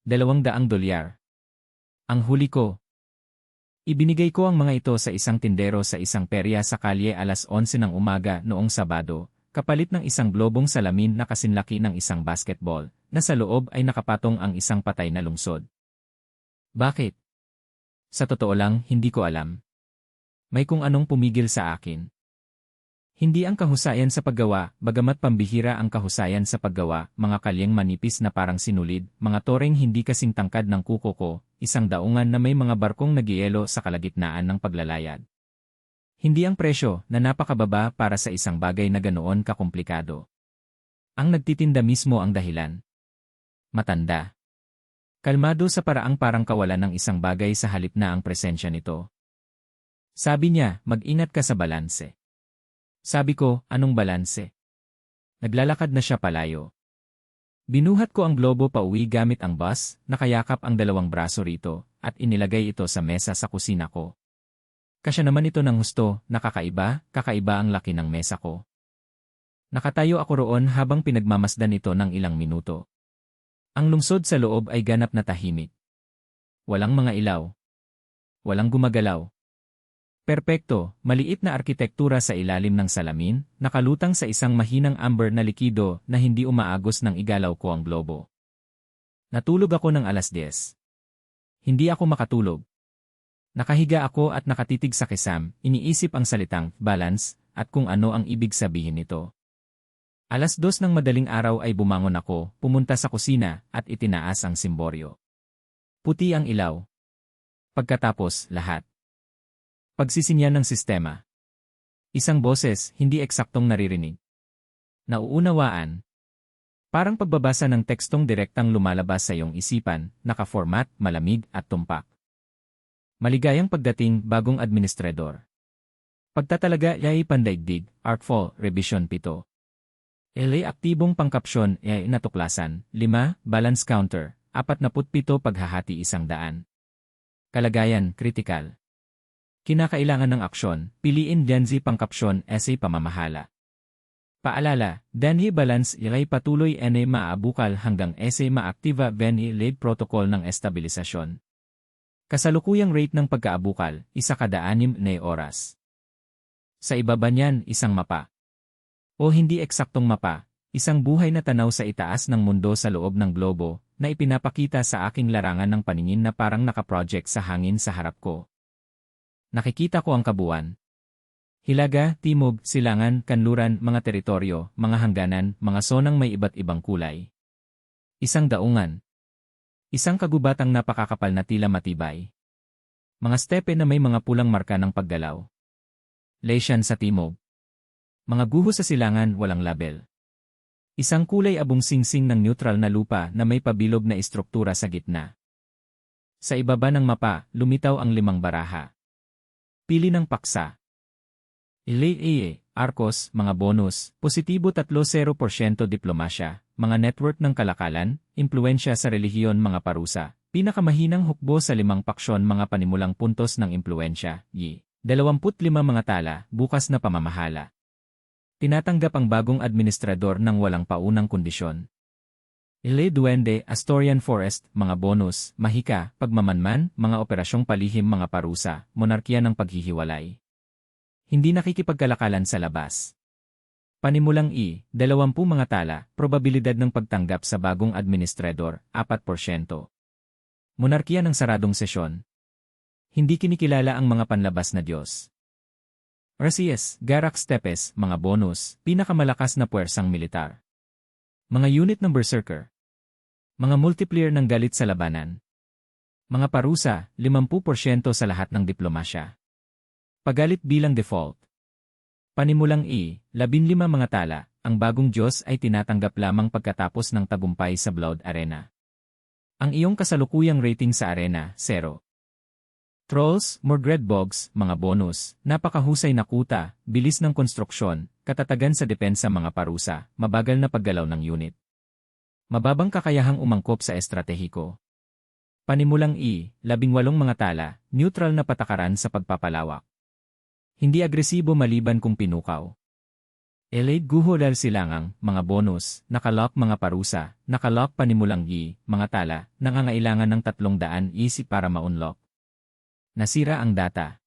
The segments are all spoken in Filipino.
$200. Ang huli ko. Ibinigay ko ang mga ito sa isang tindero sa isang perya sa kalye alas 11 ng umaga noong Sabado, kapalit ng isang globong salamin na kasinlaki ng isang basketball, na sa loob ay nakapatong ang isang patay na lungsod. Bakit? Sa totoo lang, hindi ko alam. May kung anong pumigil sa akin. Hindi ang kahusayan sa paggawa, bagamat pambihira ang kahusayan sa paggawa, mga kalyeng manipis na parang sinulid, mga toreng hindi kasing tangkad ng kuko ko, isang daungan na may mga barkong nagyelo sa kalagitnaan ng paglalayag. Hindi ang presyo na napakababa para sa isang bagay na ganoon kakomplikado. Ang nagtitinda mismo ang dahilan. Matanda. Kalmado sa paraang parang kawalan ng isang bagay sa halip na ang presensya nito. Sabi niya, mag-ingat ka sa balanse. Sabi ko, anong balanse? Naglalakad na siya palayo. Binuhat ko ang globo pauwi gamit ang bus, nakayakap ang dalawang braso rito, at inilagay ito sa mesa sa kusina ko. Kasya naman ito ng husto, nakakaiba, kakaiba ang laki ng mesa ko. Nakatayo ako roon habang pinagmamasdan ito ng ilang minuto. Ang lungsod sa loob ay ganap na tahimik. Walang mga ilaw. Walang gumagalaw. Perpekto, maliit na arkitektura sa ilalim ng salamin, nakalutang sa isang mahinang amber na likido na hindi umaagos nang igalaw ko ang globo. Natulog ako ng alas 10. Hindi ako makatulog. Nakahiga ako at nakatitig sa kisam, iniisip ang salitang balance at kung ano ang ibig sabihin nito. Alas 2 ng madaling araw ay bumangon ako, pumunta sa kusina at itinaas ang simboryo. Puti ang ilaw. Pagkatapos, lahat. Pagsisinyan ng sistema. Isang boses, hindi eksaktong naririnig. Nauunawaan. Parang pagbabasa ng tekstong direktang lumalabas sa iyong isipan, naka-format, malamig at tumpak. Maligayang pagdating, bagong administrador. Pagtatalaga, yay pandaigdig, artful, revision 7. LA aktibong pangkapsyon, yay natuklasan, 5, balance counter, 47 paghahati 100. Kalagayan, critical. Kinakailangan ng aksyon, piliin Denzi pangkapsyon, essay pamamahala. Paalala, Denhi balance ilay patuloy ene maaabukal hanggang essay maaktiva Venhi lead protocol ng estabilisasyon. Kasalukuyang rate ng pagkaabukal, 1 kada 6 na oras. Sa ibaba niyan, isang mapa. O hindi eksaktong mapa, isang buhay na tanaw sa itaas ng mundo sa loob ng globo, na ipinapakita sa aking larangan ng paningin na parang nakaproject sa hangin sa harap ko. Nakikita ko ang kabuuan. Hilaga, timog, silangan, kanluran, mga teritoryo, mga hangganan, mga sonang may iba't ibang kulay. Isang daungan. Isang kagubatang napakakapal na tila matibay. Mga stepe na may mga pulang marka ng paggalaw. Leisyan sa timog. Mga guho sa silangan, walang label. Isang kulay abong singsing ng neutral na lupa na may pabilog na istruktura sa gitna. Sa ibaba ng mapa, lumitaw ang 5 baraha. Pili ng paksa. Arcos, mga bonus, positibo 30% diplomasya, mga network ng kalakalan, impluensya sa relihiyon mga parusa, pinakamahinang hukbo sa 5 paksyon mga panimulang puntos ng impluensya, 25 mga tala, bukas na pamamahala. Tinatanggap ang bagong administrador ng walang paunang kondisyon. Duende, Astorian Forest, mga bonus, mahika, pagmamanman, mga operasyong palihim mga parusa, monarkiya ng paghihiwalay. Hindi nakikipagkalakalan sa labas. Panimulang 20 mga tala, probabilidad ng pagtanggap sa bagong administrador, 4%. Monarkiya ng saradong sesyon. Hindi kinikilala ang mga panlabas na Diyos. Rasies, Garax Tepes, mga bonus, pinakamalakas na puwersang militar. Mga unit ng Berserker. Mga multiplier ng galit sa labanan. Mga parusa, 50% sa lahat ng diplomasya. Pagalit bilang default. Panimulang 15 mga tala, ang bagong Diyos ay tinatanggap lamang pagkatapos ng tagumpay sa Blood Arena. Ang iyong kasalukuyang rating sa arena, 0. Trolls, Mordred Bogs, mga bonus, napakahusay na kuta, bilis ng konstruksyon, katatagan sa depensa mga parusa, mabagal na paggalaw ng unit. Mababang kakayahang umangkop sa estratehiko. Panimulang 18 mga tala, neutral na patakaran sa pagpapalawak. Hindi agresibo maliban kung pinukaw. Elate guho dahil silangang, mga bonus, nakalock mga parusa, nakalock panimulanggi, mga tala, nangangailangan ng 300 isip para ma-unlock. Nasira ang data.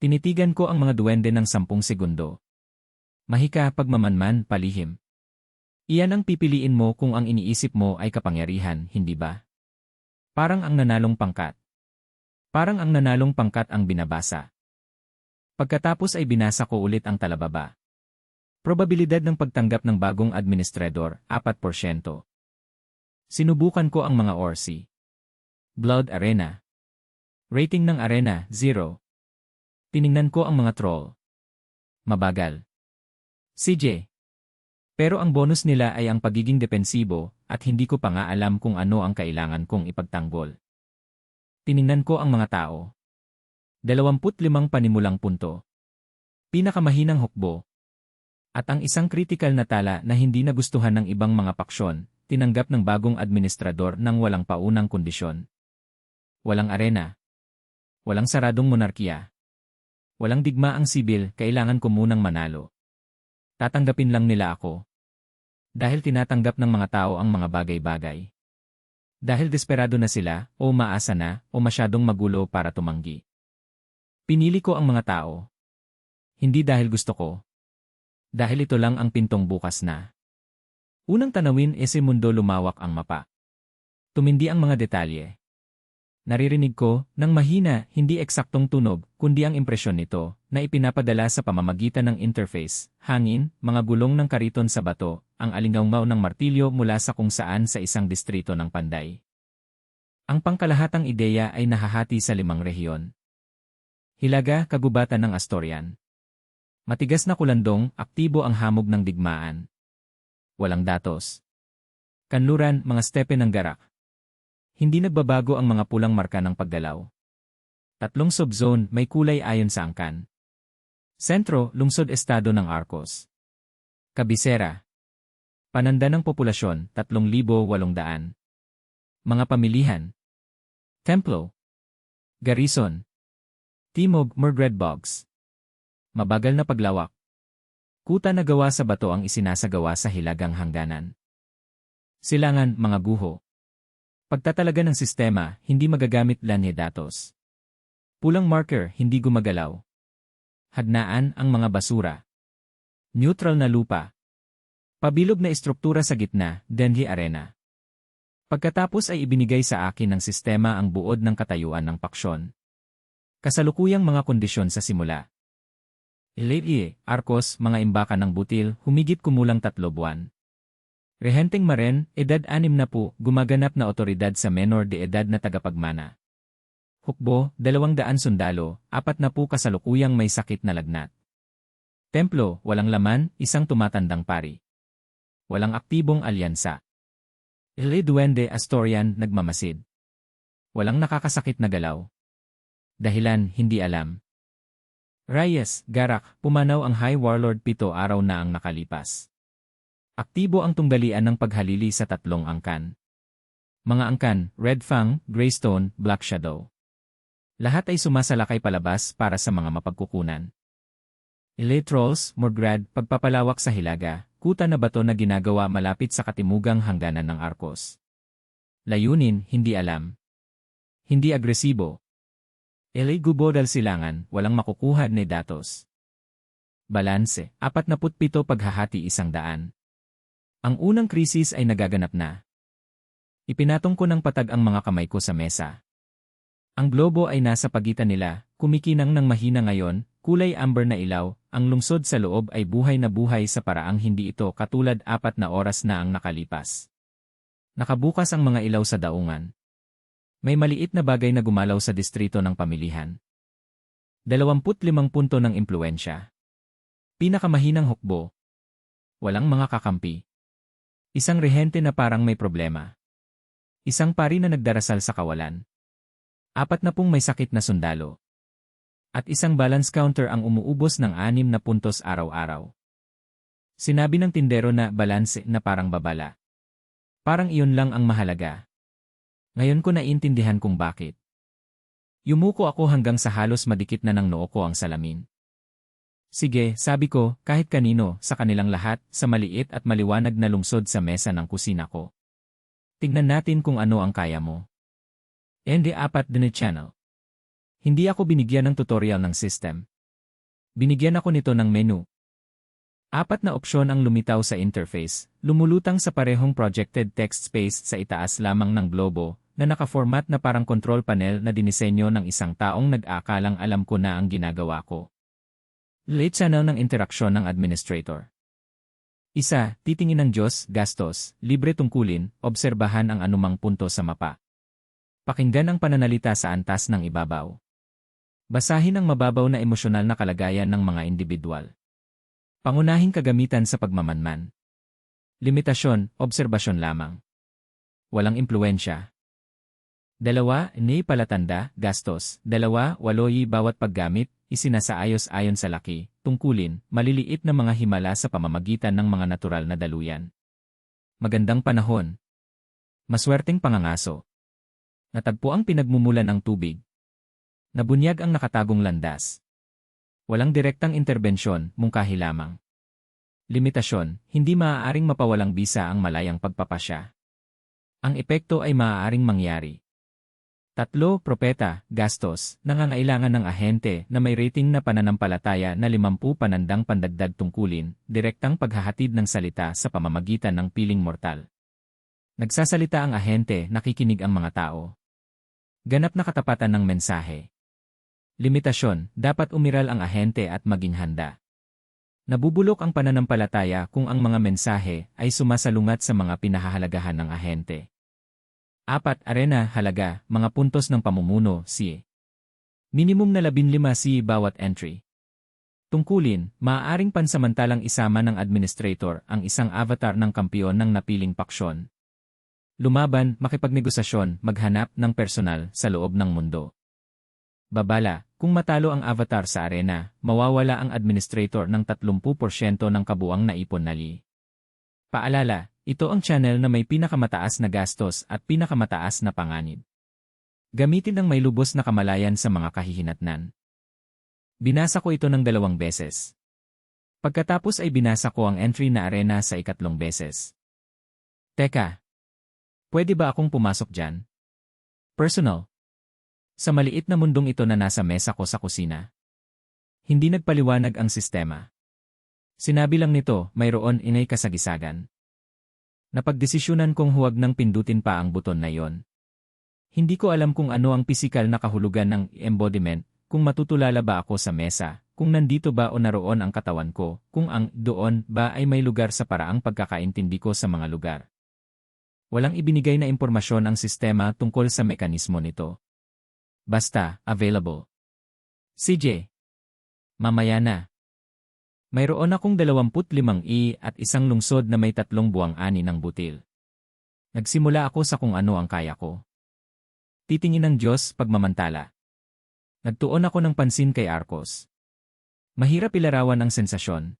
Tinitigan ko ang mga duwende ng 10 segundo. Mahika pagmamanman, palihim. Iyan ang pipiliin mo kung ang iniisip mo ay kapangyarihan, hindi ba? Parang ang nanalong pangkat. Parang ang nanalong pangkat ang binabasa. Pagkatapos ay binasa ko ulit ang talababa. Probabilidad ng pagtanggap ng bagong administrador, 4%. Sinubukan ko ang mga ORC. Blood Arena. Rating ng Arena, 0. Tiningnan ko ang mga troll. Mabagal. CJ. Pero ang bonus nila ay ang pagiging depensibo, at hindi ko pa nga alam kung ano ang kailangan kong ipagtanggol. Tiningnan ko ang mga tao. 25 panimulang punto. Pinakamahinang hukbo. At ang isang kritikal na tala na hindi nagustuhan ng ibang mga paksyon, tinanggap ng bagong administrador ng walang paunang kondisyon. Walang arena. Walang saradong monarkiya. Walang digmaang sibil, kailangan ko munang manalo. Tatanggapin lang nila ako. Dahil tinatanggap ng mga tao ang mga bagay-bagay. Dahil desperado na sila, o maasa na, o masyadong magulo para tumanggi. Pinili ko ang mga tao. Hindi dahil gusto ko. Dahil ito lang ang pintong bukas na. Unang tanawin ese mundo lumawak ang mapa. Tumindi ang mga detalye. Naririnig ko, nang mahina, hindi eksaktong tunog, kundi ang impresyon nito, na ipinapadala sa pamamagitan ng interface, hangin, mga gulong ng kariton sa bato, ang alingawngaw ng martilyo mula sa kung saan sa isang distrito ng Panday. Ang pangkalahatang ideya ay nahahati sa 5 rehiyon. Hilaga, kagubatan ng Asturian. Matigas na kulandong, aktibo ang hamog ng digmaan. Walang datos. Kanluran, mga stepe ng garak. Hindi nagbabago ang mga pulang marka ng pagdalaw. 3 subzone, may kulay ayon sa angkan. Sentro, lungsod-estado ng Arcos. Kabisera. Pananda ng populasyon, 3,800. Mga pamilihan. Templo. Garrison. Timog, Mordred Bogs. Mabagal na paglawak. Kuta na gawa sa bato ang isinasagawa sa hilagang hangganan. Silangan, mga guho. Pagtatalaga ng sistema, hindi magagamit lanye datos. Pulang marker, hindi gumagalaw. Hagnaan, ang mga basura. Neutral na lupa. Pabilog na istruktura sa gitna, Dengi Arena. Pagkatapos ay ibinigay sa akin ng sistema ang buod ng katayuan ng paksyon. Kasalukuyang mga kondisyon sa simula. Elite, Arcos, mga imbakan ng butil, humigit kumulang 3 buwan. Rehenteng Maren, edad 60, gumaganap na otoridad sa menor de edad na tagapagmana. Hukbo, 200 sundalo, 40 kasalukuyang may sakit na lagnat. Templo, walang laman, isang tumatandang pari. Walang aktibong alyansa. Ele Duende Astorian, nagmamasid. Walang nakakasakit na galaw. Dahilan, hindi alam. Reyes, Garak, pumanaw ang High Warlord 7 araw na ang nakalipas. Aktibo ang tunggalian ng paghalili sa 3 angkan. Mga angkan, Red Fang, Greystone, Black Shadow. Lahat ay sumasalakay palabas para sa mga mapagkukunan. Elite Trolls, Mordred, pagpapalawak sa hilaga, kuta na bato na ginagawa malapit sa katimugang hangganan ng Arcos. Layunin, hindi alam. Hindi agresibo. Elite Gubo dal silangan, walang makukuha ni datos. Balanse, 47 paghahati 100. Ang unang krisis ay nagaganap na. Ipinatong ko ng patag ang mga kamay ko sa mesa. Ang globo ay nasa pagitan nila, kumikinang ng mahina ngayon, kulay amber na ilaw, ang lungsod sa loob ay buhay na buhay sa paraang hindi ito katulad 4 na oras na ang nakalipas. Nakabukas ang mga ilaw sa daungan. May maliit na bagay na gumalaw sa distrito ng pamilihan. 25 punto ng impluensya. Pinakamahinang hukbo. Walang mga kakampi. Isang rehente na parang may problema. Isang pari na nagdarasal sa kawalan. 40 may sakit na sundalo. At isang balance counter ang umuubos ng 6 na puntos araw-araw. Sinabi ng tindero na balanse na parang babala. Parang iyon lang ang mahalaga. Ngayon ko naiintindihan kung bakit. Yumuko ako hanggang sa halos madikit na ng noo ko ang salamin. Sige, sabi ko, kahit kanino, sa kanilang lahat, sa maliit at maliwanag na lungsod sa mesa ng kusina ko. Tignan natin kung ano ang kaya mo. Hindi apat din channel. Hindi ako binigyan ng tutorial ng system. Binigyan ako nito ng menu. Apat na opsyon ang lumitaw sa interface, lumulutang sa parehong projected text space sa itaas lamang ng globo, na nakaformat na parang control panel na dinisenyo ng isang taong nag-aakalang alam ko na ang ginagawa ko. Late channel ng interaksyon ng administrator. Isa, titingin ng Diyos, gastos, libre tungkulin, obserbahan ang anumang punto sa mapa. Pakinggan ang pananalita sa antas ng ibabaw. Basahin ang mababaw na emosyonal na kalagayan ng mga individual. Pangunahing kagamitan sa pagmamanman. Limitasyon, obserbasyon lamang. Walang impluensya. 2, ni palatanda, gastos. 2, waloyi bawat paggamit, isinasaayos ayon sa laki, tungkulin, maliliit na mga himala sa pamamagitan ng mga natural na daluyan. Magandang panahon. Maswerteng pangangaso. Natagpo ang pinagmumulan ng tubig. Nabunyag ang nakatagong landas. Walang direktang interbensyon, mungkahi lamang. Limitasyon, hindi maaaring mapawalang bisa ang malayang pagpapasya. Ang epekto ay maaaring mangyari. 3, propeta, gastos, nangangailangan ng ahente na may rating na pananampalataya na 50 panandang pandagdag tungkulin, direktang paghahatid ng salita sa pamamagitan ng piling mortal. Nagsasalita ang ahente, nakikinig ang mga tao. Ganap na katapatan ng mensahe. Limitasyon, dapat umiral ang ahente at maging handa. Nabubulok ang pananampalataya kung ang mga mensahe ay sumasalungat sa mga pinahahalagahan ng ahente. 4, arena, halaga, mga puntos ng pamumuno, CA. Minimum na 15 CA bawat entry. Tungkulin, maaaring pansamantalang isama ng administrator ang isang avatar ng kampiyon ng napiling paksyon. Lumaban, makipagnegosasyon, maghanap ng personal sa loob ng mundo. Babala, kung matalo ang avatar sa arena, mawawala ang administrator ng 30% ng kabuang naipon na li. Paalala, ito ang channel na may pinakamataas na gastos at pinakamataas na panganib. Gamitin ang may lubos na kamalayan sa mga kahihinatnan. Binasa ko ito ng 2 beses. Pagkatapos ay binasa ko ang entry na arena sa 3 beses. Teka, pwede ba akong pumasok dyan? Personal. Sa maliit na mundong ito na nasa mesa ko sa kusina. Hindi nagpaliwanag ang sistema. Sinabi lang nito, mayroon inay kasagisagan. Napagdesisyonan kong huwag nang pindutin pa ang buton na yon. Hindi ko alam kung ano ang pisikal na kahulugan ng embodiment, kung matutulala ba ako sa mesa, kung nandito ba o naroon ang katawan ko, kung ang doon ba ay may lugar sa paraang pagkakaintindi ko sa mga lugar. Walang ibinigay na impormasyon ang sistema tungkol sa mekanismo nito. Basta, available. CJ. Mamaya na. Mayroon akong 25 at isang lungsod na may 3 buwang ani ng butil. Nagsimula ako sa kung ano ang kaya ko. Titingin ng Diyos pagmamantala. Nagtuon ako ng pansin kay Arcos. Mahirap ilarawan ang sensasyon.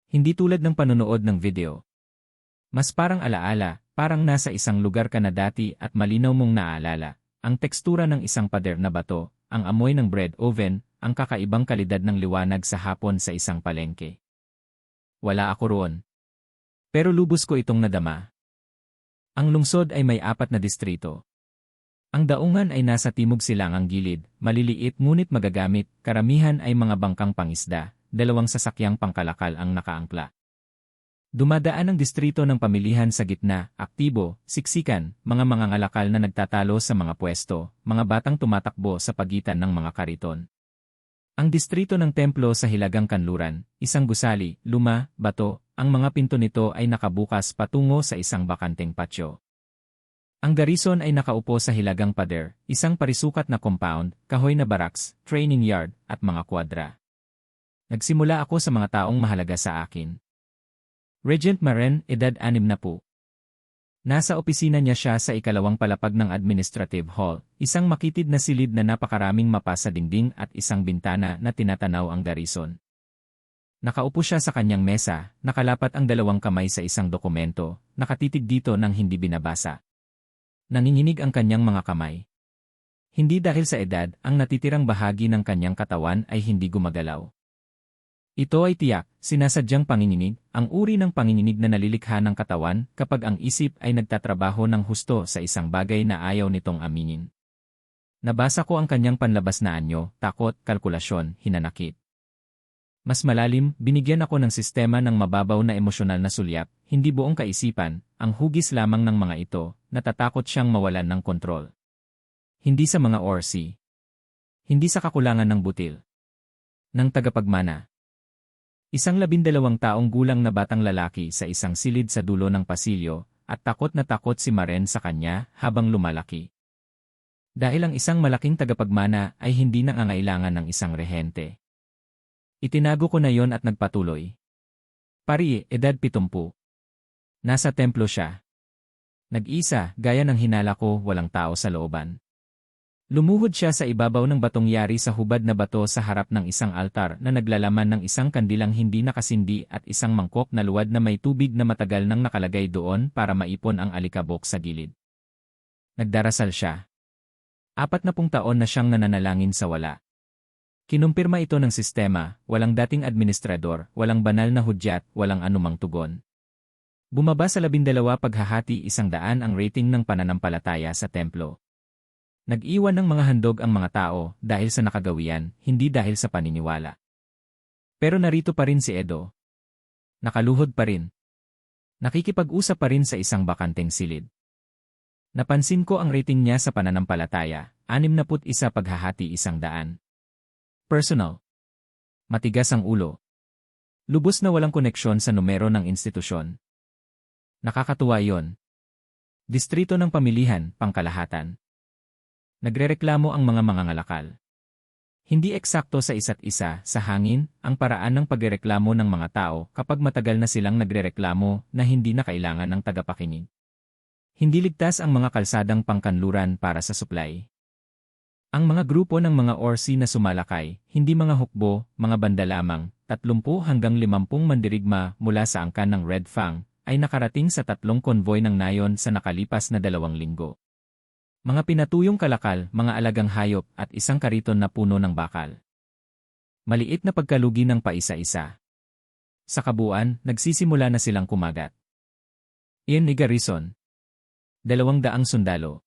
Hindi tulad ng panonood ng video. Mas parang alaala, parang nasa isang lugar ka na dati at malinaw mong naaalala. Ang tekstura ng isang pader na bato, ang amoy ng bread oven, ang kakaibang kalidad ng liwanag sa hapon sa isang palengke. Wala ako roon. Pero lubos ko itong nadama. Ang lungsod ay may 4 na distrito. Ang daungan ay nasa timog silangang gilid, maliliit ngunit magagamit, karamihan ay mga bangkang pangisda, 2 sasakyang pangkalakal ang nakaangkla. Dumadaan ang distrito ng pamilihan sa gitna, aktibo, siksikan, mga mangangalakal na nagtatalo sa mga pwesto, mga batang tumatakbo sa pagitan ng mga kariton. Ang distrito ng templo sa Hilagang Kanluran, isang gusali, luma, bato, ang mga pinto nito ay nakabukas patungo sa isang bakanteng patio. Ang garrison ay nakaupo sa Hilagang Pader, isang parisukat na compound, kahoy na barracks, training yard, at mga kwadra. Nagsimula ako sa mga taong mahalaga sa akin. Regent Maren, edad 60. Nasa opisina niya siya sa 2 palapag ng Administrative Hall, isang makitid na silid na napakaraming mapa sa dingding at isang bintana na tinatanaw ang garrison. Nakaupo siya sa kanyang mesa, nakalapat ang 2 kamay sa isang dokumento, nakatitig dito nang hindi binabasa. Nanginginig ang kanyang mga kamay. Hindi dahil sa edad, ang natitirang bahagi ng kanyang katawan ay hindi gumagalaw. Ito ay tiyak, sinasadyang panginginig, ang uri ng panginginig na nalilikha ng katawan kapag ang isip ay nagtatrabaho ng husto sa isang bagay na ayaw nitong aminin. Nabasa ko ang kanyang panlabas na anyo, takot, kalkulasyon, hinanakit. Mas malalim, binigyan ako ng sistema ng mababaw na emosyonal na sulyap, hindi buong kaisipan, ang hugis lamang ng mga ito, natatakot siyang mawalan ng kontrol. Hindi sa mga orsi. Hindi sa kakulangan ng butil. Ng tagapagmana. Isang 12 taong gulang na batang lalaki sa isang silid sa dulo ng pasilyo, at takot na takot si Maren sa kanya habang lumalaki. Dahil ang isang malaking tagapagmana ay hindi nangangailangan ng isang rehente. Itinago ko na yon at nagpatuloy. Pari, edad 70. Nasa templo siya. Nag-isa, gaya ng hinala ko, walang tao sa looban. Lumuhod siya sa ibabaw ng batong yari sa hubad na bato sa harap ng isang altar na naglalaman ng isang kandilang hindi nakasindi at isang mangkok na luwad na may tubig na matagal nang nakalagay doon para maipon ang alikabok sa gilid. Nagdarasal siya. 40 taon na siyang nananalangin sa wala. Kinumpirma ito ng sistema, walang dating administrador, walang banal na hudyat, walang anumang tugon. Bumaba sa 12 paghahati 100 ang rating ng pananampalataya sa templo. Nag-iwan ng mga handog ang mga tao dahil sa nakagawian, hindi dahil sa paniniwala. Pero narito pa rin si Edo. Nakaluhod pa rin. Nakikipag-usap pa rin sa isang bakanteng silid. Napansin ko ang rating niya sa pananampalataya, 61 paghahati 100. Personal. Matigas ang ulo. Lubos na walang koneksyon sa numero ng institusyon. Nakakatuwa yon. Distrito ng pamilihan, pangkalahatan. Nagrereklamo ang mga mangangalakal. Hindi eksakto sa isa't isa, sa hangin, ang paraan ng pagrereklamo ng mga tao kapag matagal na silang nagrereklamo na hindi na kailangan ng tagapakinig. Hindi ligtas ang mga kalsadang pangkanluran para sa supply. Ang mga grupo ng mga orsi na sumalakay, hindi mga hukbo, mga banda lamang, 30 hanggang 50 mandirigma mula sa angkan ng Red Fang, ay nakarating sa 3 konvoy ng nayon sa nakalipas na 2 linggo. Mga pinatuyong kalakal, mga alagang hayop at isang kariton na puno ng bakal. Maliit na pagkalugi ng paisa-isa. Sa kabuuan, nagsisimula na silang kumagat. Iyon ni Garrison. 200 sundalo.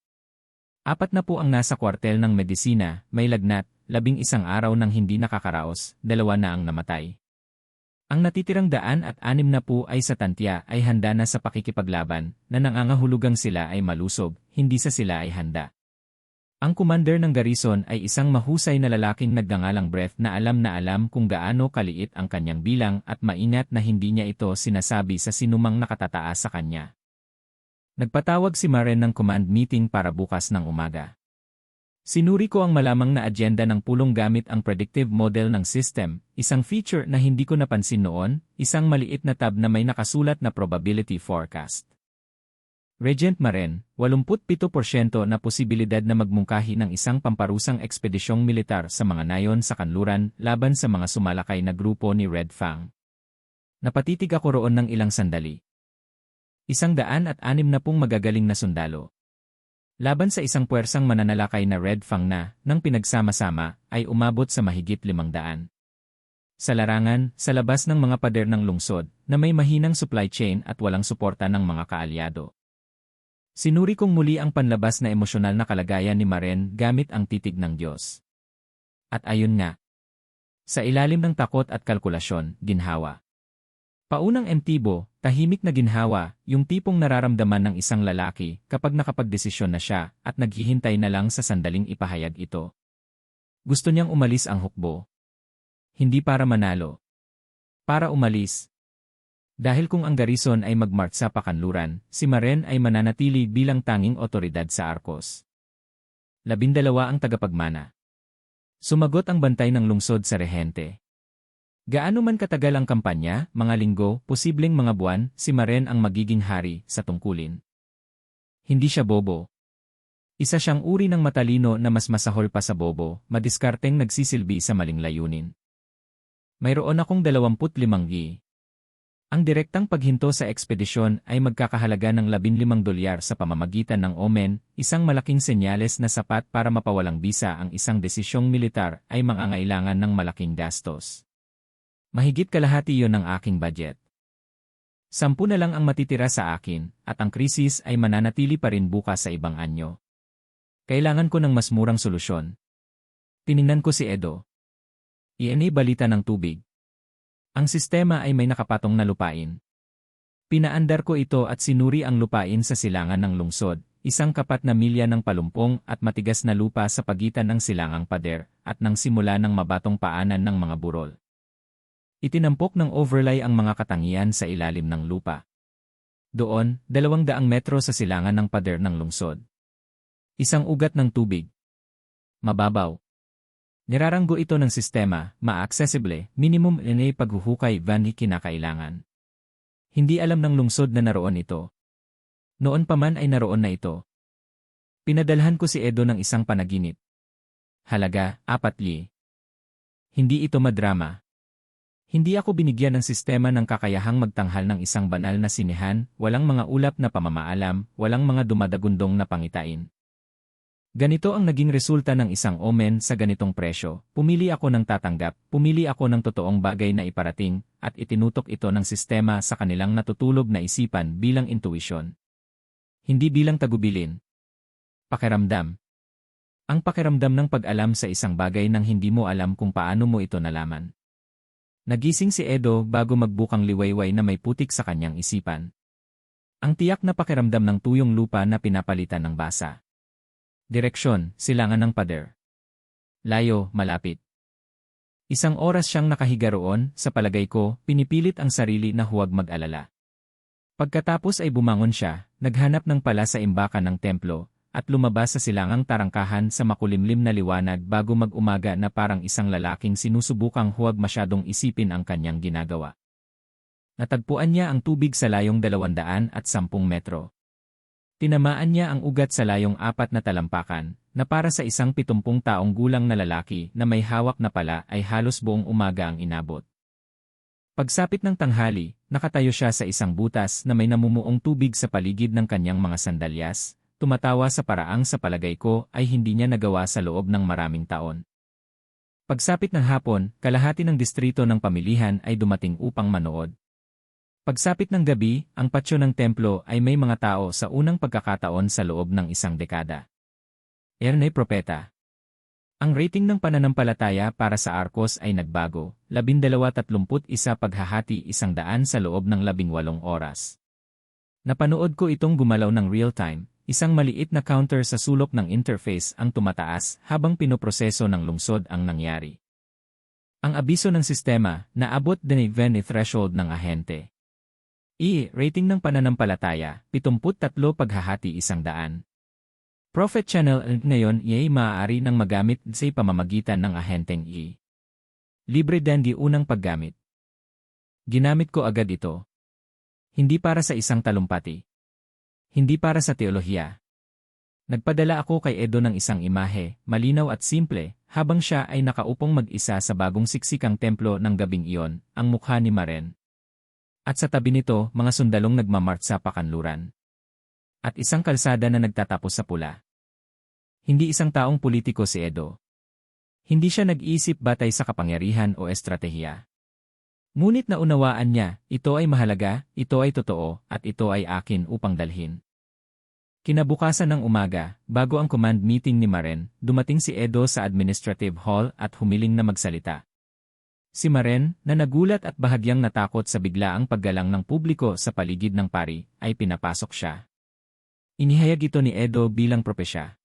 4 na po ang nasa kwartel ng medisina, may lagnat, 11 araw nang hindi nakakaraos, 2 na ang namatay. Ang natitirang 106 na po ay sa tantya ay handa na sa pakikipaglaban, na nangangahulugang sila ay malusog, hindi sa sila ay handa. Ang commander ng garrison ay isang mahusay na lalaking nagngangalang Breath na alam kung gaano kaliit ang kanyang bilang at maingat na hindi niya ito sinasabi sa sinumang nakatataas sa kanya. Nagpatawag si Maren ng command meeting para bukas ng umaga. Sinuri ko ang malamang na agenda ng pulong gamit ang predictive model ng system, isang feature na hindi ko napansin noon, isang maliit na tab na may nakasulat na probability forecast. Regent Maren, 87% na posibilidad na magmungkahi ng isang pamparusang ekspedisyong militar sa mga nayon sa kanluran laban sa mga sumalakay na grupo ni Red Fang. Napatitig ako roon ng ilang sandali. 160 magagaling na sundalo. Laban sa isang puwersang mananalakay na Red Fang na, nang pinagsama-sama, ay umabot sa mahigit 500. Sa larangan, sa labas ng mga pader ng lungsod, na may mahinang supply chain at walang suporta ng mga kaalyado. Sinuri kong muli ang panlabas na emosyonal na kalagayan ni Maren gamit ang titig ng Diyos. At ayun nga. Sa ilalim ng takot at kalkulasyon, ginhawa. Paunang emtibo, tahimik na ginhawa, yung tipong nararamdaman ng isang lalaki kapag nakapagdesisyon na siya at naghihintay na lang sa sandaling ipahayag ito. Gusto niyang umalis ang hukbo. Hindi para manalo. Para umalis. Dahil kung ang garrison ay magmarch sa pakanluran, si Maren ay mananatili bilang tanging otoridad sa Arcos. 12 ang tagapagmana. Sumagot ang bantay ng lungsod sa rehente. Gaano man katagal ang kampanya, mga linggo, posibleng mga buwan, si Maren ang magiging hari sa tungkulin. Hindi siya bobo. Isa siyang uri ng matalino na mas masahol pa sa bobo, madiskarteng nagsisilbi sa maling layunin. Mayroon akong 25 gi. Ang direktang paghinto sa ekspedisyon ay magkakahalaga ng $15 sa pamamagitan ng Omen, isang malaking senyales na sapat para mapawalang bisa ang isang desisyong militar ay mangangailangan ng malaking gastos. Mahigit kalahati yon ng aking budget. 10 na lang ang matitira sa akin, at ang krisis ay mananatili pa rin bukas sa ibang anyo. Kailangan ko ng mas murang solusyon. Tiningnan ko si Edo. Iyan ay balita ng tubig. Ang sistema ay may nakapatong na lupain. Pinaandar ko ito at sinuri ang lupain sa silangan ng lungsod, isang kapat na milya ng palumpong at matigas na lupa sa pagitan ng silangang pader at ng simula ng mabatong paanan ng mga burol. Itinampok ng overlay ang mga katangian sa ilalim ng lupa. Doon, 200 metro sa silangan ng pader ng lungsod. Isang ugat ng tubig. Mababaw. Niraranggo ito ng sistema, ma-accessible, minimum na paghuhukay van kinakailangan. Hindi alam ng lungsod na naroon ito. Noon pa man ay naroon na ito. Pinadalhan ko si Edo ng isang panaginip. Halaga, 4,000. Hindi ito madrama. Hindi ako binigyan ng sistema ng kakayahang magtanghal ng isang banal na sinehan, walang mga ulap na pamamaalam, walang mga dumadagundong na pangitain. Ganito ang naging resulta ng isang omen sa ganitong presyo. Pumili ako ng tatanggap, pumili ako ng totoong bagay na iparating, at itinutok ito ng sistema sa kanilang natutulog na isipan bilang intuition. Hindi bilang tagubilin. Pakiramdam. Ang pakiramdam ng pag-alam sa isang bagay nang hindi mo alam kung paano mo ito nalaman. Nagising si Edo bago magbukang liwayway na may putik sa kanyang isipan. Ang tiyak na pakiramdam ng tuyong lupa na pinapalitan ng basa. Direksyon, silangan ng pader. Layo, malapit. Isang oras siyang nakahiga roon, sa palagay ko, pinipilit ang sarili na huwag mag-alala. Pagkatapos ay bumangon siya, naghanap ng pala sa imbakan ng templo, at lumabas sa silangang tarangkahan sa makulimlim na liwanag bago mag-umaga na parang isang lalaking sinusubukang huwag masyadong isipin ang kanyang ginagawa. Natagpuan niya ang tubig sa layong 210 metro. Tinamaan niya ang ugat sa layong 4 na talampakan, na para sa isang 70 taong gulang na lalaki na may hawak na pala ay halos buong umaga ang inabot. Pagsapit ng tanghali, nakatayo siya sa isang butas na may namumuong tubig sa paligid ng kanyang mga sandalyas, tumatawa sa paraang sa palagay ko ay hindi niya nagawa sa loob ng maraming taon. Pagsapit ng hapon, kalahati ng distrito ng pamilihan ay dumating upang manood. Pagsapit ng gabi, ang patio ng templo ay may mga tao sa unang pagkakataon sa loob ng isang dekada. Erne Propeta. Ang rating ng pananampalataya para sa Arcos ay nagbago, 1231 paghahati 100 sa loob ng 18 oras. Napanood ko itong gumalaw ng real-time, isang maliit na counter sa sulok ng interface ang tumataas habang pinoproseso ng lungsod ang nangyari. Ang abiso ng sistema, naabot din ang threshold ng ahente. Rating ng pananampalataya, 73 paghahati 100. Prophet Channel ngayon ay maaari nang magamit sa pamamagitan ng ahenteng Libre din di unang paggamit. Ginamit ko agad ito. Hindi para sa isang talumpati. Hindi para sa teolohiya. Nagpadala ako kay Edo ng isang imahe, malinaw at simple, habang siya ay nakaupong mag-isa sa bagong siksikang templo ng gabing iyon, ang mukha ni Maren. At sa tabi nito, mga sundalong nagmamart sa pakanluran. At isang kalsada na nagtatapos sa pula. Hindi isang taong politiko si Edo. Hindi siya nag-iisip batay sa kapangyarihan o estratehiya. Ngunit naunawaan niya, ito ay mahalaga, ito ay totoo, at ito ay akin upang dalhin. Kinabukasan ng umaga, bago ang command meeting ni Maren, dumating si Edo sa administrative hall at humiling na magsalita. Si Maren, na nagulat at bahagyang natakot sa biglaang paggalang ng publiko sa paligid ng pari, ay pinapasok siya. Inihayag ito ni Edo bilang propesya.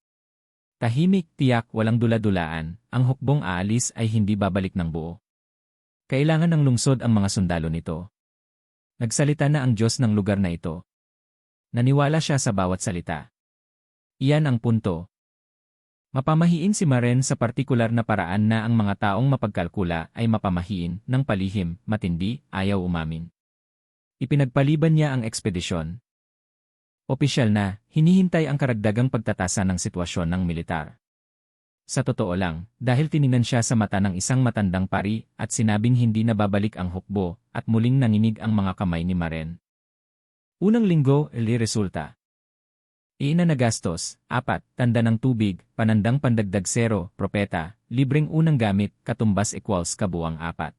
Tahimik, tiyak, walang dula-dulaan, ang hukbong aalis ay hindi babalik ng buo. Kailangan ng lungsod ang mga sundalo nito. Nagsalita na ang Diyos ng lugar na ito. Naniwala siya sa bawat salita. Iyan ang punto. Mapamahiin si Maren sa partikular na paraan na ang mga taong mapagkalkula ay mapamahiin ng palihim, matindi, ayaw umamin. Ipinagpaliban niya ang ekspedisyon. Opisyal na, hinihintay ang karagdagang pagtatasa ng sitwasyon ng militar. Sa totoo lang, dahil tiningnan siya sa mata ng isang matandang pari at sinabing hindi na babalik ang hukbo at muling nanginig ang mga kamay ni Maren. Unang linggo, resulta. Iina na gastos, 4, tanda ng tubig, panandang pandagdag 0, propeta, libreng unang gamit, katumbas equals kabuang 4.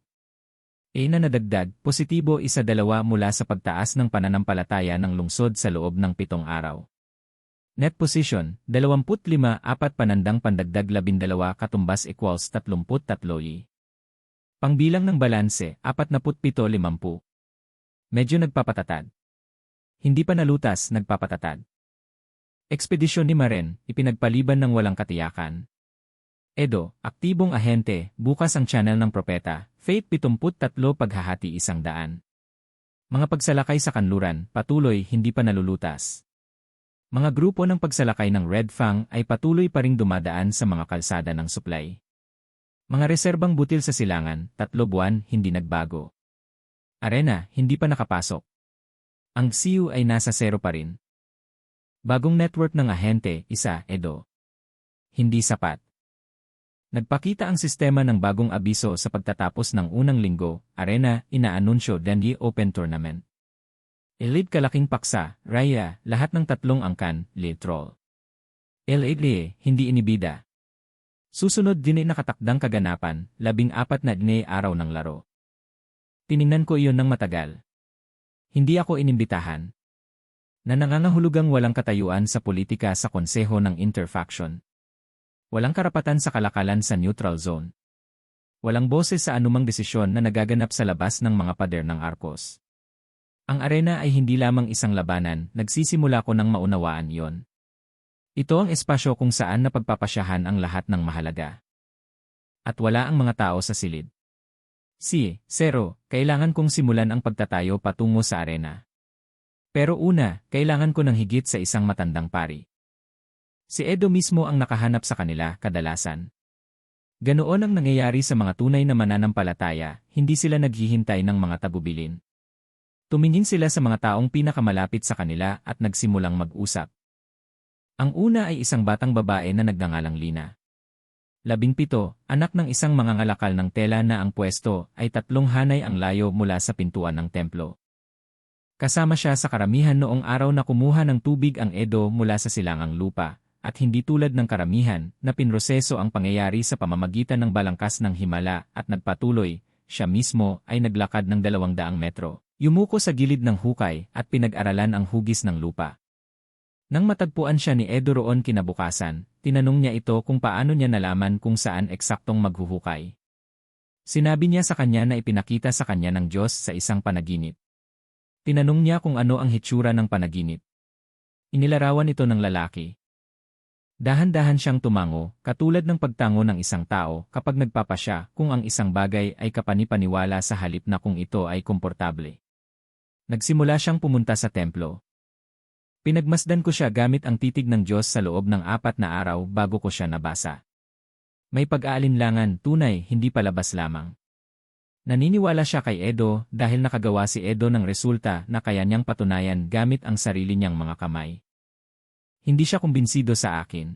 Na nadagdag, positibo 1-2 mula sa pagtaas ng pananampalataya ng lungsod sa loob ng 7 araw. Net position, 25-4 panandang pandagdag 12 katumbas equals 33. Pangbilang ng balanse, 47-50. Medyo nagpapatatag. Hindi pa nalutas, nagpapatatag. Ekspedisyon ni Maren, ipinagpaliban ng walang katiyakan. Edo, aktibong ahente, bukas ang channel ng propeta, Faith 73 paghahati 100. Mga pagsalakay sa kanluran, patuloy, hindi pa nalulutas. Mga grupo ng pagsalakay ng Red Fang ay patuloy pa ring dumadaan sa mga kalsada ng supply. Mga reserbang butil sa silangan, 3 buwan, hindi nagbago. Arena, hindi pa nakapasok. Ang CU ay nasa 0 pa rin. Bagong network ng ahente, Edo. Hindi sapat. Nagpakita ang sistema ng bagong abiso sa pagtatapos ng unang linggo, Arena, inaanunsyo Dundee Open Tournament. Elite kalaking paksa, Raya, lahat ng 3 angkan, Troll. LA, hindi inibida. Susunod din ay nakatakdang kaganapan, 14 na araw ng laro. Tiningnan ko iyon ng matagal. Hindi ako inimbitahan. Na nangangahulugang walang katayuan sa politika sa konseho ng interfaction. Walang karapatan sa kalakalan sa neutral zone. Walang boses sa anumang desisyon na nagaganap sa labas ng mga pader ng Arcos. Ang arena ay hindi lamang isang labanan, nagsisimula ko nang maunawaan iyon. Ito ang espasyo kung saan napagpapasyahan ang lahat ng mahalaga. At wala ang mga tao sa silid. Kailangan kong simulan ang pagtatayo patungo sa arena. Pero una, kailangan ko ng higit sa isang matandang pari. Si Edo mismo ang nakahanap sa kanila kadalasan. Ganoon ang nangyayari sa mga tunay na mananampalataya, hindi sila naghihintay ng mga tagubilin. Tumingin sila sa mga taong pinakamalapit sa kanila at nagsimulang mag-usap. Ang una ay isang batang babae na nagngangalang Lina. 17, anak ng isang mangangalakal ng tela na ang pwesto ay 3 hanay ang layo mula sa pintuan ng templo. Kasama siya sa karamihan noong araw na kumuha ng tubig ang Edo mula sa silangang lupa, at hindi tulad ng karamihan na pinroseso ang pangyayari sa pamamagitan ng balangkas ng himala at nagpatuloy, siya mismo ay naglakad ng 200 metro. Yumuko sa gilid ng hukay at pinag-aralan ang hugis ng lupa. Nang matagpuan siya ni Edo roon kinabukasan, tinanong niya ito kung paano niya nalaman kung saan eksaktong maghuhukay. Sinabi niya sa kanya na ipinakita sa kanya ng Diyos sa isang panaginip. Tinanong niya kung ano ang hitsura ng panaginip. Inilarawan ito ng lalaki. Dahan-dahan siyang tumango, katulad ng pagtango ng isang tao kapag nagpapasya kung ang isang bagay ay kapanipaniwala sa halip na kung ito ay komportable. Nagsimula siyang pumunta sa templo. Pinagmasdan ko siya gamit ang titig ng Diyos sa loob ng 4 na araw bago ko siya nabasa. May pag-aalinlangan, tunay, hindi palabas lamang. Naniniwala siya kay Edo dahil nakagawa si Edo ng resulta na kaya niyang patunayan gamit ang sarili niyang mga kamay. Hindi siya kumbinsido sa akin.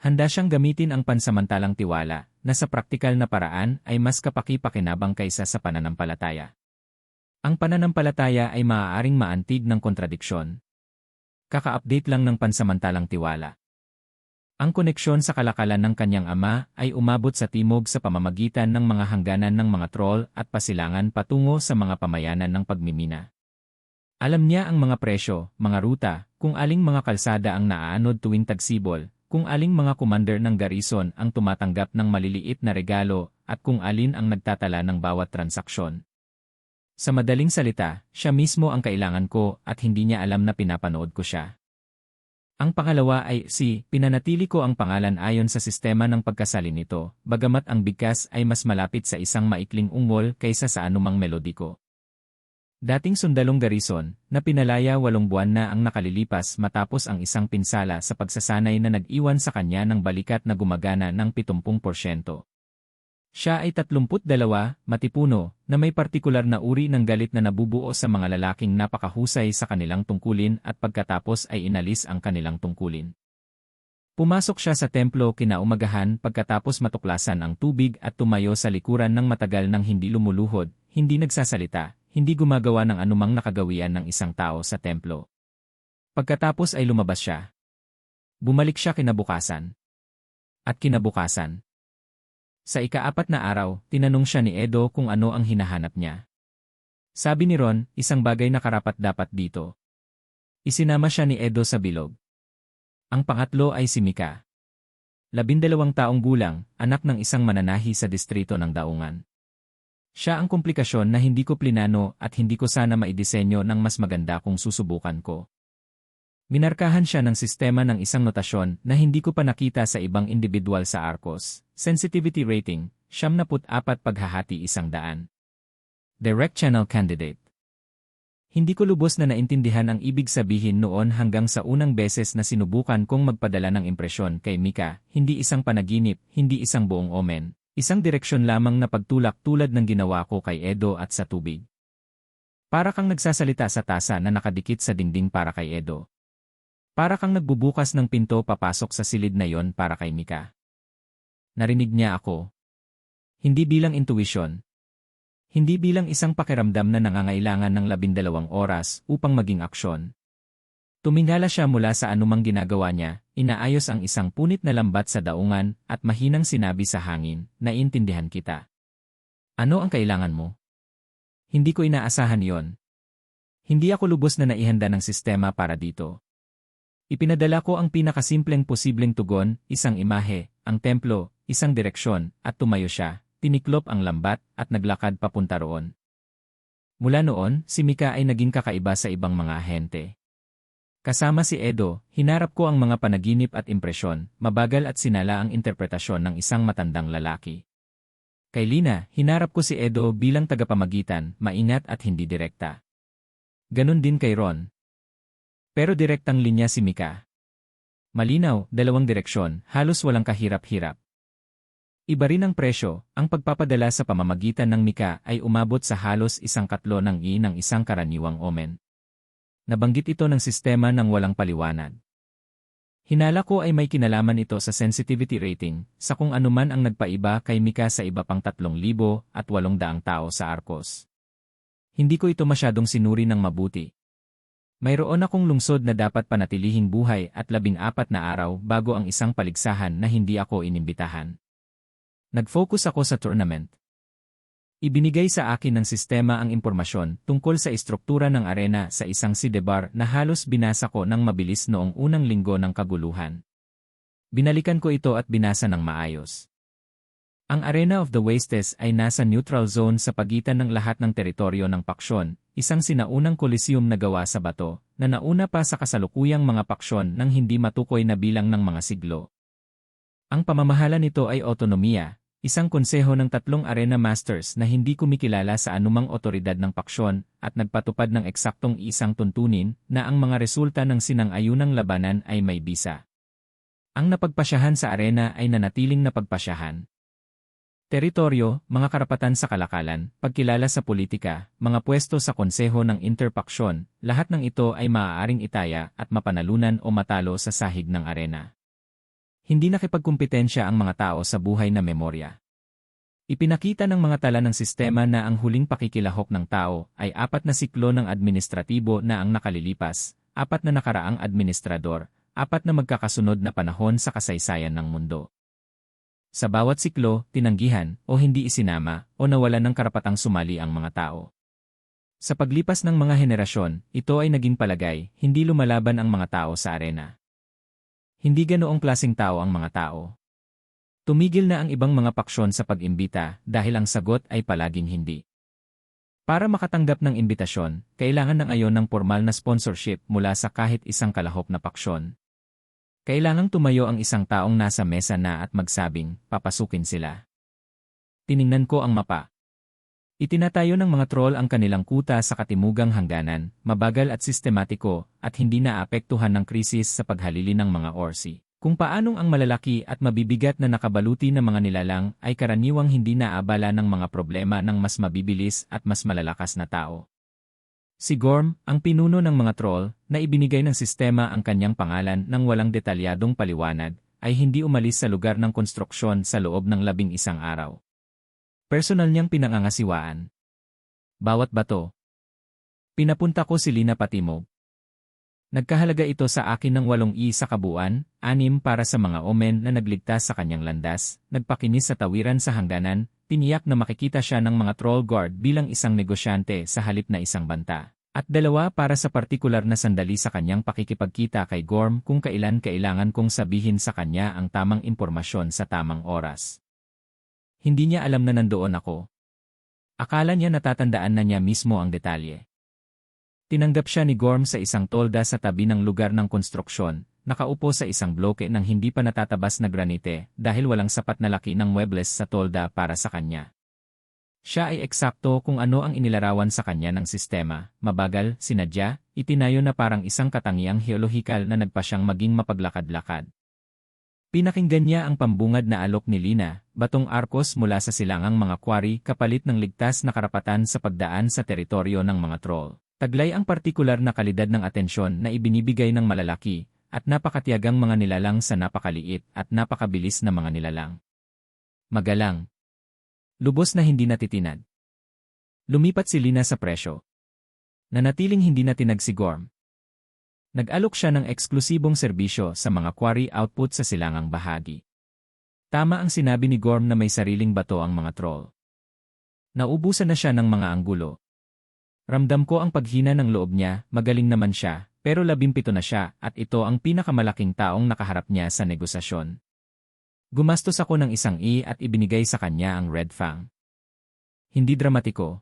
Handa siyang gamitin ang pansamantalang tiwala na sa praktikal na paraan ay mas kapaki-pakinabang kaysa sa pananampalataya. Ang pananampalataya ay maaaring maantig ng kontradiksyon. Kaka-update lang ng pansamantalang tiwala. Ang koneksyon sa kalakalan ng kanyang ama ay umabot sa timog sa pamamagitan ng mga hangganan ng mga troll at pasilangan patungo sa mga pamayanan ng pagmimina. Alam niya ang mga presyo, mga ruta, kung aling mga kalsada ang naaanod tuwing tagsibol, kung aling mga commander ng garrison ang tumatanggap ng maliliit na regalo, at kung alin ang nagtatala ng bawat transaksyon. Sa madaling salita, siya mismo ang kailangan ko at hindi niya alam na pinapanood ko siya. Ang pangalawa ay pinanatili ko ang pangalan ayon sa sistema ng pagkasalin nito, bagamat ang bigkas ay mas malapit sa isang maikling ungol kaysa sa anumang melodiko. Dating sundalong garrison, na pinalaya 8 buwan na ang nakalilipas matapos ang isang pinsala sa pagsasanay na nag-iwan sa kanya ng balikat na gumagana ng 70%. Siya ay 32, matipuno, na may partikular na uri ng galit na nabubuo sa mga lalaking napakahusay sa kanilang tungkulin at pagkatapos ay inalis ang kanilang tungkulin. Pumasok siya sa templo kinaumagahan pagkatapos matuklasan ang tubig at tumayo sa likuran ng matagal nang hindi lumuluhod, hindi nagsasalita, hindi gumagawa ng anumang nakagawian ng isang tao sa templo. Pagkatapos ay lumabas siya. Bumalik siya kinabukasan. At kinabukasan. Sa ika-4 na araw, tinanong siya ni Edo kung ano ang hinahanap niya. Sabi ni Ron, isang bagay na karapat-dapat dito. Isinama siya ni Edo sa bilog. Ang pangatlo ay si Mika. 12 taong gulang, anak ng isang mananahi sa distrito ng Daungan. Siya ang komplikasyon na hindi ko plinano at hindi ko sana maidisenyo ng mas maganda kung susubukan ko. Minarkahan siya ng sistema ng isang notasyon na hindi ko pa nakita sa ibang individual sa Arcos. Sensitivity rating, 74 paghahati 100. Direct channel candidate. Hindi ko lubos na naintindihan ang ibig sabihin noon hanggang sa unang beses na sinubukan kong magpadala ng impresyon kay Mika, hindi isang panaginip, hindi isang buong omen, isang direksyon lamang na pagtulak tulad ng ginawa ko kay Edo at sa tubig. Para kang nagsasalita sa tasa na nakadikit sa dingding para kay Edo. Para kang nagbubukas ng pinto papasok sa silid na yon para kay Mika. Narinig niya ako. Hindi bilang intuition. Hindi bilang isang pakiramdam na nangangailangan ng 12 oras upang maging aksyon. Tumingala siya mula sa anumang ginagawa niya, inaayos ang isang punit na lambat sa daungan at mahinang sinabi sa hangin, naiintindihan kita. Ano ang kailangan mo? Hindi ko inaasahan yon. Hindi ako lubos na naihanda ng sistema para dito. Ipinadala ko ang pinakasimpleng posibleng tugon, isang imahe, ang templo, isang direksyon, at tumayo siya. Tiniklop ang lambat at naglakad papunta roon. Mula noon, si Mika ay naging kakaiba sa ibang mga ahente. Kasama si Edo, hinarap ko ang mga panaginip at impresyon, mabagal at sinala ang interpretasyon ng isang matandang lalaki. Kay Lina, hinarap ko si Edo bilang tagapamagitan, maingat at hindi direkta. Ganon din kay Ron. Pero direktang linya si Mika. Malinaw, 2 direksyon, halos walang kahirap-hirap. Iba rin ang presyo, ang pagpapadala sa pamamagitan ng Mika ay umabot sa halos 1/4 ng isang karaniwang omen. Nabanggit ito ng sistema ng walang paliwanag. Hinala ko ay may kinalaman ito sa sensitivity rating, sa kung anuman ang nagpaiba kay Mika sa iba pang 3,800 tao sa Arcos. Hindi ko ito masyadong sinuri ng mabuti. Mayroon akong lungsod na dapat panatilihing buhay at 14 na araw bago ang isang paligsahan na hindi ako inimbitahan. Nag-focus ako sa tournament. Ibinigay sa akin ng sistema ang impormasyon tungkol sa istruktura ng arena sa isang sidebar na halos binasa ko ng mabilis noong unang linggo ng kaguluhan. Binalikan ko ito at binasa ng maayos. Ang Arena of the Wastes ay nasa neutral zone sa pagitan ng lahat ng teritoryo ng paksyon, isang sinaunang coliseum na gawa sa bato, na nauna pa sa kasalukuyang mga paksyon ng hindi matukoy na bilang ng mga siglo. Ang pamamahala nito ay otonomiya, isang konseho ng 3 Arena Masters na hindi kumikilala sa anumang otoridad ng paksyon at nagpatupad ng eksaktong isang tuntunin na ang mga resulta ng sinang-ayunang labanan ay may bisa. Ang napagpasyahan sa arena ay nanatiling napagpasyahan. Teritoryo, mga karapatan sa kalakalan, pagkilala sa politika, mga pwesto sa konseho ng interpaksyon, lahat ng ito ay maaaring itaya at mapanalunan o matalo sa sahig ng arena. Hindi nakipagkumpetensya ang mga tao sa buhay na memorya. Ipinakita ng mga tala ng sistema na ang huling pakikilahok ng tao ay 4 na siklo ng administratibo na ang nakalilipas, 4 na nakaraang administrador, 4 na magkakasunod na panahon sa kasaysayan ng mundo. Sa bawat siklo, tinanggihan, o hindi isinama, o nawalan ng karapatang sumali ang mga tao. Sa paglipas ng mga henerasyon, ito ay naging palagay, hindi lumalaban ang mga tao sa arena. Hindi ganoong klaseng tao ang mga tao. Tumigil na ang ibang mga paksyon sa pag-imbita dahil ang sagot ay palaging hindi. Para makatanggap ng imbitasyon, kailangan ng ayon ng formal na sponsorship mula sa kahit isang kalahok na paksyon. Kailangang tumayo ang isang taong nasa mesa na at magsabing, papasukin sila. Tiningnan ko ang mapa. Itinatayo ng mga troll ang kanilang kuta sa katimugang hangganan, mabagal at sistematiko, at hindi naapektuhan ng krisis sa paghalili ng mga orsi. Kung paanong ang malalaki at mabibigat na nakabaluti na mga nilalang ay karaniwang hindi naabala ng mga problema ng mas mabibilis at mas malalakas na tao. Si Gorm, ang pinuno ng mga troll, na ibinigay ng sistema ang kanyang pangalan ng walang detalyadong paliwanag, ay hindi umalis sa lugar ng konstruksyon sa loob ng 11 araw. Personal niyang pinangangasiwaan. Bawat bato. Pinapunta ko si Lina patimog. Nagkahalaga ito sa akin ng 8 sa kabuuan, 6 para sa mga omen na nagligtas sa kanyang landas, nagpakinis sa tawiran sa hangganan, tiniyak na makikita siya ng mga troll guard bilang isang negosyante sa halip na isang banta. At 2 para sa partikular na sandali sa kanyang pakikipagkita kay Gorm kung kailan kailangan kong sabihin sa kanya ang tamang impormasyon sa tamang oras. Hindi niya alam na nandoon ako. Akala niya natatandaan na niya mismo ang detalye. Tinanggap siya ni Gorm sa isang tolda sa tabi ng lugar ng konstruksyon, nakaupo sa isang bloke ng hindi pa natatabas na granite dahil walang sapat na laki ng muebles sa tolda para sa kanya. Siya ay eksakto kung ano ang inilarawan sa kanya ng sistema, mabagal, sinadya, itinayo na parang isang katangiang heolohikal na nagpa siyang maging mapaglakad-lakad. Pinakinggan niya ang pambungad na alok ni Lina, batong arkos mula sa silangang mga quarry kapalit ng ligtas na karapatan sa pagdaan sa teritoryo ng mga troll. Taglay ang partikular na kalidad ng atensyon na ibinibigay ng malalaki at napakatiyagang mga nilalang sa napakaliit at napakabilis na mga nilalang. Magalang. Lubos na hindi natitinag. Lumipat si Lina sa presyo. Nanatiling hindi natinag si Gorm. Nag-alok siya ng eksklusibong serbisyo sa mga quarry output sa silangang bahagi. Tama ang sinabi ni Gorm na may sariling bato ang mga troll. Naubusan na siya ng mga anggulo. Ramdam ko ang paghina ng loob niya, magaling naman siya, pero 17 na siya at ito ang pinakamalaking taong nakaharap niya sa negosasyon. Gumastos ako ng isang at ibinigay sa kanya ang Red Fang. Hindi dramatiko.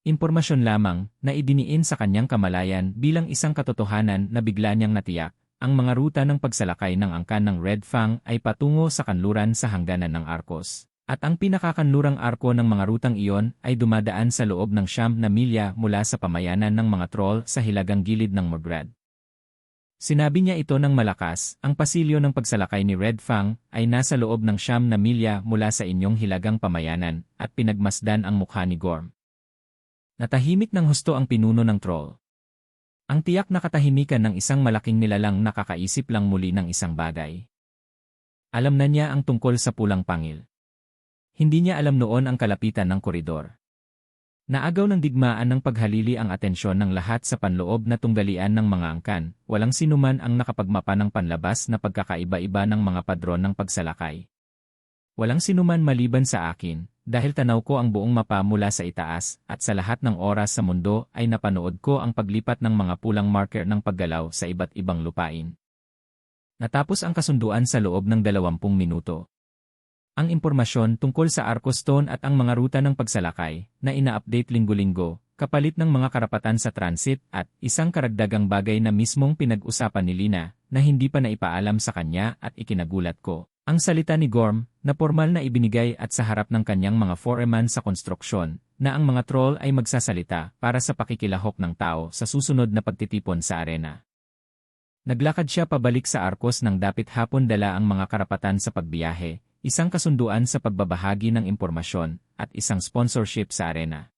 Impormasyon lamang na idiniin sa kanyang kamalayan bilang isang katotohanan na bigla niyang natiyak, ang mga ruta ng pagsalakay ng angkan ng Red Fang ay patungo sa kanluran sa hangganan ng Arcos. At ang pinakakanlurang arko ng mga rutang iyon ay dumadaan sa loob ng 9 na milya mula sa pamayanan ng mga troll sa hilagang gilid ng Morgrad. Sinabi niya ito ng malakas, ang pasilyo ng pagsalakay ni Red Fang ay nasa loob ng 9 na milya mula sa inyong hilagang pamayanan at pinagmasdan ang mukha ni Gorm. Natahimik ng husto ang pinuno ng troll. Ang tiyak na katahimikan ng isang malaking nilalang nakakaisip lang muli ng isang bagay. Alam na niya ang tungkol sa pulang pangil. Hindi niya alam noon ang kalapitan ng koridor. Naagaw ng digmaan ng paghalili ang atensyon ng lahat sa panloob na tunggalian ng mga angkan, walang sinuman ang nakapagmapa ng panlabas na pagkakaiba-iba ng mga padron ng pagsalakay. Walang sinuman maliban sa akin, dahil tanaw ko ang buong mapa mula sa itaas, at sa lahat ng oras sa mundo ay napanood ko ang paglipat ng mga pulang marker ng paggalaw sa iba't ibang lupain. Natapos ang kasunduan sa loob ng 20 minuto. Ang impormasyon tungkol sa Arcostone at ang mga ruta ng pagsalakay na ina-update linggo-linggo, kapalit ng mga karapatan sa transit at isang karagdagang bagay na mismong pinag-usapan ni Lina na hindi pa naipaalam sa kanya at ikinagulat ko. Ang salita ni Gorm na formal na ibinigay at sa harap ng kanyang mga foreman sa konstruksyon na ang mga troll ay magsasalita para sa pakikilahok ng tao sa susunod na pagtitipon sa arena. Naglakad siya pabalik sa Arcos nang dapit hapon dala ang mga karapatan sa pagbiyahe, isang kasunduan sa pagbabahagi ng impormasyon, at isang sponsorship sa arena.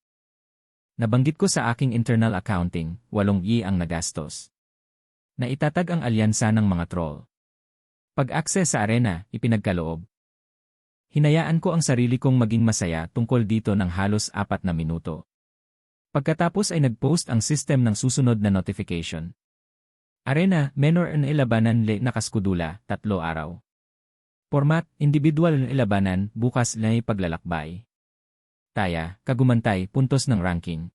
Nabanggit ko sa aking internal accounting, 8 ang nagastos. Naitatag ang alyansa ng mga troll. Pag-access sa arena, ipinagkaloob. Hinayaan ko ang sarili kong maging masaya tungkol dito ng halos 4 na minuto. Pagkatapos ay nag-post ang system ng susunod na notification. Arena, menor na ilabanan le nakaskudula, 3 araw. Format, individual na ilabanan, bukas na paglalakbay. Taya, kagumantay, puntos ng ranking.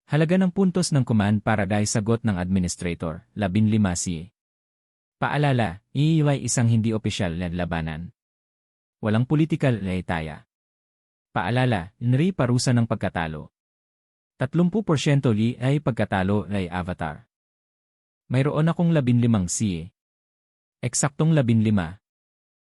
Halaga ng puntos ng command para dahil sagot ng administrator, 15 si. Paalala, iiway isang hindi opisyal na labanan. Walang political na taya. Paalala, inri parusa ng pagkatalo. 30% li ay pagkatalo ay avatar. Mayroon akong 15 si. Eksaktong 15.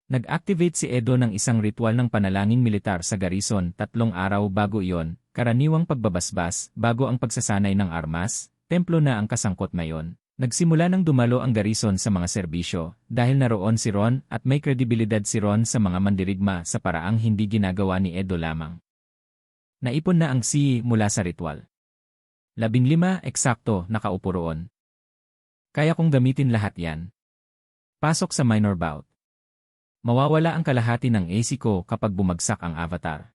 Nag-activate si Edo ng isang ritual ng panalangin militar sa garrison 3 araw bago iyon, karaniwang pagbabasbas, bago ang pagsasanay ng armas, templo na ang kasangkot ngayon. Nagsimula nang dumalo ang garrison sa mga serbisyo, dahil naroon si Ron at may kredibilidad si Ron sa mga mandirigma sa paraang hindi ginagawa ni Edo lamang. Naipon na ang si mula sa ritual. 15 eksakto nakaupo roon. Kaya kong gamitin lahat yan. Pasok sa minor bout. Mawawala ang kalahati ng AC ko kapag bumagsak ang avatar.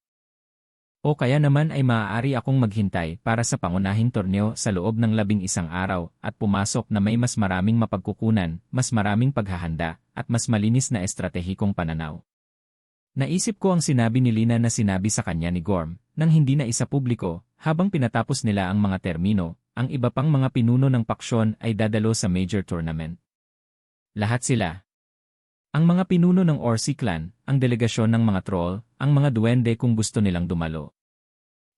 O kaya naman ay maaari akong maghintay para sa pangunahing torneo sa loob ng 11 araw at pumasok na may mas maraming mapagkukunan, mas maraming paghahanda, at mas malinis na estratehikong pananaw. Naisip ko ang sinabi ni Lina na sinabi sa kanya ni Gorm, nang hindi na isa publiko, habang pinatapos nila ang mga termino, ang iba pang mga pinuno ng paksyon ay dadalo sa major tournament. Lahat sila. Ang mga pinuno ng Orsi clan, ang delegasyon ng mga troll, ang mga duwende kung gusto nilang dumalo.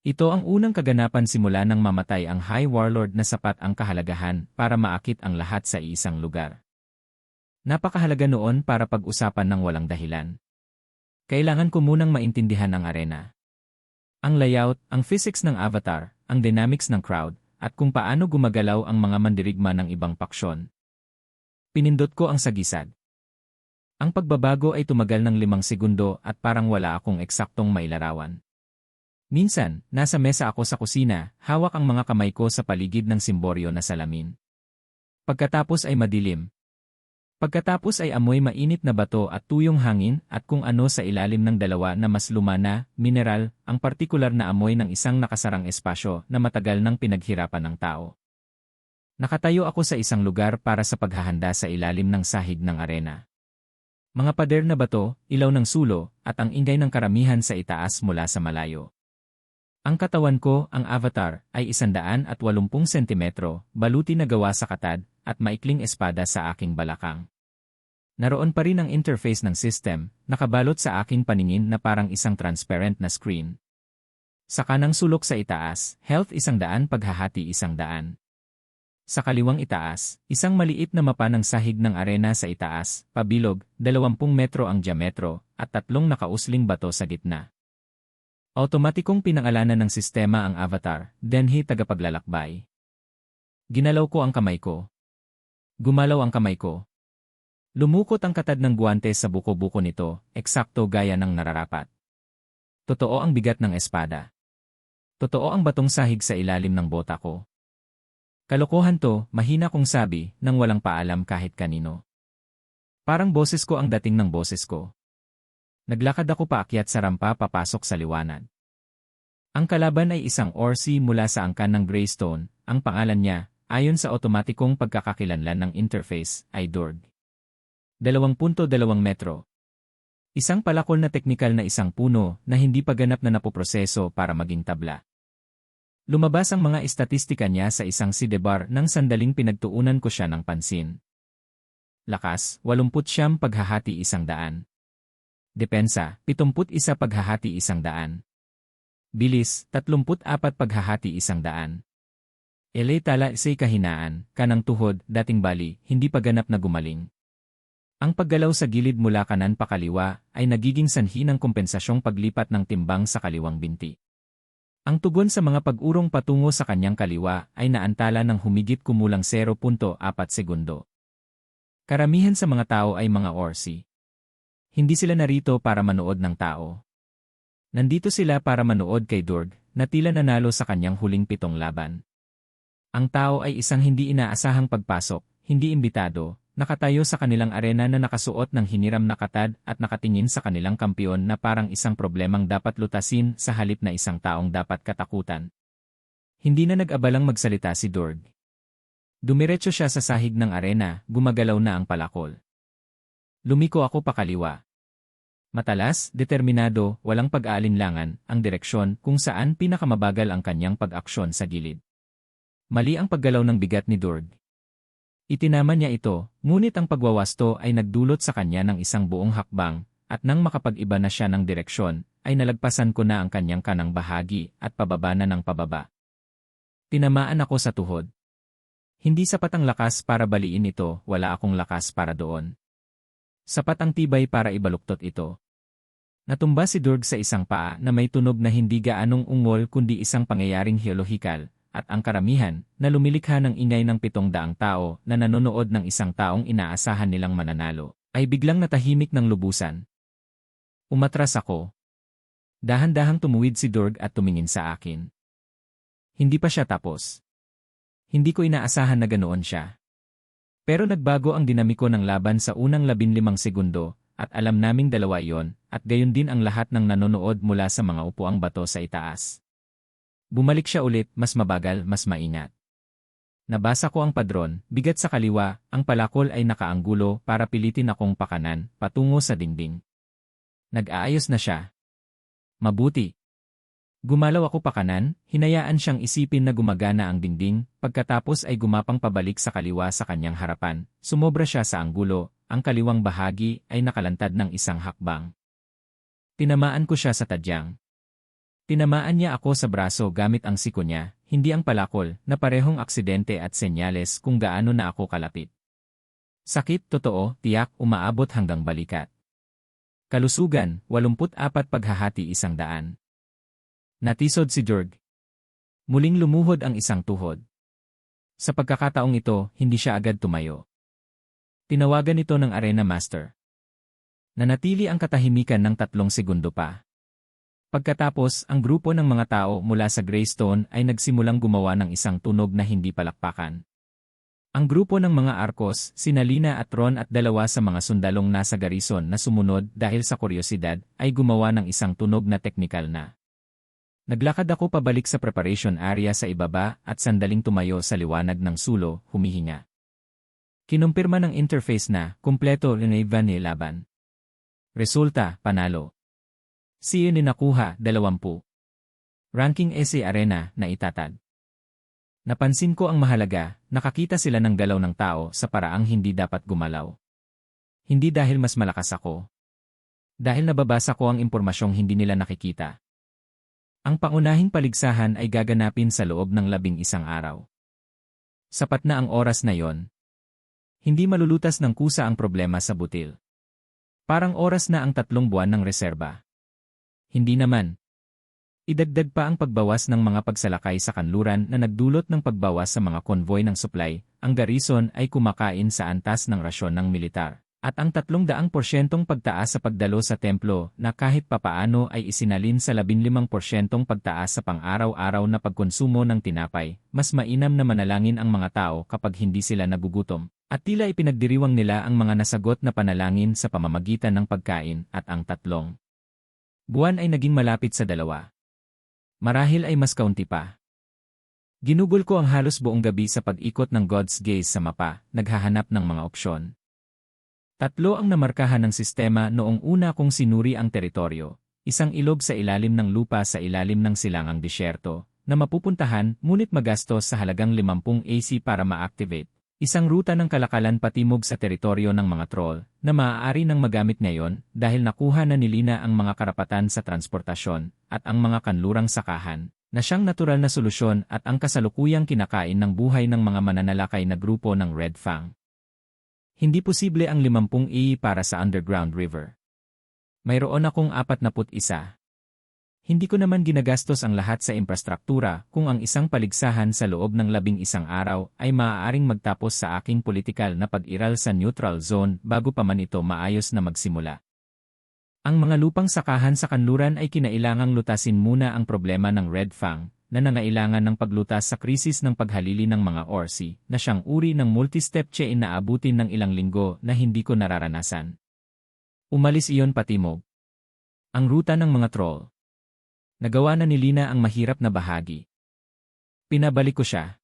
Ito ang unang kaganapan simula nang mamatay ang High Warlord na sapat ang kahalagahan para maakit ang lahat sa isang lugar. Napakahalaga noon para pag-usapan ng walang dahilan. Kailangan ko munang maintindihan ang arena. Ang layout, ang physics ng avatar, ang dynamics ng crowd, at kung paano gumagalaw ang mga mandirigma ng ibang paksyon. Pinindot ko ang sagisag. Ang pagbabago ay tumagal ng 5 segundo at parang wala akong eksaktong mailarawan. Minsan, nasa mesa ako sa kusina, hawak ang mga kamay ko sa paligid ng simboryo na salamin. Pagkatapos ay madilim. Pagkatapos ay amoy mainit na bato at tuyong hangin at kung ano sa ilalim ng dalawa na mas luma na, mineral, ang partikular na amoy ng isang nakasarang espasyo na matagal nang pinaghirapan ng tao. Nakatayo ako sa isang lugar para sa paghahanda sa ilalim ng sahig ng arena. Mga pader na bato, ilaw ng sulo, at ang ingay ng karamihan sa itaas mula sa malayo. Ang katawan ko, ang avatar, ay 180 sentimetro, baluti na gawa sa katad, at maikling espada sa aking balakang. Naroon pa rin ang interface ng system, nakabalot sa aking paningin na parang isang transparent na screen. Sa kanang sulok sa itaas, health 100 paghahati 100. Sa kaliwang itaas, isang maliit na mapa ng sahig ng arena sa itaas, pabilog, 20 metro ang diametro, at 3 nakausling bato sa gitna. Automatikong pinangalanan ng sistema ang avatar, Denhi tagapaglalakbay. Ginalaw ko ang kamay ko. Gumalaw ang kamay ko. Lumukot ang katad ng guwante sa buko-buko nito, eksakto gaya ng nararapat. Totoo ang bigat ng espada. Totoo ang batong sahig sa ilalim ng bota ko. Kalokohan to, mahina kong sabi, nang walang paalam kahit kanino. Parang boses ko ang dating ng boses ko. Naglakad ako paakyat sa rampa papasok sa liwanag. Ang kalaban ay isang Orsi mula sa angkan ng Greystone, ang pangalan niya, ayon sa otomatikong pagkakakilanlan ng interface, ay Durg. 2.2 metro. Isang palakol na teknikal na isang puno na hindi pa ganap na napoproseso para maging tabla. Lumabas ang mga estatistika niya sa isang sidebar nang sandaling pinagtuunan ko siya ng pansin. Lakas, 89 paghahati 100. Depensa, 71 paghahati 100. Bilis, 34 paghahati 100. Tala say kahinaan, kanang tuhod, dating bali, hindi pa ganap na gumaling. Ang paggalaw sa gilid mula kanan pa kaliwa ay nagiging sanhi ng kompensasyong paglipat ng timbang sa kaliwang binti. Ang tugon sa mga pag-urong patungo sa kanyang kaliwa ay naantala ng humigit kumulang 0.4 segundo. Karamihan sa mga tao ay mga Orsi. Hindi sila narito para manood ng tao. Nandito sila para manood kay Durg, na tila nanalo sa kanyang huling 7 laban. Ang tao ay isang hindi inaasahang pagpasok, hindi imbitado, nakatayo sa kanilang arena na nakasuot ng hiniram na katad at nakatingin sa kanilang kampiyon na parang isang problemang dapat lutasin sa halip na isang taong dapat katakutan. Hindi na nag-abalang magsalita si Durg. Dumiretso siya sa sahig ng arena, gumagalaw na ang palakol. Lumiko ako pakaliwa. Matalas, determinado, walang pag-aalinlangan, ang direksyon kung saan pinakamabagal ang kanyang pag-aksyon sa gilid. Mali ang paggalaw ng bigat ni Durg. Itinama niya ito, ngunit ang pagwawasto ay nagdulot sa kanya ng isang buong hakbang, at nang makapag-iba na siya ng direksyon, ay nalagpasan ko na ang kanyang kanang bahagi at pababa na ng pababa. Tinamaan ako sa tuhod. Hindi sapat ang lakas para baliin ito, wala akong lakas para doon. Sapat ang tibay para ibaluktot ito. Natumba si Durg sa isang paa na may tunog na hindi gaanong ungol kundi isang pangyayaring heolohikal, at ang karamihan, na lumilikha ng ingay ng 700 tao na nanonood ng isang taong inaasahan nilang mananalo, ay biglang natahimik ng lubusan. Umatras ako. Dahan-dahang tumuwid si Durg at tumingin sa akin. Hindi pa siya tapos. Hindi ko inaasahan na ganoon siya. Pero nagbago ang dinamiko ng laban sa unang 15 segundo, at alam naming dalawa iyon, at gayon din ang lahat ng nanonood mula sa mga upuang bato sa itaas. Bumalik siya ulit, mas mabagal, mas maingat. Nabasa ko ang padron, bigat sa kaliwa, ang palakol ay nakaanggulo para pilitin akong pakanan, patungo sa dingding. Nag-aayos na siya. Mabuti. Gumalaw ako pakanan, hinayaan siyang isipin na gumagana ang dingding, pagkatapos ay gumapang pabalik sa kaliwa sa kanyang harapan, sumobra siya sa anggulo, ang kaliwang bahagi ay nakalantad ng isang hakbang. Tinamaan ko siya sa tadyang. Tinamaan niya ako sa braso gamit ang siko niya, hindi ang palakol, na parehong aksidente at senyales kung gaano na ako kalapit. Sakit, totoo, tiyak, umaabot hanggang balikat. Kalusugan, 84 paghahati 100. Natisod si Jorg. Muling lumuhod ang isang tuhod. Sa pagkakataong ito, hindi siya agad tumayo. Tinawagan ito ng Arena Master. Nanatili ang katahimikan ng 3 segundo pa. Pagkatapos, ang grupo ng mga tao mula sa Greystone ay nagsimulang gumawa ng isang tunog na hindi palakpakan. Ang grupo ng mga Arcos, sina Lina at Ron at 2 sa mga sundalong nasa garrison na sumunod dahil sa kuryosidad, ay gumawa ng isang tunog na teknikal na. Naglakad ako pabalik sa preparation area sa ibaba at sandaling tumayo sa liwanag ng sulo, humihinga. Kinumpirma ng interface na, kumpleto rin ni laban. Resulta, panalo. CU ni nakuha, 20. Ranking SA Arena, na itatag. Napansin ko ang mahalaga, nakakita sila ng galaw ng tao sa paraang hindi dapat gumalaw. Hindi dahil mas malakas ako. Dahil nababasa ko ang impormasyong hindi nila nakikita. Ang pangunahing paligsahan ay gaganapin sa loob ng 11 araw. Sapat na ang oras na yon. Hindi malulutas ng kusa ang problema sa butil. Parang oras na ang 3 buwan ng reserba. Hindi naman. Idagdag pa ang pagbawas ng mga pagsalakay sa kanluran na nagdulot ng pagbawas sa mga konvoy ng supply, ang garrison ay kumakain sa antas ng rasyon ng militar. At ang 300% pagtaas sa pagdalo sa templo na kahit papaano ay isinalin sa 15% pagtaas sa pang-araw-araw na pagkonsumo ng tinapay, mas mainam na manalangin ang mga tao kapag hindi sila nagugutom. At tila ipinagdiriwang nila ang mga nasagot na panalangin sa pamamagitan ng pagkain at ang 3 buwan ay naging malapit sa 2. Marahil ay mas kaunti pa. Ginugol ko ang halos buong gabi sa pag-ikot ng God's Gaze sa mapa, naghahanap ng mga opsyon. 3 ang namarkahan ng sistema noong una kong sinuri ang teritoryo, isang ilog sa ilalim ng lupa sa ilalim ng silangang disyerto, na mapupuntahan ngunit magastos sa halagang 50 AC para ma-activate. Isang ruta ng kalakalan patimog sa teritoryo ng mga troll, na maaari nang magamit ngayon dahil nakuha na ni Lina ang mga karapatan sa transportasyon at ang mga kanlurang sakahan, na siyang natural na solusyon at ang kasalukuyang kinakain ng buhay ng mga mananalakay na grupo ng Red Fang. Hindi posible ang 50 EE para sa underground river. Mayroon akong 41. Hindi ko naman ginagastos ang lahat sa infrastruktura kung ang isang paligsahan sa loob ng 11 araw ay maaaring magtapos sa aking politikal na pag-iral sa neutral zone bago pa man ito maayos na magsimula. Ang mga lupang sakahan sa kanluran ay kinailangang lutasin muna ang problema ng Red Fang, na nangailangan ng paglutas sa krisis ng paghalili ng mga Orsi, na siyang uri ng multi-step chain na abutin ng ilang linggo na hindi ko nararanasan. Umalis iyon patimog. Ang ruta ng mga troll. Nagawa na ni Lina ang mahirap na bahagi. Pinabalik ko siya.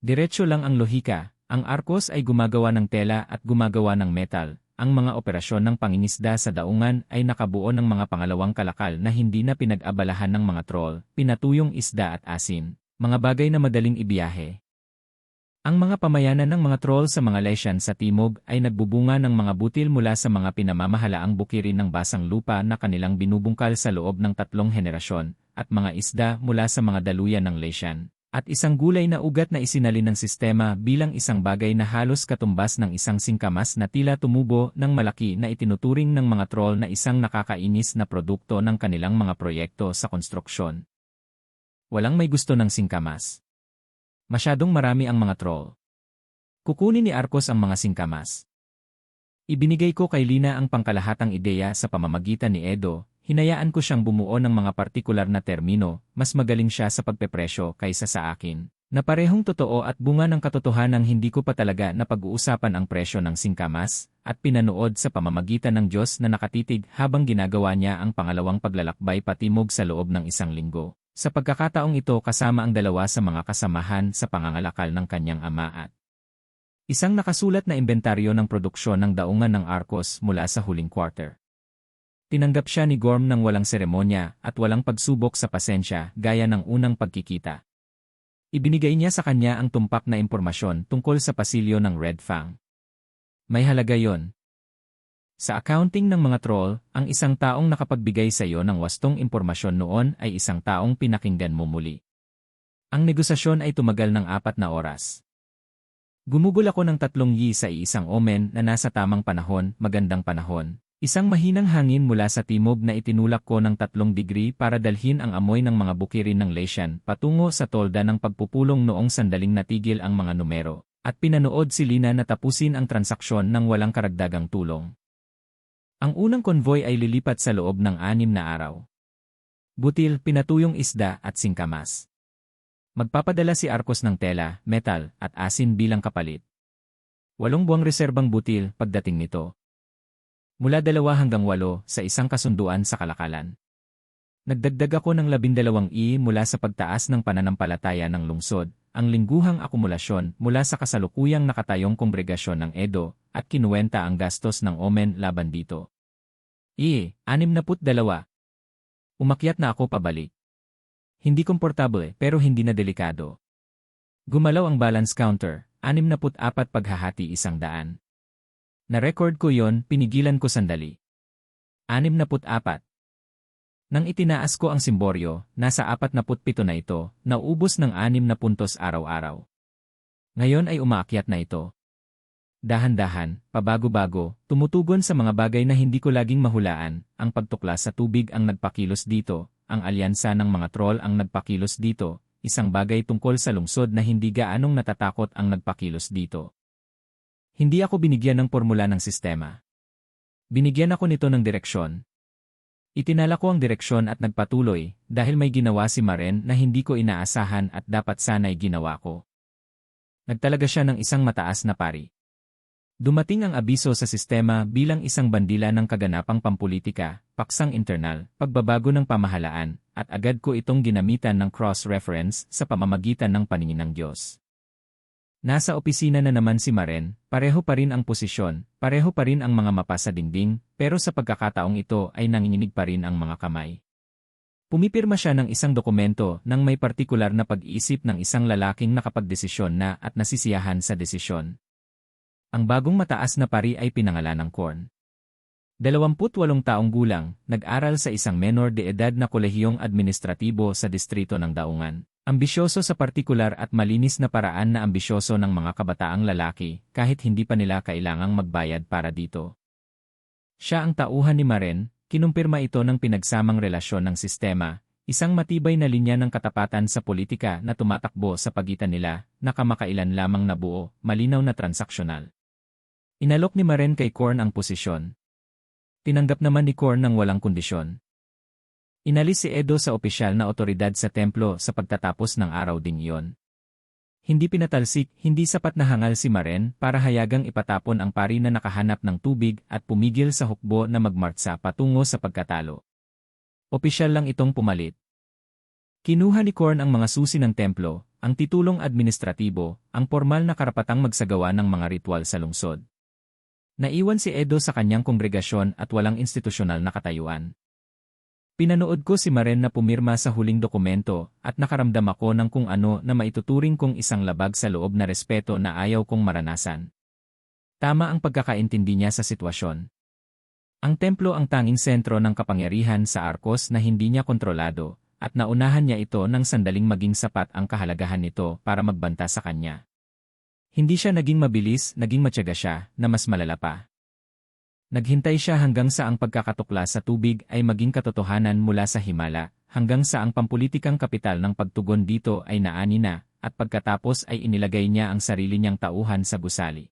Diretso lang ang lohika, ang Arcos ay gumagawa ng tela at gumagawa ng metal. Ang mga operasyon ng pangingisda sa daungan ay nakabuo ng mga pangalawang kalakal na hindi na pinag-abalahan ng mga troll, pinatuyong isda at asin, mga bagay na madaling ibiyahe. Ang mga pamayanan ng mga troll sa mga lesyan sa timog ay nagbubunga ng mga butil mula sa mga pinamamahalaang bukirin ng basang lupa na kanilang binubungkal sa loob ng 3 henerasyon, at mga isda mula sa mga daluyan ng lesyan. At isang gulay na ugat na isinalin ng sistema bilang isang bagay na halos katumbas ng isang singkamas na tila tumubo ng malaki na itinuturing ng mga troll na isang nakakainis na produkto ng kanilang mga proyekto sa konstruksyon. Walang may gusto ng singkamas. Masyadong marami ang mga troll. Kukunin ni Arcos ang mga singkamas. Ibinigay ko kay Lina ang pangkalahatang ideya sa pamamagitan ni Edo, hinayaan ko siyang bumuo ng mga partikular na termino, mas magaling siya sa pagpepresyo kaysa sa akin, na parehong totoo at bunga ng katotohanang hindi ko pa talaga napag-uusapan ang presyo ng singkamas, at pinanood sa pamamagitan ng Diyos na nakatitig habang ginagawa niya ang pangalawang paglalakbay patimog sa loob ng isang linggo. Sa pagkakataong ito kasama ang dalawa sa mga kasamahan sa pangangalakal ng kanyang ama at isang nakasulat na imbentaryo ng produksyon ng daungan ng Arcos mula sa huling quarter. Tinanggap siya ni Gorm ng walang seremonya at walang pagsubok sa pasensya gaya ng unang pagkikita. Ibinigay niya sa kanya ang tumpak na impormasyon tungkol sa pasilyo ng Red Fang. May halaga yon. Sa accounting ng mga troll, ang isang taong nakapagbigay sa iyo ng wastong impormasyon noon ay isang taong pinakinggan mo muli. Ang negosasyon ay tumagal ng 4 na oras. Gumugol ako ng 3 yi sa iisang omen na nasa tamang panahon, magandang panahon. Isang mahinang hangin mula sa timog na itinulak ko ng 3 degree para dalhin ang amoy ng mga bukirin ng Leishan patungo sa tolda ng pagpupulong noong sandaling natigil ang mga numero, at pinanood si Lina na tapusin ang transaksyon ng walang karagdagang tulong. Ang unang konvoy ay lilipat sa loob ng 6 na araw. Butil, pinatuyong isda at singkamas. Magpapadala si Arcos ng tela, metal, at asin bilang kapalit. 8 buwang reserbang butil pagdating nito. Mula 2 hanggang 8 sa isang kasunduan sa kalakalan. Nagdagdag ako ng 12 i mula sa pagtaas ng pananampalataya ng lungsod, ang lingguhang akumulasyon mula sa kasalukuyang nakatayong kongregasyon ng Edo, at kinuwenta ang gastos ng omen laban dito. 62. Umakyat na ako pabalik. Hindi komportable pero hindi na delikado. Gumalaw ang balance counter, 64 paghahati 100. Na-record ko yon, pinigilan ko sandali. 64. Nang itinaas ko ang simboryo, nasa 47 na ito, naubos ng 6 na puntos araw-araw. Ngayon ay umaakyat na ito. Dahan-dahan, pabago-bago, tumutugon sa mga bagay na hindi ko laging mahulaan, ang pagtuklas sa tubig ang nagpakilos dito, ang alyansa ng mga troll ang nagpakilos dito, isang bagay tungkol sa lungsod na hindi gaanong natatakot ang nagpakilos dito. Hindi ako binigyan ng formula ng sistema. Binigyan ako nito ng direksyon. Itinala ko ang direksyon at nagpatuloy dahil may ginawa si Maren na hindi ko inaasahan at dapat sana'y ginawa ko. Nagtalaga siya ng isang mataas na pari. Dumating ang abiso sa sistema bilang isang bandila ng kaganapang pampulitika, paksang internal, pagbabago ng pamahalaan, at agad ko itong ginamitan ng cross-reference sa pamamagitan ng paningin ng Diyos. Nasa opisina na naman si Maren, pareho pa rin ang posisyon, pareho pa rin ang mga mapa sa dingding, pero sa pagkakataong ito ay nanginginig pa rin ang mga kamay. Pumipirma siya ng isang dokumento nang may partikular na pag-iisip ng isang lalaking nakapagdesisyon na at nasisiyahan sa desisyon. Ang bagong mataas na pari ay pinangalan ng Korn. 28 taong gulang, nag-aral sa isang menor de edad na kolehiyong administratibo sa distrito ng Daungan. Ambisyoso sa partikular at malinis na paraan na ambisyoso ng mga kabataang lalaki kahit hindi pa nila kailangang magbayad para dito. Siya ang tauhan ni Maren, kinumpirma ito ng pinagsamang relasyon ng sistema, isang matibay na linya ng katapatan sa politika na tumatakbo sa pagitan nila na kamakailan lamang nabuo, malinaw na transaksyonal. Inalok ni Maren kay Korn ang posisyon. Tinanggap naman ni Korn ng walang kondisyon. Inalis si Edo sa opisyal na otoridad sa templo sa pagtatapos ng araw ding iyon. Hindi pinatalsik, hindi sapat na hangal si Maren para hayagang ipatapon ang pari na nakahanap ng tubig at pumigil sa hukbo na magmartsa patungo sa pagkatalo. Opisyal lang itong pumalit. Kinuha ni Korn ang mga susi ng templo, ang titulong administratibo, ang formal na karapatang magsagawa ng mga ritual sa lungsod. Naiwan si Edo sa kanyang kongregasyon at walang institusyonal na katayuan. Pinanood ko si Maren na pumirma sa huling dokumento at nakaramdam ako ng kung ano na maituturing kong isang labag sa loob na respeto na ayaw kong maranasan. Tama ang pagkakaintindi niya sa sitwasyon. Ang templo ang tanging sentro ng kapangyarihan sa Arcos na hindi niya kontrolado, at naunahan niya ito ng sandaling maging sapat ang kahalagahan nito para magbanta sa kanya. Hindi siya naging mabilis, naging matyaga siya, na mas malala pa. Naghintay siya hanggang sa ang pagkakatuklas sa tubig ay maging katotohanan mula sa himala, hanggang sa ang pampulitikang kapital ng pagtugon dito ay naani na, at pagkatapos ay inilagay niya ang sarili niyang tauhan sa gusali.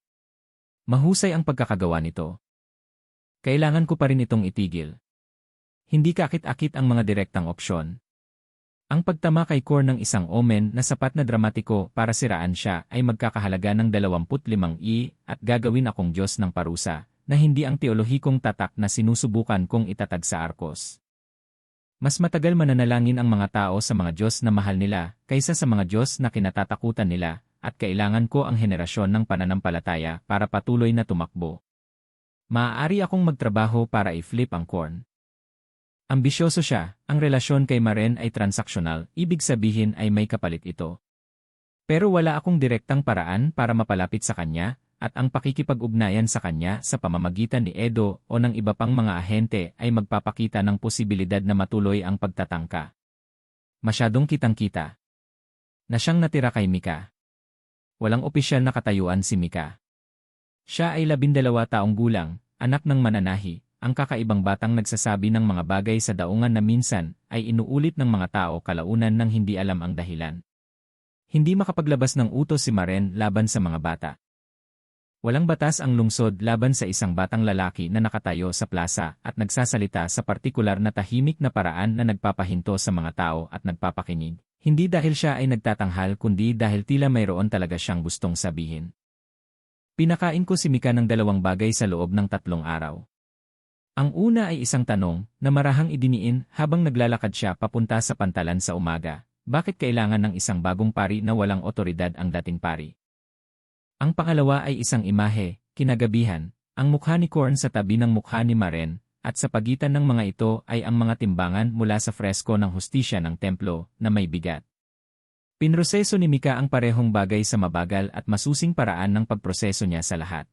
Mahusay ang pagkakagawa nito. Kailangan ko pa rin itong itigil. Hindi kakit-akit ang mga direktang opsyon. Ang pagtama kay Korn ng isang omen na sapat na dramatiko para siraan siya ay magkakahalaga ng 25 i at gagawin akong Diyos ng parusa, na hindi ang teolohikong tatak na sinusubukan kong itatag sa Arcos. Mas matagal mananalangin ang mga tao sa mga Diyos na mahal nila kaysa sa mga Diyos na kinatatakutan nila, at kailangan ko ang henerasyon ng pananampalataya para patuloy na tumakbo. Maaari akong magtrabaho para i-flip ang corn. Ambisyoso siya, ang relasyon kay Maren ay transaksyonal, ibig sabihin ay may kapalit ito. Pero wala akong direktang paraan para mapalapit sa kanya, at ang pakikipag-ugnayan sa kanya sa pamamagitan ni Edo o ng iba pang mga ahente ay magpapakita ng posibilidad na matuloy ang pagtatangka. Masyadong kitang-kita na siyang natira kay Mika. Walang opisyal na katayuan si Mika. Siya ay 12 taong gulang, anak ng mananahi, ang kakaibang batang nagsasabi ng mga bagay sa daungan na minsan ay inuulit ng mga tao kalaunan nang hindi alam ang dahilan. Hindi makapaglabas ng utos si Maren laban sa mga bata. Walang batas ang lungsod laban sa isang batang lalaki na nakatayo sa plaza at nagsasalita sa partikular na tahimik na paraan na nagpapahinto sa mga tao at nagpapakinig. Hindi dahil siya ay nagtatanghal kundi dahil tila mayroon talaga siyang gustong sabihin. Pinakain ko si Mika ng 2 bagay sa loob ng 3 araw. Ang una ay isang tanong na marahang idiniin habang naglalakad siya papunta sa pantalan sa umaga. Bakit kailangan ng isang bagong pari na walang otoridad ang dating pari? Ang pangalawa ay isang imahe, kinagabihan, ang mukha ni Corn sa tabi ng mukha ni Maren, at sa pagitan ng mga ito ay ang mga timbangan mula sa fresko ng hustisya ng templo na may bigat. Pinroseso ni Mika ang parehong bagay sa mabagal at masusing paraan ng pagproseso niya sa lahat.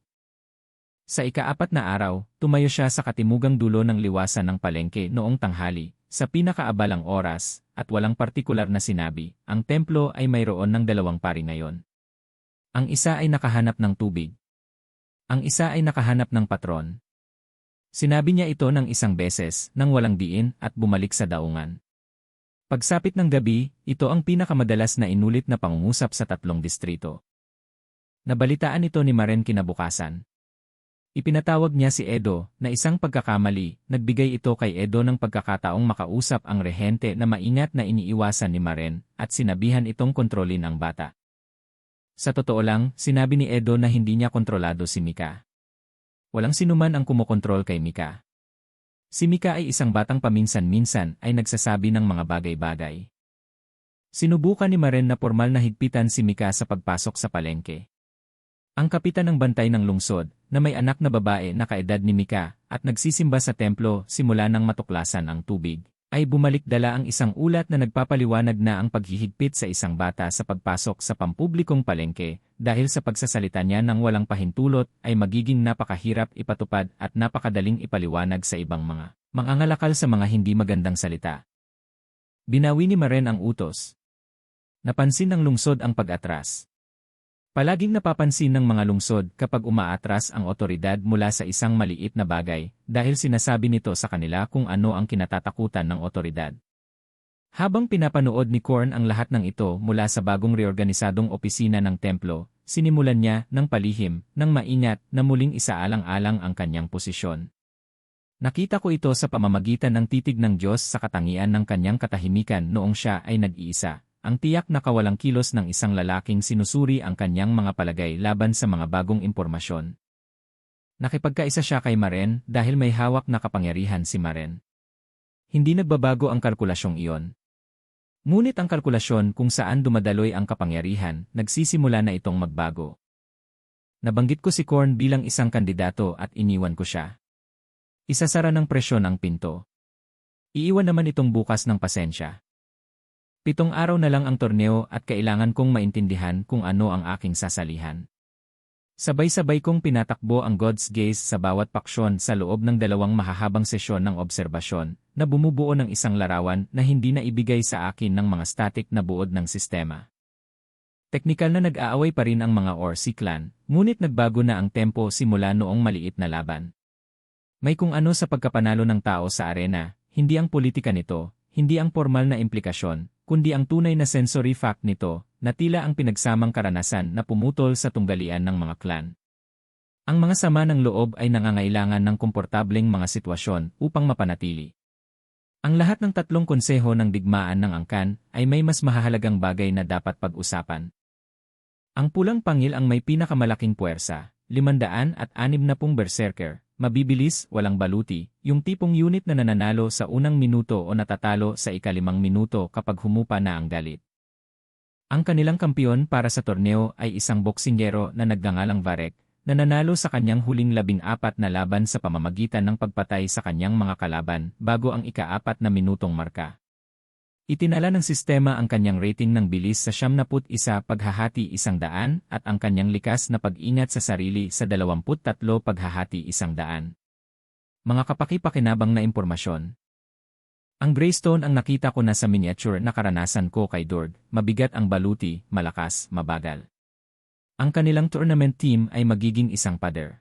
Sa ika-4 na araw, tumayo siya sa katimugang dulo ng liwasan ng palengke noong tanghali, sa pinakaabalang oras, at walang partikular na sinabi, ang templo ay mayroon ng 2 pari ngayon. Ang isa ay nakahanap ng tubig. Ang isa ay nakahanap ng patron. Sinabi niya ito ng 1 beses nang walang diin at bumalik sa daungan. Pagsapit ng gabi, ito ang pinakamadalas na inulit na pangungusap sa 3 distrito. Nabalitaan ito ni Maren kinabukasan. Ipinatawag niya si Edo na isang pagkakamali, nagbigay ito kay Edo ng pagkakataong makausap ang rehente na maingat na iniiwasan ni Maren at sinabihan itong kontrolin ang bata. Sa totoo lang, sinabi ni Edo na hindi niya kontrolado si Mika. Walang sinuman ang kumokontrol kay Mika. Si Mika ay isang batang paminsan-minsan ay nagsasabi ng mga bagay-bagay. Sinubukan ni Maren na pormal na higpitan si Mika sa pagpasok sa palengke. Ang kapitan ng bantay ng lungsod, na may anak na babae na kaedad ni Mika at nagsisimba sa templo simula nang matuklasan ang tubig, ay bumalik dala ang isang ulat na nagpapaliwanag na ang paghihigpit sa isang bata sa pagpasok sa pampublikong palengke dahil sa pagsasalita niya ng walang pahintulot ay magiging napakahirap ipatupad at napakadaling ipaliwanag sa ibang mga mangangalakal sa mga hindi magandang salita. Binawi ni Maren ang utos. Napansin ng lungsod ang pag-atras. Palaging napapansin ng mga lungsod kapag umaatras ang otoridad mula sa isang maliit na bagay dahil sinasabi nito sa kanila kung ano ang kinatatakutan ng otoridad. Habang pinapanood ni Corn ang lahat ng ito mula sa bagong reorganisadong opisina ng templo, sinimulan niya ng palihim, ng maingat na muling isaalang-alang ang kanyang posisyon. Nakita ko ito sa pamamagitan ng titig ng Diyos sa katangian ng kanyang katahimikan noong siya ay nag-iisa. Ang tiyak na kawalang kilos ng isang lalaking sinusuri ang kanyang mga palagay laban sa mga bagong impormasyon. Nakipagkaisa siya kay Maren dahil may hawak na kapangyarihan si Maren. Hindi nagbabago ang kalkulasyong iyon. Ngunit ang kalkulasyon kung saan dumadaloy ang kapangyarihan, nagsisimula na itong magbago. Nabanggit ko si Corn bilang isang kandidato at iniwan ko siya. Isasara ng presyon ang pinto. Iiwan naman itong bukas ng pasensya. 7 araw na lang ang torneo at kailangan kong maintindihan kung ano ang aking sasalihan. Sabay-sabay kong pinatakbo ang God's Gaze sa bawat paksyon sa loob ng 2 mahahabang sesyon ng obserbasyon na bumubuo ng isang larawan na hindi na ibigay sa akin ng mga static na buod ng sistema. Teknikal na nag-aaway pa rin ang mga Orsi clan, ngunit nagbago na ang tempo simula noong maliit na laban. May kung ano sa pagkapanalo ng tao sa arena, hindi ang politika nito, hindi ang formal na implikasyon, kundi ang tunay na sensory fact nito, na tila ang pinagsamang karanasan na pumutol sa tunggalian ng mga clan. Ang mga sama ng loob ay nangangailangan ng komportableng mga sitwasyon upang mapanatili. Ang lahat ng 3 konseho ng digmaan ng angkan ay may mas mahahalagang bagay na dapat pag-usapan. Ang pulang pangil ang may pinakamalaking puwersa, 560 berserker, mabibilis, walang baluti, yung tipong unit na nananalo sa unang minuto o natatalo sa ika-5 minuto kapag humupa na ang galit. Ang kanilang kampiyon para sa torneo ay isang boksingero na nagngangalang Varek, na nanalo sa kanyang huling 14 na laban sa pamamagitan ng pagpatay sa kanyang mga kalaban bago ang ika-4 na minutong marka. Itinala ng sistema ang kanyang rating ng bilis sa 71 paghahati 100 at ang kanyang likas na pag-ingat sa sarili sa 23 paghahati 100. Mga kapaki-pakinabang na impormasyon. Ang Greystone ang nakita ko na sa miniature na karanasan ko kay Dord, mabigat ang baluti, malakas, mabagal. Ang kanilang tournament team ay magiging isang pader.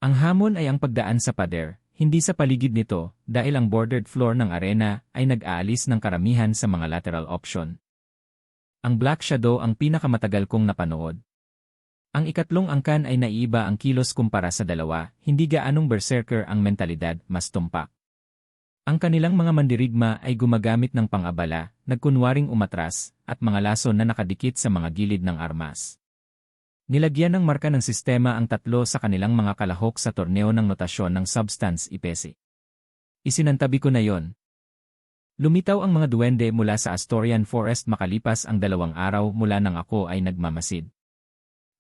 Ang hamon ay ang pagdaan sa pader, hindi sa paligid nito, dahil ang bordered floor ng arena ay nag-aalis ng karamihan sa mga lateral option. Ang Black Shadow ang pinakamatagal kong napanood. Ang ikatlong angkan ay naiiba ang kilos kumpara sa dalawa, hindi gaanong berserker ang mentalidad, mas tumpak. Ang kanilang mga mandirigma ay gumagamit ng pang-abala, nagkunwaring umatras, at mga lason na nakadikit sa mga gilid ng armas. Nilagyan ng marka ng sistema ang tatlo sa kanilang mga kalahok sa torneo ng notasyon ng Substance IPC. Isinantabi ko na yon. Lumitaw ang mga duwende mula sa Astorian Forest makalipas ang 2 araw mula nang ako ay nagmamasid.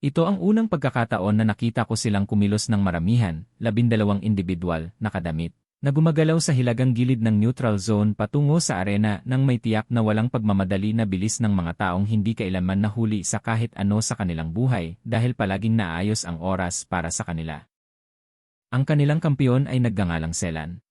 Ito ang unang pagkakataon na nakita ko silang kumilos ng maramihan, 12 individual, nakadamit, na gumagalaw sa hilagang gilid ng neutral zone patungo sa arena nang may tiyak na walang pagmamadali na bilis ng mga taong hindi kailanman nahuli sa kahit ano sa kanilang buhay dahil palaging naayos ang oras para sa kanila. Ang kanilang kampiyon ay nagngangalang Selan.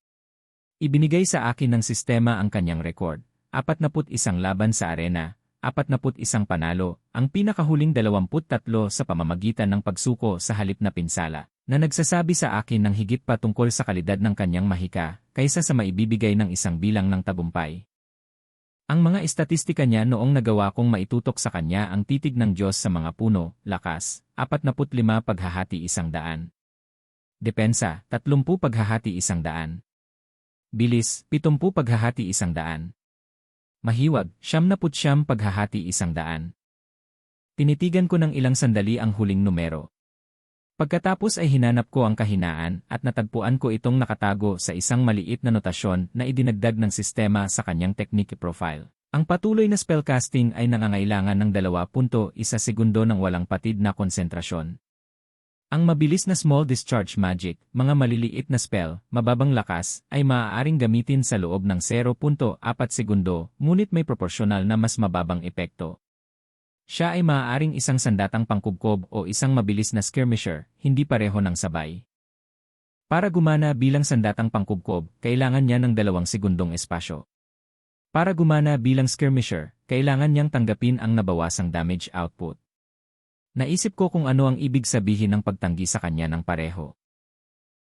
Ibinigay sa akin ng sistema ang kanyang record, 41 laban sa arena, 41 panalo, ang pinakahuling 23 sa pamamagitan ng pagsuko sa halip na pinsala, na nagsasabi sa akin ng higit pa tungkol sa kalidad ng kanyang mahika, kaysa sa maibibigay ng isang bilang ng tagumpay. Ang mga estatistika niya noong nagawa kong maitutok sa kanya ang titig ng Diyos sa mga puno, lakas, 45 paghahati 100. Depensa, 30 paghahati 100. Bilis, 70 paghahati 100. Mahiwag, 79 paghahati 100. Tinitigan ko ng ilang sandali ang huling numero. Pagkatapos ay hinanap ko ang kahinaan at natagpuan ko itong nakatago sa isang maliit na notasyon na idinagdag ng sistema sa kanyang technique profile. Ang patuloy na spellcasting ay nangangailangan ng 2.1 segundo ng walang patid na konsentrasyon. Ang mabilis na small discharge magic, mga maliliit na spell, mababang lakas, ay maaaring gamitin sa loob ng 0.4 segundo, ngunit may proporsyonal na mas mababang epekto. Siya ay maaaring isang sandatang pangkubkob o isang mabilis na skirmisher, hindi pareho ng sabay. Para gumana bilang sandatang pangkubkob, kailangan niya ng 2 segundong espasyo. Para gumana bilang skirmisher, kailangan niyang tanggapin ang nabawasang damage output. Naisip ko kung ano ang ibig sabihin ng pagtanggi sa kanya ng pareho.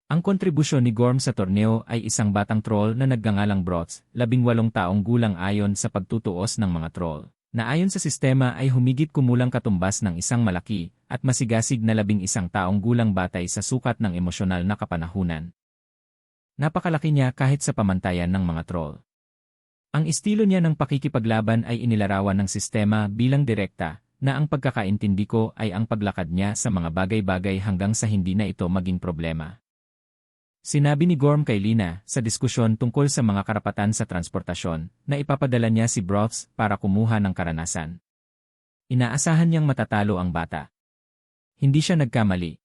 Ang kontribusyon ni Gorm sa torneo ay isang batang troll na nagngangalang Brots, 18 taong gulang ayon sa pagtutuos ng mga troll, na ayon sa sistema ay humigit kumulang katumbas ng isang malaki at masigasig na 11 taong gulang batay sa sukat ng emosyonal na kapanahunan. Napakalaki niya kahit sa pamantayan ng mga troll. Ang estilo niya ng pakikipaglaban ay inilarawan ng sistema bilang direkta, na ang pagkakaintindi ko ay ang paglakad niya sa mga bagay-bagay hanggang sa hindi na ito maging problema. Sinabi ni Gorm kay Lina sa diskusyon tungkol sa mga karapatan sa transportasyon na ipapadala niya si Broths para kumuha ng karanasan. Inaasahan niyang matatalo ang bata. Hindi siya nagkamali.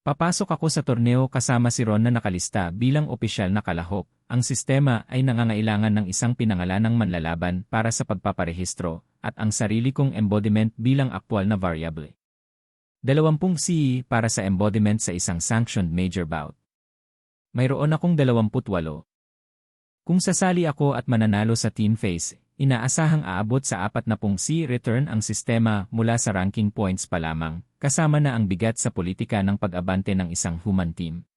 Papasok ako sa torneo kasama si Ron na nakalista bilang opisyal na kalahok. Ang sistema ay nangangailangan ng isang pinangalanang manlalaban para sa pagpaparehistro at ang sarili kong embodiment bilang aktwal na variable. 20 CE para sa embodiment sa isang sanctioned major bout. Mayroon akong 28. Kung sasali ako at mananalo sa team phase, inaasahang aabot sa 40 C return ang sistema mula sa ranking points pa lamang, kasama na ang bigat sa politika ng pag-abante ng isang human team.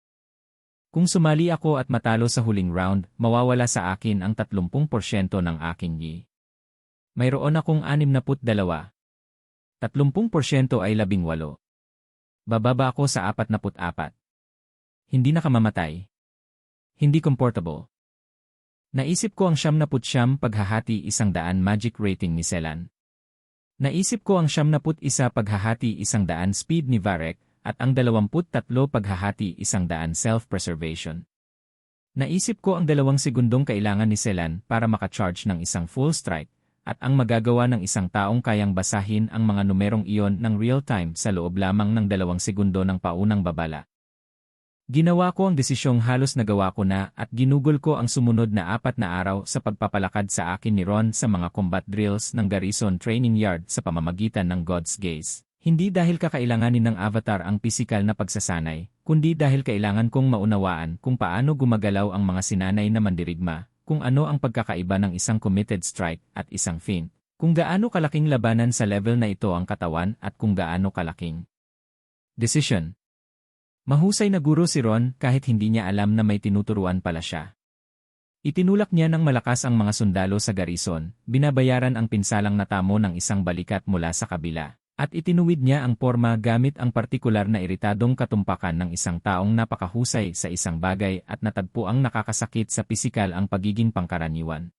Kung sumali ako at matalo sa huling round, mawawala sa akin ang 30% ng aking yi. Mayroon akong 62. 30% ay 18. Bababa ako sa 44. Hindi nakamamatay. Hindi comfortable. Naisip ko ang 79 paghahati 100 magic rating ni Selan. Naisip ko ang 71 paghahati 100 speed ni Varek at ang 23 paghahati 100 self-preservation. Naisip ko ang 2 segundong kailangan ni Celan para makacharge ng isang full strike, at ang magagawa ng isang taong kayang basahin ang mga numerong iyon ng real-time sa loob lamang ng 2 segundo ng paunang babala. Ginawa ko ang desisyong halos nagawa ko na at ginugol ko ang sumunod na 4 na araw sa pagpapalakad sa akin ni Ron sa mga combat drills ng Garrison Training Yard sa pamamagitan ng God's Gaze. Hindi dahil kakailanganin ng avatar ang pisikal na pagsasanay, kundi dahil kailangan kong maunawaan kung paano gumagalaw ang mga sinanay na mandirigma, kung ano ang pagkakaiba ng isang committed strike at isang feint, kung gaano kalaking labanan sa level na ito ang katawan at kung gaano kalaking decision. Mahusay na guro si Ron kahit hindi niya alam na may tinuturuan pala siya. Itinulak niya ng malakas ang mga sundalo sa garrison, binabayaran ang pinsalang natamo ng isang balikat mula sa kabila, at itinuwid niya ang porma gamit ang partikular na iritadong katumpakan ng isang taong napakahusay sa isang bagay at natagpuang nakakasakit sa pisikal ang pagiging pangkaraniwan.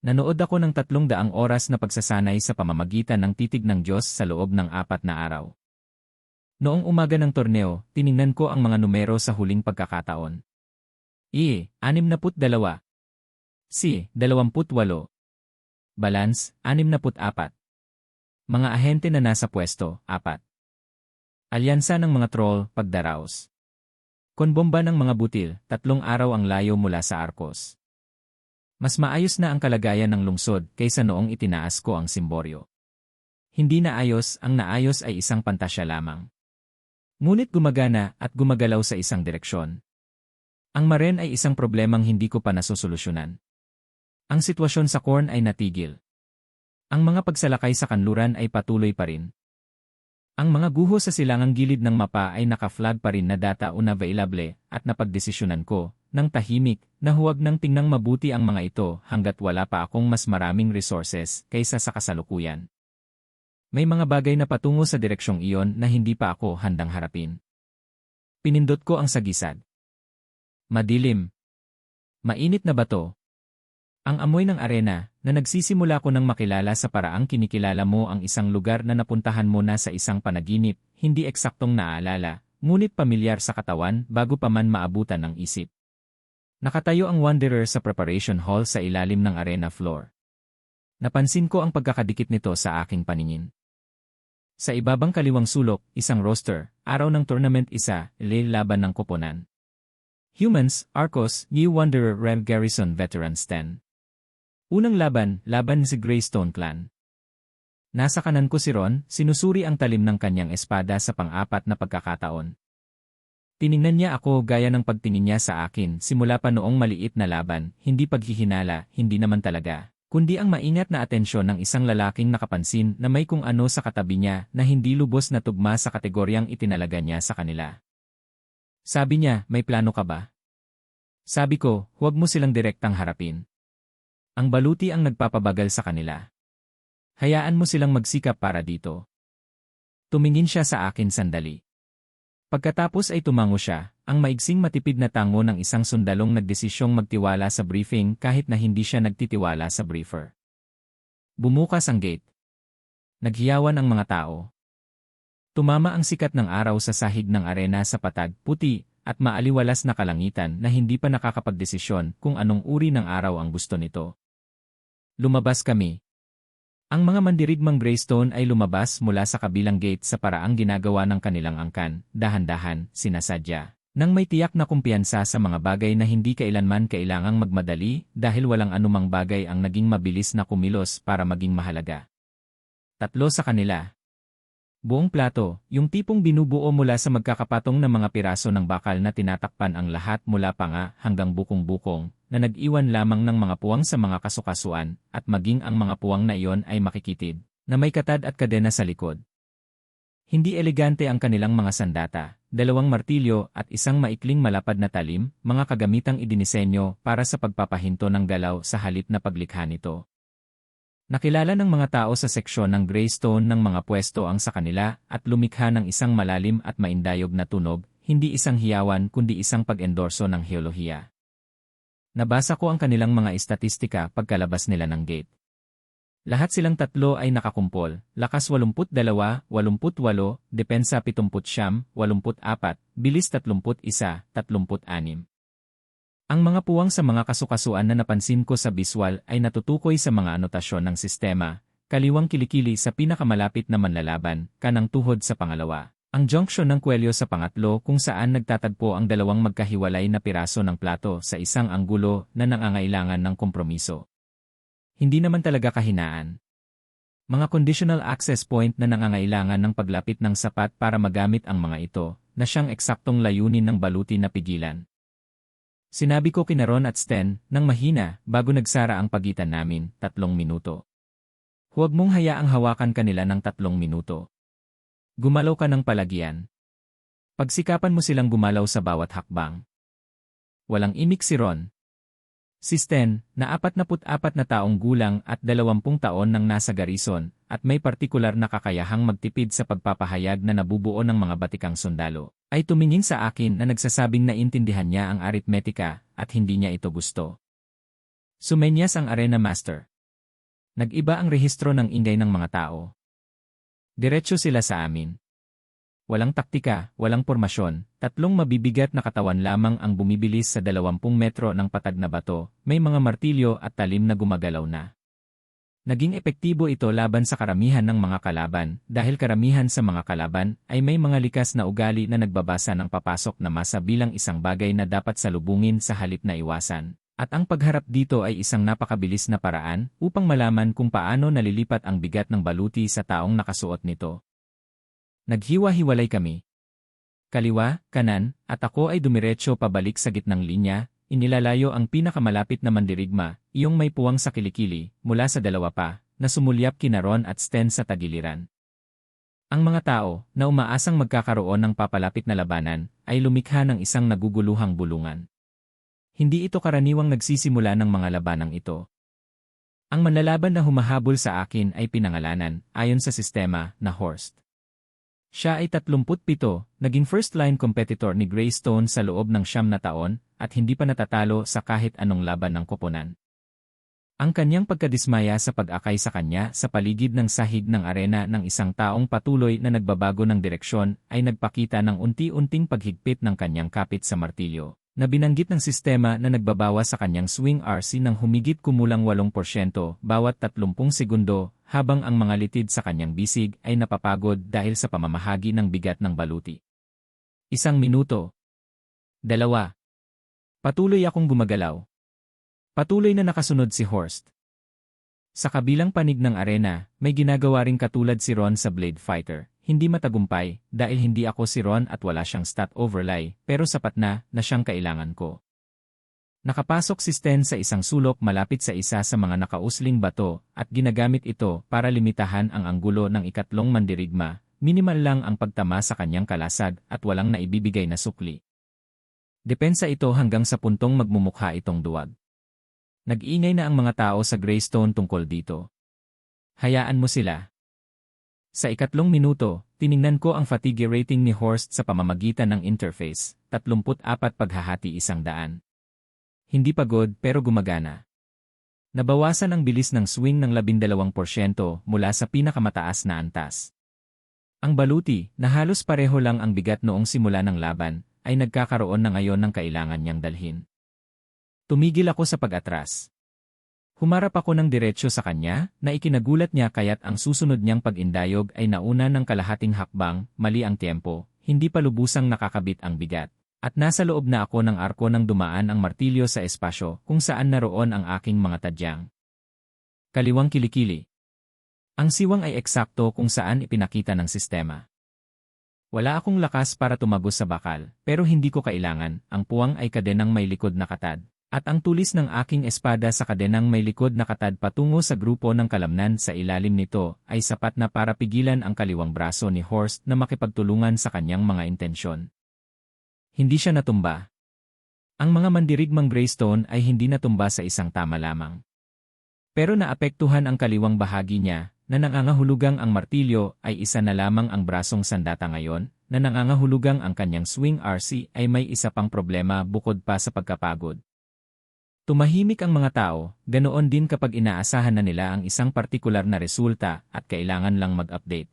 Nanood ako ng 300 oras na pagsasanay sa pamamagitan ng titig ng Diyos sa loob ng 4 na araw. Noong umaga ng torneo, tiningnan ko ang mga numero sa huling pagkakataon. 62. C. 28. Balance, 64. Mga ahente na nasa pwesto, 4. Alyansa ng mga troll, pagdaraos. Konbomba ng mga butil, 3 araw ang layo mula sa Arcos. Mas maayos na ang kalagayan ng lungsod kaysa noong itinaas ko ang simboryo. Hindi naayos, ang naayos ay isang pantasya lamang. Ngunit gumagana at gumagalaw sa isang direksyon. Ang Maren ay isang problemang hindi ko pa nasosolusyonan. Ang sitwasyon sa Corn ay natigil. Ang mga pagsalakay sa kanluran ay patuloy pa rin. Ang mga guho sa silangang gilid ng mapa ay naka-flag pa rin na data unavailable at napagdesisyonan ko, ng tahimik, na huwag nang tingnang mabuti ang mga ito hanggat wala pa akong mas maraming resources kaysa sa kasalukuyan. May mga bagay na patungo sa direksyong iyon na hindi pa ako handang harapin. Pinindot ko ang sagisag. Madilim. Mainit na bato. Ang amoy ng arena, na nagsisimula ko nang makilala sa paraang kinikilala mo ang isang lugar na napuntahan mo na sa isang panaginip, hindi eksaktong naalala, ngunit pamilyar sa katawan bago pa man maabutan ng isip. Nakatayo ang Wanderer sa preparation hall sa ilalim ng arena floor. Napansin ko ang pagkakadikit nito sa aking paningin. Sa ibabang kaliwang sulok, isang roster, araw ng tournament laban ng koponan. Humans, Arcos, New Wanderer Rem Garrison Veterans 10. Unang laban si Greystone Clan. Nasa kanan ko si Ron, sinusuri ang talim ng kanyang espada sa pang-4 na pagkakataon. Tiningnan niya ako gaya ng pagtingin niya sa akin simula pa noong maliit na laban, hindi paghihinala, hindi naman talaga. Kundi ang maingat na atensyon ng isang lalaking nakapansin na may kung ano sa katabi niya na hindi lubos na tugma sa kategoryang itinalaga niya sa kanila. Sabi niya, may plano ka ba? Sabi ko, huwag mo silang direktang harapin. Ang baluti ang nagpapabagal sa kanila. Hayaan mo silang magsikap para dito. Tumingin siya sa akin sandali. Pagkatapos ay tumango siya, ang maigsing matipid na tango ng isang sundalong nagdesisyong magtiwala sa briefing kahit na hindi siya nagtitiwala sa briefer. Bumukas ang gate. Naghiyawan ang mga tao. Tumama ang sikat ng araw sa sahig ng arena sa patag, puti, at maaliwalas na kalangitan na hindi pa nakakapagdesisyon kung anong uri ng araw ang gusto nito. Lumabas kami. Ang mga mandirigmang Greystone ay lumabas mula sa kabilang gate sa paraang ginagawa ng kanilang angkan, dahan-dahan, sinasadya, nang may tiyak na kumpiyansa sa mga bagay na hindi kailanman kailangang magmadali dahil walang anumang bagay ang naging mabilis na kumilos para maging mahalaga. 3 sa kanila. Buong plato, yung tipong binubuo mula sa magkakapatong na mga piraso ng bakal na tinatakpan ang lahat mula panga hanggang bukong-bukong, na nag-iwan lamang ng mga puwang sa mga kasukasuan, at maging ang mga puwang na iyon ay makikitid, na may katad at kadena sa likod. Hindi elegante ang kanilang mga sandata, 2 martilyo at isang maikling malapad na talim, mga kagamitang idinisenyo para sa pagpapahinto ng galaw sa halip na paglikha nito. Nakilala ng mga tao sa seksyon ng Greystone ng mga pwesto ang sa kanila at lumikha ng isang malalim at maindayog na tunog, hindi isang hiyawan kundi isang pag-endorso ng heolohiya. Nabasa ko ang kanilang mga estatistika pagkalabas nila ng gate. Lahat silang tatlo ay nakakumpol, lakas 82, 88, depensa 79, 84, bilis 31, 36. Ang mga puwang sa mga kasukasuan na napansin ko sa biswal ay natutukoy sa mga anotasyon ng sistema, kaliwang kilikili sa pinakamalapit na manlalaban, kanang tuhod sa pangalawa. Ang junction ng kwelyo sa pangatlo kung saan nagtatagpo ang dalawang magkahiwalay na piraso ng plato sa isang anggulo na nangangailangan ng kompromiso. Hindi naman talaga kahinaan. Mga conditional access point na nangangailangan ng paglapit ng sapat para magamit ang mga ito, na siyang eksaktong layunin ng baluti na pigilan. Sinabi ko kina Ron at Sten, nang mahina, bago nagsara ang pagitan namin, 3 minuto. Huwag mong hayaang hawakan kanila ng 3 minuto. Gumalaw ka ng palagyan. Pagsikapan mo silang gumalaw sa bawat hakbang. Walang imik si Ron. Si Sten, na 44 na taong gulang at 20 taon nang nasa garison, at may partikular na kakayahang magtipid sa pagpapahayag na nabubuo ng mga batikang sundalo, ay tumingin sa akin na nagsasabing naintindihan niya ang aritmetika at hindi niya ito gusto. Sumenyas ang arena master. Nag-iba ang rehistro ng ingay ng mga tao. Diretso sila sa amin. Walang taktika, walang pormasyon, 3 mabibigat na katawan lamang ang bumibilis sa 20 metro ng patag na bato, may mga martilyo at talim na gumagalaw na. Naging epektibo ito laban sa karamihan ng mga kalaban, dahil karamihan sa mga kalaban ay may mga likas na ugali na nagbabasa ng papasok na masa bilang isang bagay na dapat salubungin sa halip na iwasan. At ang pagharap dito ay isang napakabilis na paraan upang malaman kung paano nalilipat ang bigat ng baluti sa taong nakasuot nito. Naghiwa-hiwalay kami. Kaliwa, kanan, at ako ay dumiretso pabalik sa gitnang linya, inilalayo ang pinakamalapit na mandirigma, iyong may puwang sa kilikili, mula sa dalawa pa, na sumulyap kina Ron at Sten sa tagiliran. Ang mga tao, na umaasang magkakaroon ng papalapit na labanan, ay lumikha ng isang naguguluhang bulungan. Hindi ito karaniwang nagsisimula ng mga labanang ito. Ang manlalaban na humahabol sa akin ay pinangalanan, ayon sa sistema, na Horst. Siya ay 37, naging first-line competitor ni Greystone sa loob ng 9 na taon, at hindi pa natatalo sa kahit anong laban ng koponan. Ang kanyang pagkadismaya sa pag-akay sa kanya sa paligid ng sahig ng arena ng isang taong patuloy na nagbabago ng direksyon ay nagpakita ng unti-unting paghigpit ng kanyang kapit sa martilyo, na binanggit ng sistema na nagbabawa sa kanyang swing RC ng humigit kumulang 8% bawat 30 segundo, habang ang mga litid sa kanyang bisig ay napapagod dahil sa pamamahagi ng bigat ng baluti. 1 minuto. 2. Patuloy akong gumagalaw. Patuloy na nakasunod si Horst. Sa kabilang panig ng arena, may ginagawa ring katulad si Ron sa Blade Fighter. Hindi matagumpay, dahil hindi ako si Ron at wala siyang stat overlay, pero sapat na siyang kailangan ko. Nakapasok si Sten sa isang sulok malapit sa isa sa mga nakausling bato, at ginagamit ito para limitahan ang anggulo ng ikatlong mandirigma, minimal lang ang pagtama sa kanyang kalasag at walang naibibigay na sukli. Depensa ito hanggang sa puntong magmumukha itong duwag. Nag-ingay na ang mga tao sa Greystone tungkol dito. Hayaan mo sila. Sa 3 minuto, tiningnan ko ang fatigue rating ni Horst sa pamamagitan ng interface, 34 paghahati 100. Hindi pagod pero gumagana. Nabawasan ang bilis ng swing ng 12% mula sa pinakamataas na antas. Ang baluti, na halos pareho lang ang bigat noong simula ng laban, ay nagkakaroon na ngayon ng kailangan niyang dalhin. Tumigil ako sa pag-atras. Humarap ako ng diretsyo sa kanya, na ikinagulat niya kaya't ang susunod niyang pag-indayog ay nauna ng kalahating hakbang, mali ang tempo, hindi pa lubusang nakakabit ang bigat. At nasa loob na ako ng arko nang dumaan ang martilyo sa espasyo kung saan naroon ang aking mga tadyang. Kaliwang kilikili. Ang siwang ay eksakto kung saan ipinakita ng sistema. Wala akong lakas para tumagos sa bakal, pero hindi ko kailangan, ang puwang ay kadenang may likod na katad. At ang tulis ng aking espada sa kadenang may likod na katad patungo sa grupo ng kalamnan sa ilalim nito ay sapat na para pigilan ang kaliwang braso ni Horst na makipagtulungan sa kanyang mga intensyon. Hindi siya natumba. Ang mga mandirigmang Greystone ay hindi natumba sa isang tama lamang. Pero naapektuhan ang kaliwang bahagi niya, na nangangahulugang ang martilyo ay isa na lamang ang brasong sandata ngayon, na nangangahulugang ang kanyang swing RC ay may isa pang problema bukod pa sa pagkapagod. Tumahimik ang mga tao, ganoon din kapag inaasahan na nila ang isang partikular na resulta at kailangan lang mag-update.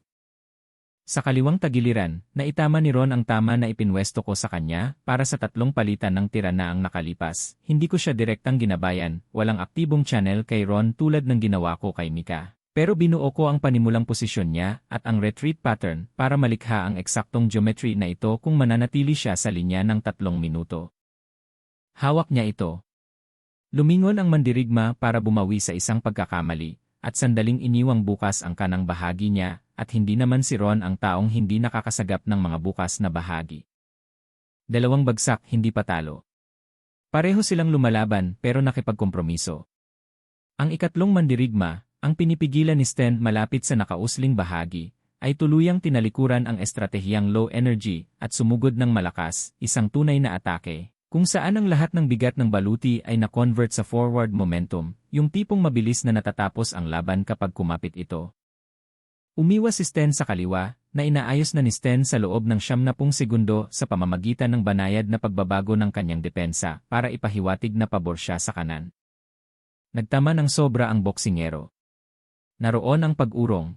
Sa kaliwang tagiliran, naitama ni Ron ang tama na ipinwesto ko sa kanya para sa 3 palitan ng tira na ang nakalipas. Hindi ko siya direktang ginabayan, walang aktibong channel kay Ron tulad ng ginawa ko kay Mika. Pero binuo ko ang panimulang posisyon niya at ang retreat pattern para malikha ang eksaktong geometry na ito kung mananatili siya sa linya ng 3 minuto. Hawak niya ito. Lumingon ang mandirigma para bumawi sa isang pagkakamali, at sandaling iniwang bukas ang kanang bahagi niya, at hindi naman si Ron ang taong hindi nakakasagap ng mga bukas na bahagi. 2 bagsak, hindi patalo. Pareho silang lumalaban pero nakipagkompromiso. Ang ikatlong mandirigma, ang pinipigilan ni Sten malapit sa nakausling bahagi, ay tuluyang tinalikuran ang estratehiyang low energy at sumugod ng malakas, isang tunay na atake, kung saan ang lahat ng bigat ng baluti ay na-convert sa forward momentum, yung tipong mabilis na natatapos ang laban kapag kumapit ito. Umiwas si Sten sa kaliwa, na inaayos na ni Sten sa loob ng 70 segundo sa pamamagitan ng banayad na pagbabago ng kanyang depensa para ipahiwatig na pabor siya sa kanan. Nagtama ng sobra ang boksingero. Naroon ang pag-urong.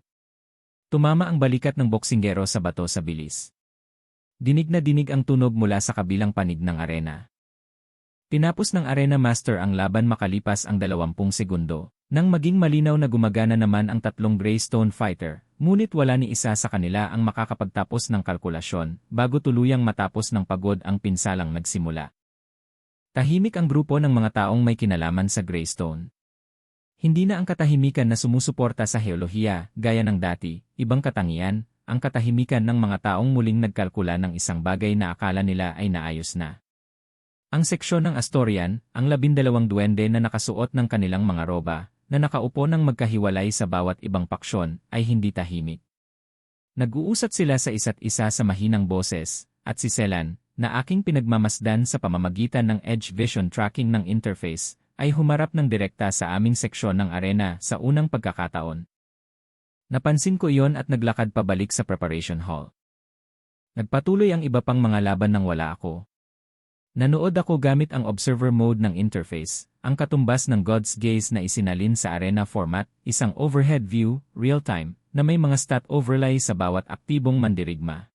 Tumama ang balikat ng boksingero sa bato sa bilis. Dinig na dinig ang tunog mula sa kabilang panig ng arena. Tinapos ng Arena Master ang laban makalipas ang 20 segundo, nang maging malinaw na gumagana naman ang 3 Greystone Fighter, ngunit wala ni isa sa kanila ang makakapagtapos ng kalkulasyon bago tuluyang matapos ng pagod ang pinsalang nagsimula. Tahimik ang grupo ng mga taong may kinalaman sa Greystone. Hindi na ang katahimikan na sumusuporta sa heolohiya, gaya ng dati, ibang katangian, ang katahimikan ng mga taong muling nagkalkula ng isang bagay na akala nila ay naayos na. Ang seksyon ng Astorian, ang 12 duwende na nakasuot ng kanilang mga roba, na nakaupo ng magkahiwalay sa bawat ibang paksyon, ay hindi tahimik. Nag-uusat sila sa isa't isa sa mahinang boses, at si Selan, na aking pinagmamasdan sa pamamagitan ng Edge Vision Tracking ng interface, ay humarap ng direkta sa aming seksyon ng arena sa unang pagkakataon. Napansin ko iyon at naglakad pabalik sa preparation hall. Nagpatuloy ang iba pang mga laban nang wala ako. Nanood ako gamit ang observer mode ng interface, ang katumbas ng God's Gaze na isinalin sa arena format, isang overhead view, real-time, na may mga stat overlay sa bawat aktibong mandirigma.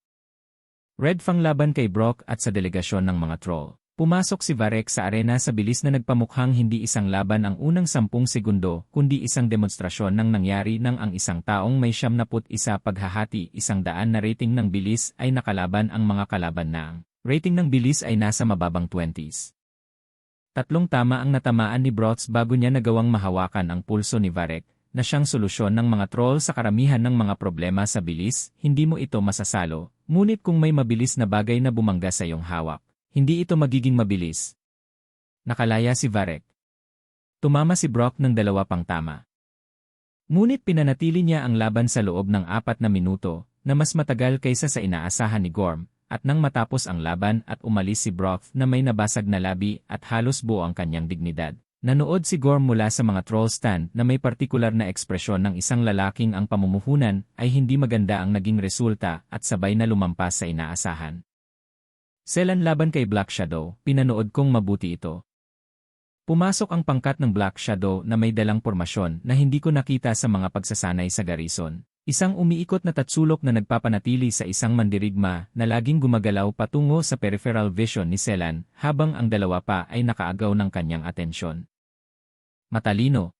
Red Fang laban kay Brock at sa delegasyon ng mga troll. Pumasok si Varek sa arena sa bilis na nagpamukhang hindi isang laban ang unang 10 segundo, kundi isang demonstrasyon ng nangyari nang ang isang taong may 71 paghahati 100 na rating ng bilis ay nakalaban ang mga kalaban na ang rating ng bilis ay nasa mababang 20s. 3 tama ang natamaan ni Brox bago niya nagawang mahawakan ang pulso ni Varek, na siyang solusyon ng mga troll sa karamihan ng mga problema sa bilis, hindi mo ito masasalo, ngunit kung may mabilis na bagay na bumangga sa iyong hawak, hindi ito magiging mabilis. Nakalaya si Varek. Tumama si Brock ng 2 pang tama. Ngunit pinanatili niya ang laban sa loob ng 4 na minuto, na mas matagal kaysa sa inaasahan ni Gorm, at nang matapos ang laban at umalis si Brock na may nabasag na labi at halos buo ang kanyang dignidad. Nanood si Gorm mula sa mga troll stand na may partikular na ekspresyon ng isang lalaking ang pamumuhunan ay hindi maganda ang naging resulta at sabay na lumampas sa inaasahan. Selan laban kay Black Shadow, pinanood kong mabuti ito. Pumasok ang pangkat ng Black Shadow na may dalang pormasyon na hindi ko nakita sa mga pagsasanay sa garrison. Isang umiikot na tatsulok na nagpapanatili sa isang mandirigma na laging gumagalaw patungo sa peripheral vision ni Selan habang ang 2 pa ay nakaagaw ng kanyang atensyon. Matalino.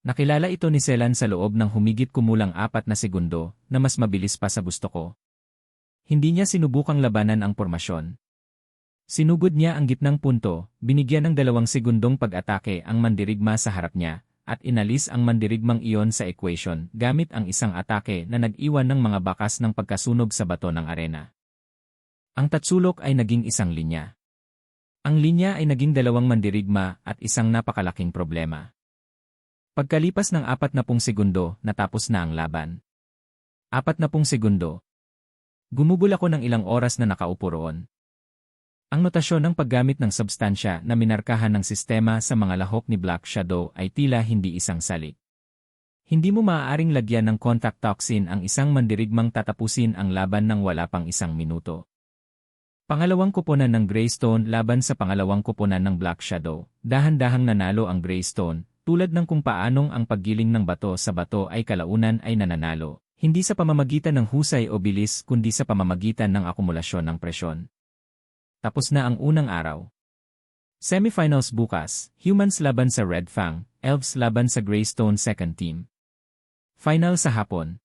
Nakilala ito ni Selan sa loob ng humigit kumulang 4 na segundo na mas mabilis pa sa gusto ko. Hindi niya sinubukang labanan ang pormasyon. Sinugod niya ang gitnang punto, binigyan ng 2 segundong pag-atake ang mandirigma sa harap niya, at inalis ang mandirigmang iyon sa equation gamit ang isang atake na nag-iwan ng mga bakas ng pagkasunog sa bato ng arena. Ang tatsulok ay naging isang linya. Ang linya ay naging 2 mandirigma at isang napakalaking problema. Pagkalipas ng 40 segundo, natapos na ang laban. 40 segundo. Gumugol ako ng ilang oras na nakaupo roon. Ang notasyon ng paggamit ng substansya na minarkahan ng sistema sa mga lahok ni Black Shadow ay tila hindi isang salik. Hindi mo maaaring lagyan ng contact toxin ang isang mandirigmang tatapusin ang laban ng wala pang 1 minuto. Pangalawang koponan ng Greystone laban sa pangalawang koponan ng Black Shadow. Dahan-dahang nanalo ang Greystone, tulad ng kung paanong ang paggiling ng bato sa bato ay kalaunan ay nananalo. Hindi sa pamamagitan ng husay o bilis kundi sa pamamagitan ng akumulasyon ng presyon. Tapos na ang unang araw. Semifinals bukas, Humans laban sa Red Fang, Elves laban sa Greystone second team. Final sa hapon.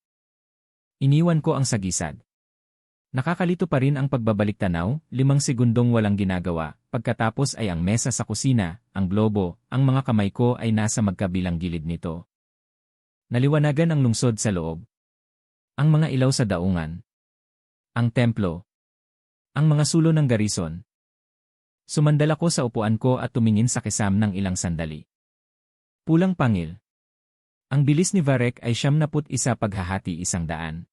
Iniwan ko ang sagisag. Nakakalito pa rin ang pagbabalik tanaw, 5 segundong walang ginagawa, pagkatapos ay ang mesa sa kusina, ang globo, ang mga kamay ko ay nasa magkabilang gilid nito. Naliwanagan ang lungsod sa loob. Ang mga ilaw sa daungan. Ang templo. Ang mga sulo ng garison. Sumandal ako sa upuan ko at tumingin sa kisam ng ilang sandali. Pulang pangil. Ang bilis ni Varek ay 71 paghahati 100.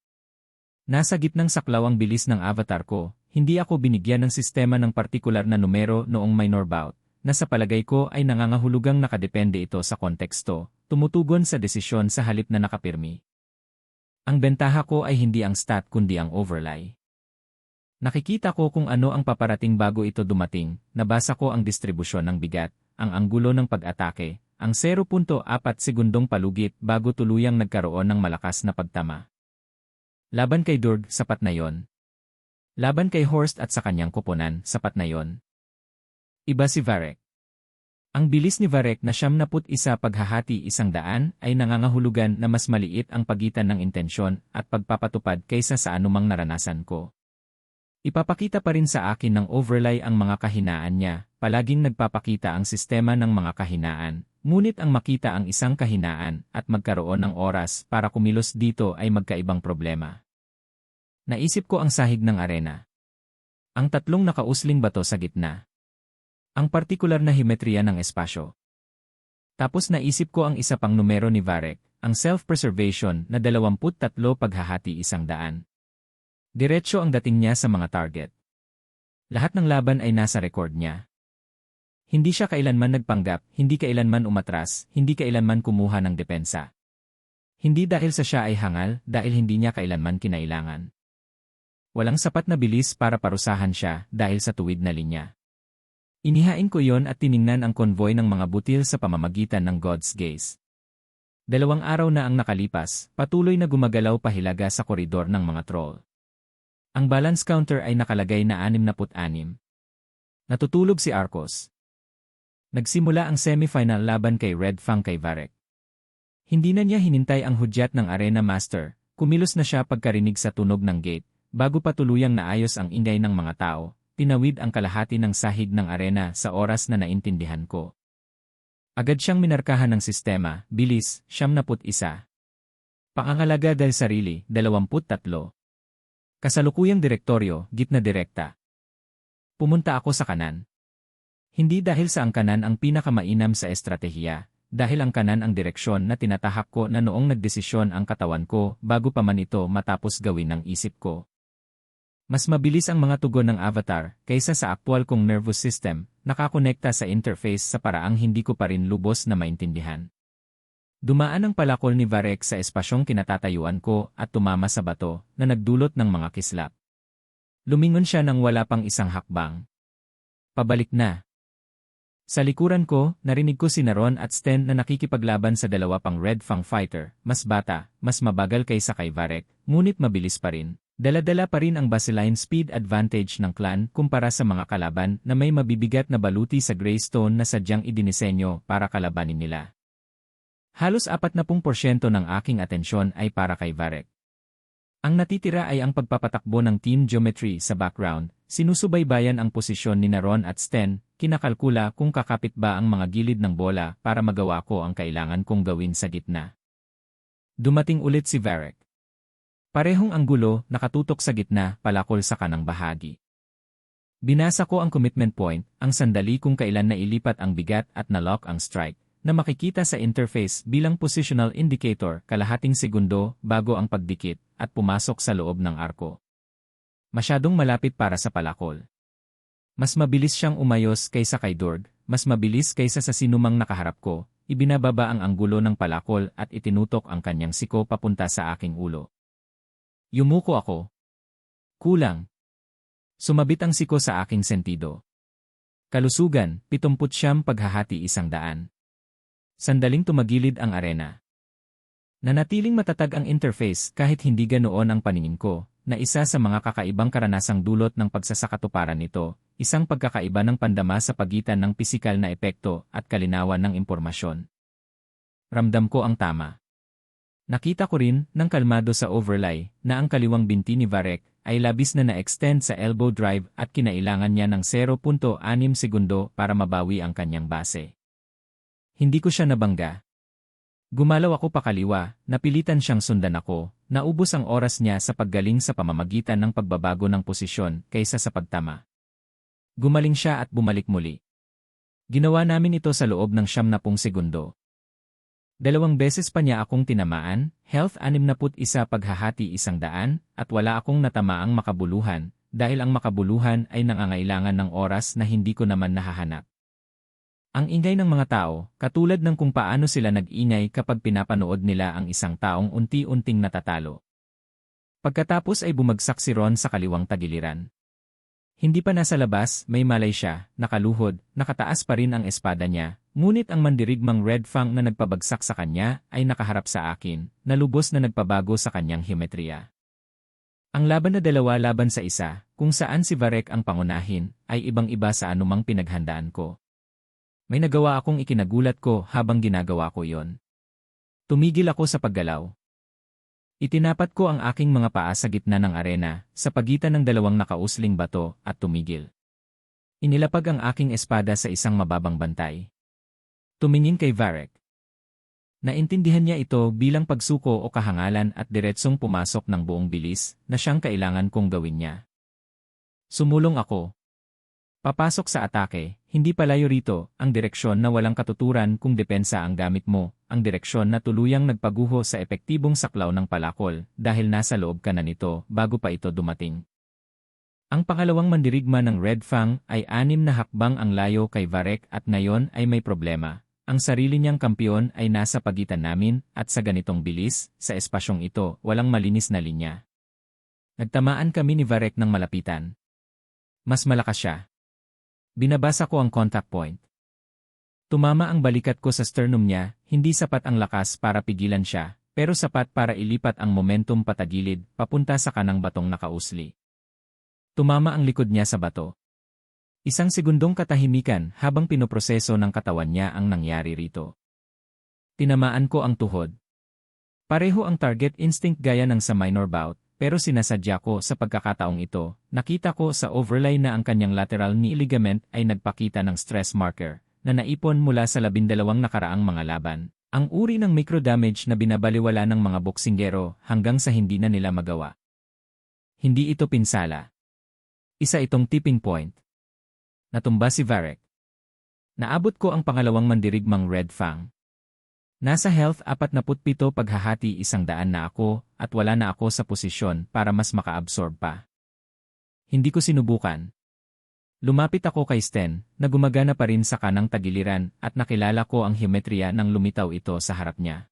Nasa gitnang saklaw ang bilis ng avatar ko, hindi ako binigyan ng sistema ng partikular na numero noong minor bout, na sa palagay ko ay nangangahulugang nakadepende ito sa konteksto, tumutugon sa desisyon sa halip na nakapirmi. Ang bentaha ko ay hindi ang stat kundi ang overlay. Nakikita ko kung ano ang paparating bago ito dumating, nabasa ko ang distribusyon ng bigat, ang anggulo ng pag-atake, ang 0.4 segundong palugit bago tuluyang nagkaroon ng malakas na pagtama. Laban kay Durg, sapat na yon. Laban kay Horst at sa kanyang koponan, sapat na yon. Iba si Varek. Ang bilis ni Varek na 71 paghahati 100 ay nangangahulugan na mas maliit ang pagitan ng intensyon at pagpapatupad kaysa sa anumang naranasan ko. Ipapakita pa rin sa akin ng overlay ang mga kahinaan niya, palaging nagpapakita ang sistema ng mga kahinaan, ngunit ang makita ang isang kahinaan at magkaroon ng oras para kumilos dito ay magkaibang problema. Naisip ko ang sahig ng arena. Ang tatlong nakausling bato sa gitna. Ang partikular na himetriya ng espasyo. Tapos naisip ko ang isa pang numero ni Varek, ang self-preservation na 23 paghahati 100. Diretso ang dating niya sa mga target. Lahat ng laban ay nasa record niya. Hindi siya kailanman nagpanggap, hindi kailanman umatras, hindi kailanman kumuha ng depensa. Hindi dahil sa siya ay hangal, dahil hindi niya kailanman kinailangan. Walang sapat na bilis para parusahan siya dahil sa tuwid na linya. Inihain ko yon at tiningnan ang konvoy ng mga butil sa pamamagitan ng God's Gaze. 2 araw na ang nakalipas, patuloy na gumagalaw pahilaga sa koridor ng mga troll. Ang balance counter ay nakalagay na 66. Natutulog si Arcos. Nagsimula ang semifinal laban kay Red Fang kay Varek. Hindi na niya hinintay ang hudyat ng Arena Master, kumilos na siya pagkarinig sa tunog ng gate, bago pa tuluyang naayos ang ingay ng mga tao, tinawid ang kalahati ng sahig ng arena sa oras na naintindihan ko. Agad siyang minarkahan ng sistema, bilis, 71. Pangangalaga dahil sarili, 23. Kasalukuyang direktoryo, gitna direkta. Pumunta ako sa kanan. Hindi dahil sa ang kanan ang pinakamainam sa estratehiya, dahil ang kanan ang direksyon na tinatahak ko na noong nagdesisyon ang katawan ko bago pa man ito matapos gawin ng isip ko. Mas mabilis ang mga tugon ng avatar kaysa sa aktwal kong nervous system, nakakonekta sa interface sa paraang hindi ko pa rin lubos na maintindihan. Dumaan ang palakol ni Varek sa espasyong kinatatayuan ko at tumama sa bato na nagdulot ng mga kislap. Lumingon siya nang wala pang isang hakbang. Pabalik na. Sa likuran ko, narinig ko si Naron at Sten na nakikipaglaban sa dalawa pang Red Fang fighter, mas bata, mas mabagal kaysa kay Varek, ngunit mabilis pa rin. Dala-dala pa rin ang baseline speed advantage ng clan kumpara sa mga kalaban na may mabibigat na baluti sa Greystone na sadyang idinisenyo para kalabanin nila. Halos 40% ng aking atensyon ay para kay Varek. Ang natitira ay ang pagpapatakbo ng team geometry sa background, sinusubaybayan ang posisyon ni Naron at Sten, kinakalkula kung kakapit ba ang mga gilid ng bola para magawa ko ang kailangan kong gawin sa gitna. Dumating ulit si Varek. Parehong anggulo, nakatutok sa gitna, palakol sa kanang bahagi. Binasa ko ang commitment point, ang sandali kung kailan nailipat ang bigat at nalock ang strike, na makikita sa interface bilang positional indicator kalahating segundo bago ang pagdikit at pumasok sa loob ng arko. Masyadong malapit para sa palakol. Mas mabilis siyang umayos kaysa kay Durg, mas mabilis kaysa sa sinumang nakaharap ko, ibinababa ang anggulo ng palakol at itinutok ang kanyang siko papunta sa aking ulo. Yumuko ako. Kulang. Sumabit ang siko sa aking sentido. Kalusugan, 79 paghahati 100. Sandaling tumagilid ang arena. Nanatiling matatag ang interface kahit hindi ganoon ang paningin ko, na isa sa mga kakaibang karanasang dulot ng pagsasakatuparan nito, isang pagkakaiba ng pandama sa pagitan ng pisikal na epekto at kalinawan ng impormasyon. Ramdam ko ang tama. Nakita ko rin, ng kalmado sa overlay, na ang kaliwang binti ni Varek ay labis na na-extend sa elbow drive at kinailangan niya ng 0.6 segundo para mabawi ang kanyang base. Hindi ko siya nabangga. Gumalaw ako pakaliwa, napilitan siyang sundan ako, naubos ang oras niya sa paggaling sa pamamagitan ng pagbabago ng posisyon kaysa sa pagtama. Gumaling siya at bumalik muli. Ginawa namin ito sa loob ng 70 segundo. 2 beses pa niya akong tinamaan, health 61 paghahati 100, at wala akong natamaang makabuluhan, dahil ang makabuluhan ay nangangailangan ng oras na hindi ko naman nahahanap. Ang ingay ng mga tao, katulad ng kung paano sila nag-ingay kapag pinapanood nila ang isang taong unti-unting natatalo. Pagkatapos ay bumagsak si Ron sa kaliwang tagiliran. Hindi pa nasa labas, may malay siya, nakaluhod, nakataas pa rin ang espada niya, ngunit ang mandirigmang Red Fang na nagpabagsak sa kanya ay nakaharap sa akin, na lubos na nagpabago sa kanyang geometriya. Ang laban na 2 laban sa 1, kung saan si Varek ang pangunahin, ay ibang-iba sa anumang pinaghandaan ko. May nagawa akong ikinagulat ko habang ginagawa ko yon. Tumigil ako sa paggalaw. Itinapat ko ang aking mga paa sa gitna ng arena, sa pagitan ng 2 nakausling bato, at tumigil. Inilapag ang aking espada sa isang mababang bantay. Tumingin kay Varek. Naintindihan niya ito bilang pagsuko o kahangalan at diretsong pumasok ng buong bilis na siyang kailangan kong gawin niya. Sumulong ako. Papasok sa atake, hindi palayo rito, ang direksyon na walang katuturan kung depensa ang gamit mo, ang direksyon na tuluyang nagpaguho sa epektibong saklaw ng palakol dahil nasa loob ka na nito bago pa ito dumating. Ang pangalawang mandirigma ng Red Fang ay 6 na hakbang ang layo kay Varek at ngayon ay may problema. Ang sarili niyang kampiyon ay nasa pagitan namin at sa ganitong bilis, sa espasyong ito, walang malinis na linya. Nagtamaan kami ni Varek ng malapitan. Mas malakas siya. Binabasa ko ang contact point. Tumama ang balikat ko sa sternum niya, hindi sapat ang lakas para pigilan siya, pero sapat para ilipat ang momentum patagilid, papunta sa kanang batong nakausli. Tumama ang likod niya sa bato. 1 segundong katahimikan habang pinoproseso ng katawan niya ang nangyari rito. Tinamaan ko ang tuhod. Pareho ang target instinct gaya ng sa minor bout. Pero sinasadya ko sa pagkakataong ito, nakita ko sa overlay na ang kanyang lateral knee ligament ay nagpakita ng stress marker na naipon mula sa 12 nakaraang mga laban. Ang uri ng micro-damage na binabaliwala ng mga boksinggero hanggang sa hindi na nila magawa. Hindi ito pinsala. Isa itong tipping point. Natumba si Varek. Naabot ko ang pangalawang mandirigmang Red Fang. Nasa health 47 paghahati 100 na ako at wala na ako sa posisyon para mas maka-absorb pa. Hindi ko sinubukan. Lumapit ako kay Sten na gumagana pa rin sa kanang tagiliran at nakilala ko ang geometriya ng lumitaw ito sa harap niya.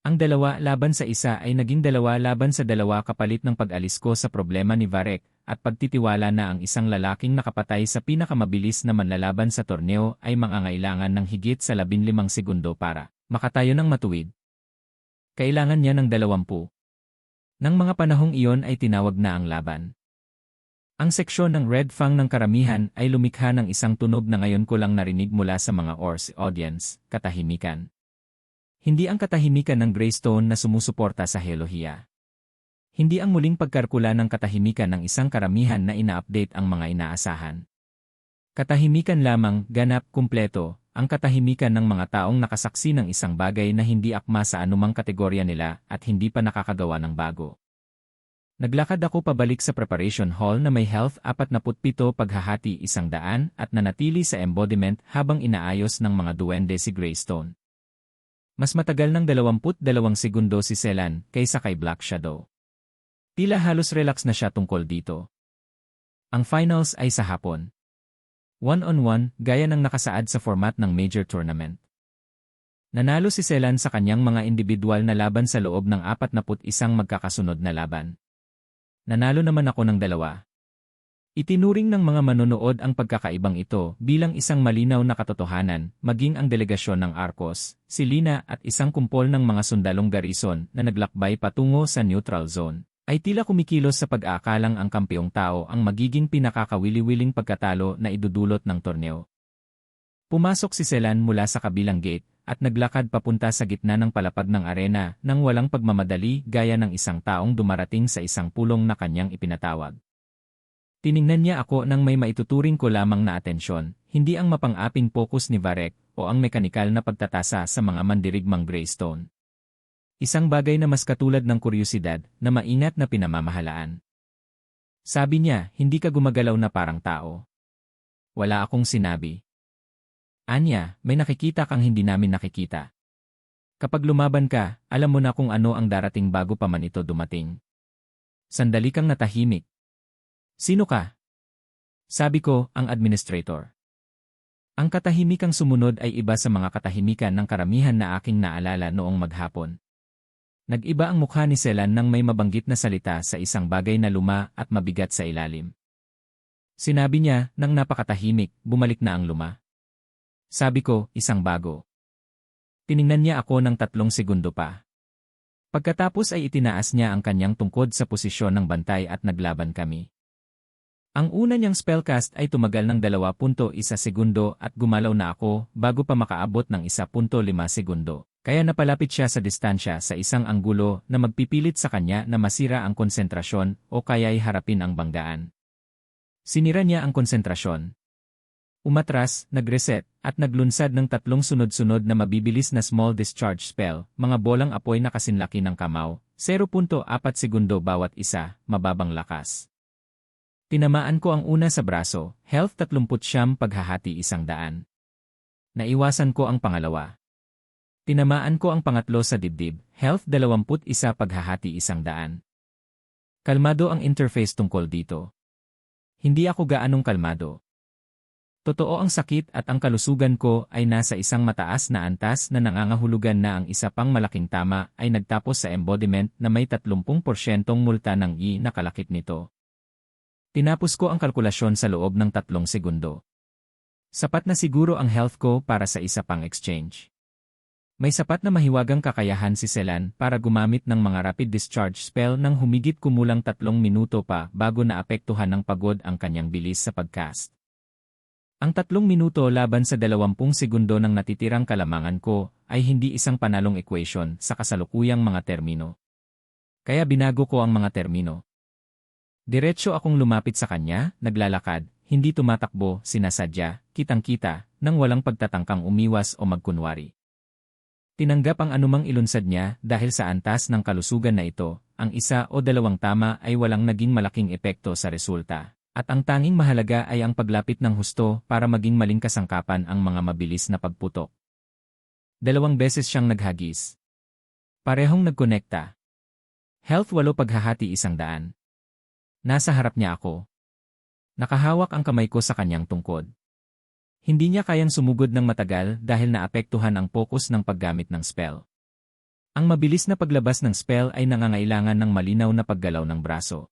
Ang 2 laban sa 1 ay naging 2 laban sa 2 kapalit ng pag-alis ko sa problema ni Varek at pagtitiwala na ang isang lalaking nakapatay sa pinakamabilis na manlalaban sa torneo ay mangangailangan ng higit sa 15 segundo para makatayo ng matuwid. Kailangan niya ng 20. Nang mga panahong iyon ay tinawag na ang laban. Ang seksyon ng Red Fang ng karamihan ay lumikha ng isang tunog na ngayon ko lang narinig mula sa mga audience, katahimikan. Hindi ang katahimikan ng Greystone na sumusuporta sa helohiya. Hindi ang muling pagkarkula ng katahimikan ng isang karamihan na ina-update ang mga inaasahan. Katahimikan lamang, ganap, kumpleto, ang katahimikan ng mga taong nakasaksi ng isang bagay na hindi akma sa anumang kategorya nila at hindi pa nakakagawa ng bago. Naglakad ako pabalik sa preparation hall na may health 47 paghahati 100 at nanatili sa embodiment habang inaayos ng mga duwende si Greystone. Mas matagal ng 22 segundo si Selan kaysa kay Black Shadow. Tila halos relax na siya tungkol dito. Ang finals ay sa hapon. One-on-one, gaya ng nakasaad sa format ng major tournament. Nanalo si Selan sa kanyang mga individual na laban sa loob ng 41 magkakasunod na laban. Nanalo naman ako ng 2. Itinuring ng mga manonood ang pagkakaibang ito bilang isang malinaw na katotohanan, maging ang delegasyon ng Arcos, si Lina at isang kumpol ng mga sundalong garrison na naglakbay patungo sa neutral zone, ay tila kumikilos sa pag-aakalang ang kampiyong tao ang magiging pinakakawili-wiling pagkatalo na idudulot ng torneo. Pumasok si Selan mula sa kabilang gate at naglakad papunta sa gitna ng palapag ng arena nang walang pagmamadali gaya ng isang taong dumarating sa isang pulong na kanyang ipinatawag. Tiningnan niya ako nang may maituturing ko lamang na atensyon, hindi ang mapang-aping focus ni Varek o ang mekanikal na pagtatasa sa mga mandirigmang Greystone. Isang bagay na mas katulad ng kuryosidad na maingat na pinamamahalaan. Sabi niya, hindi ka gumagalaw na parang tao. Wala akong sinabi. Anya, may nakikita kang hindi namin nakikita. Kapag lumaban ka, alam mo na kung ano ang darating bago pa man ito dumating. Sandali kang natahimik. Sino ka? Sabi ko, ang administrator. Ang katahimikang sumunod ay iba sa mga katahimikan ng karamihan na aking naalala noong maghapon. Nag-iba ang mukha ni Selan nang may mabanggit na salita sa isang bagay na luma at mabigat sa ilalim. Sinabi niya, nang napakatahimik, bumalik na ang luma. Sabi ko, isang bago. Tiningnan niya ako ng 3 segundo pa. Pagkatapos ay itinaas niya ang kanyang tungkod sa posisyon ng bantay at naglaban kami. Ang una niyang spellcast ay tumagal ng 2.1 segundo at gumalaw na ako bago pa makaabot ng 1.5 segundo. Kaya napalapit siya sa distansya sa isang anggulo na magpipilit sa kanya na masira ang konsentrasyon o kaya'y harapin ang banggaan. Sinira niya ang konsentrasyon. Umatras, nag-reset, at naglunsad ng 3 sunod-sunod na mabibilis na small discharge spell, mga bolang apoy na kasinlaki ng kamao, 0.4 segundo bawat isa, mababang lakas. Tinamaan ko ang una sa braso, health 30 paghahati 100. Naiwasan ko ang pangalawa. Tinamaan ko ang pangatlo sa dibdib, health 21 paghahati 100. Kalmado ang interface tungkol dito. Hindi ako gaanong kalmado. Totoo ang sakit at ang kalusugan ko ay nasa isang mataas na antas na nangangahulugan na ang isa pang malaking tama ay nagtapos sa embodiment na may 30% multa ng na kalakip nito. Tinapos ko ang kalkulasyon sa loob ng 3 segundo. Sapat na siguro ang health ko para sa isa pang exchange. May sapat na mahiwagang kakayahan si Selan para gumamit ng mga rapid discharge spell nang humigit kumulang 3 minuto pa bago naapektuhan ng pagod ang kanyang bilis sa pagcast. Ang 3 minuto laban sa 20 segundo ng natitirang kalamangan ko ay hindi isang panalong equation sa kasalukuyang mga termino. Kaya binago ko ang mga termino. Diretso akong lumapit sa kanya, naglalakad, hindi tumatakbo, sinasadya, kitang-kita, nang walang pagtatangkang umiwas o magkunwari. Tinanggap ang anumang ilunsad niya dahil sa antas ng kalusugan na ito, ang 1 o 2 tama ay walang naging malaking epekto sa resulta. At ang tanging mahalaga ay ang paglapit ng husto para maging maling kasangkapan ang mga mabilis na pagputok. 2 beses siyang naghagis. Parehong nagkonekta. Health 8 paghahati 100. Nasa harap niya ako. Nakahawak ang kamay ko sa kanyang tungkod. Hindi niya kayang sumugod ng matagal dahil naapektuhan ang focus ng paggamit ng spell. Ang mabilis na paglabas ng spell ay nangangailangan ng malinaw na paggalaw ng braso.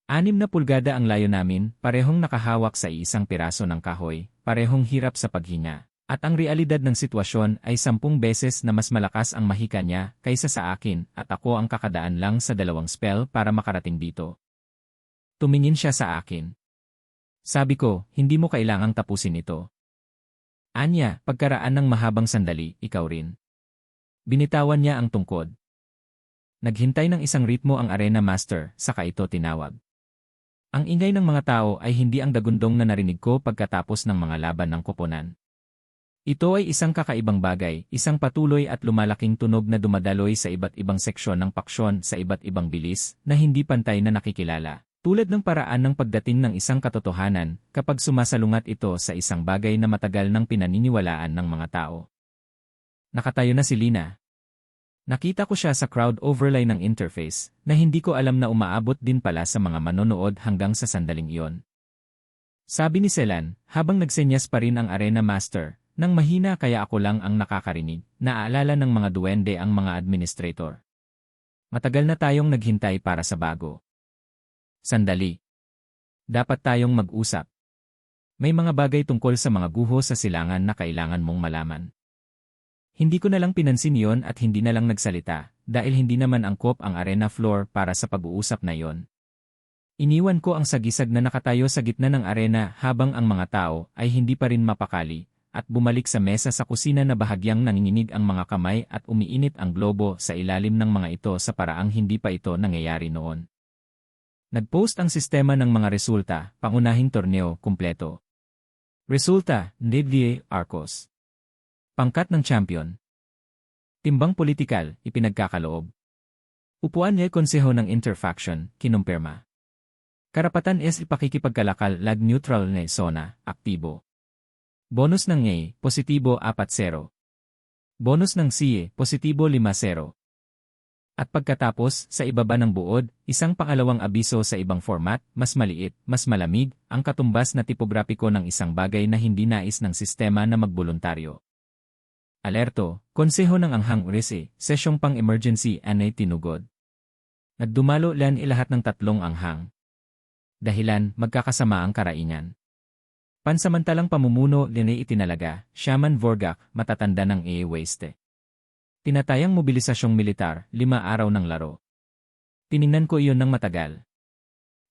6 na pulgada ang layo namin, parehong nakahawak sa isang piraso ng kahoy, parehong hirap sa paghinga. At ang realidad ng sitwasyon ay 10 beses na mas malakas ang mahika niya kaysa sa akin at ako ang kakadaan lang sa 2 spell para makarating dito. Tumingin siya sa akin. Sabi ko, hindi mo kailangang tapusin ito. Anya, pagkaraan ng mahabang sandali, ikaw rin. Binitawan niya ang tungkod. Naghintay ng isang ritmo ang Arena Master, saka ito tinawag. Ang ingay ng mga tao ay hindi ang dagundong na narinig ko pagkatapos ng mga laban ng koponan. Ito ay isang kakaibang bagay, isang patuloy at lumalaking tunog na dumadaloy sa iba't ibang seksyon ng paksyon sa iba't ibang bilis na hindi pantay na nakikilala. Tulad ng paraan ng pagdating ng isang katotohanan kapag sumasalungat ito sa isang bagay na matagal nang pinaniniwalaan ng mga tao. Nakatayo na si Lina. Nakita ko siya sa crowd overlay ng interface na hindi ko alam na umaabot din pala sa mga manonood hanggang sa sandaling iyon. Sabi ni Selan, habang nagsenyas pa rin ang Arena Master, nang mahina kaya ako lang ang nakakarinig, naaalala ng mga duwende ang mga administrator. Matagal na tayong naghintay para sa bago. Sandali. Dapat tayong mag-usap. May mga bagay tungkol sa mga guho sa silangan na kailangan mong malaman. Hindi ko na lang pinansin yon at hindi na lang nagsalita, dahil hindi naman angkop ang arena floor para sa pag-uusap na yon. Iniwan ko ang sagisag na nakatayo sa gitna ng arena habang ang mga tao ay hindi pa rin mapakali, at bumalik sa mesa sa kusina na bahagyang nanginginig ang mga kamay at umiinit ang globo sa ilalim ng mga ito sa paraang hindi pa ito nangyayari noon. Nag-post ang sistema ng mga resulta, pangunahing torneo, kumpleto. Resulta, Nedvie Arcos. Pangkat ng champion. Timbang politikal, ipinagkakaloob. Upuan niya konseho ng interfaction, kinumpirma. Karapatan is ipakikipagkalakal lag neutral na zona, aktibo. Bonus ng A, positibo 4-0. Bonus ng C, positibo 5-0. At pagkatapos, sa ibaba ng buod, isang pangalawang abiso sa ibang format, mas maliit, mas malamig, ang katumbas na tipograpiko ng isang bagay na hindi nais ng sistema na magboluntaryo. Alerto, konseho ng anghang urese, sesyong pang-emergency anay tinugod. Nagdumalo lan ilahat ng tatlong anghang. Dahilan, magkakasama ang karaingan. Pansamantalang pamumuno linay itinalaga, Shaman Vorgak, matatanda ng Weste. Tinatayang mobilisasyong militar, 5 araw ng laro. Tiningnan ko iyon ng matagal.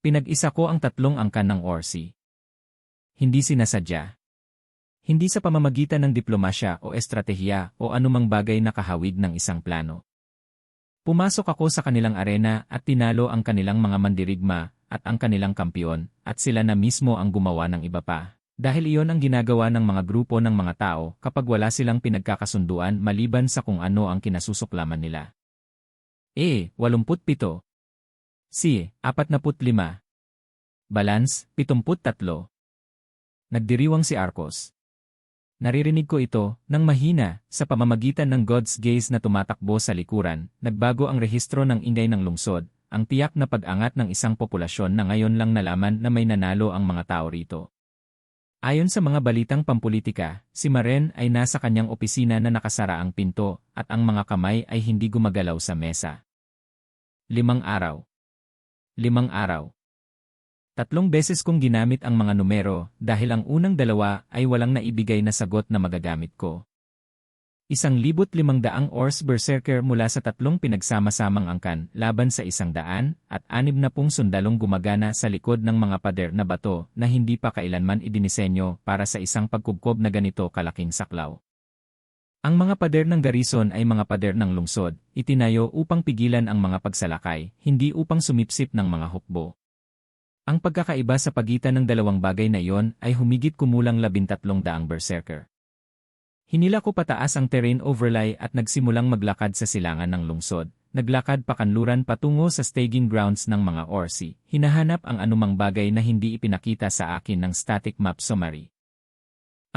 Pinag-isa ko ang tatlong angkan ng Orsi. Hindi sinasadya. Hindi sa pamamagitan ng diplomasya o estratehiya o anumang bagay na kahawig ng isang plano. Pumasok ako sa kanilang arena at tinalo ang kanilang mga mandirigma at ang kanilang kampiyon at sila na mismo ang gumawa ng iba pa. Dahil iyon ang ginagawa ng mga grupo ng mga tao kapag wala silang pinagkakasunduan maliban sa kung ano ang kinasusuklaman nila. 87. C. 45. Balance, 73. Nagdiriwang si Arcos. Naririnig ko ito, nang mahina, sa pamamagitan ng God's gaze na tumatakbo sa likuran, nagbago ang rehistro ng ingay ng lungsod, ang tiyak na pag-angat ng isang populasyon na ngayon lang nalaman na may nanalo ang mga tao rito. Ayon sa mga balitang pampulitika, si Maren ay nasa kanyang opisina na nakasara ang pinto at ang mga kamay ay hindi gumagalaw sa mesa. 5 araw. 5 araw. 3 beses kong ginamit ang mga numero dahil ang unang 2 ay walang naibigay na sagot na magagamit ko. 1,500 Ors Berserker mula sa 3 pinagsama-samang angkan laban sa 100 at 60 sundalong gumagana sa likod ng mga pader na bato na hindi pa kailanman idinisenyo para sa isang pagkubkob na ganito kalaking saklaw. Ang mga pader ng garrison ay mga pader ng lungsod, itinayo upang pigilan ang mga pagsalakay, hindi upang sumipsip ng mga hukbo. Ang pagkakaiba sa pagitan ng dalawang bagay na iyon ay humigit kumulang 13,000 berserker. Hinila ko pataas ang terrain overlay at nagsimulang maglakad sa silangan ng lungsod. Naglakad pakanluran patungo sa staging grounds ng mga Orsi. Hinahanap ang anumang bagay na hindi ipinakita sa akin ng static map summary.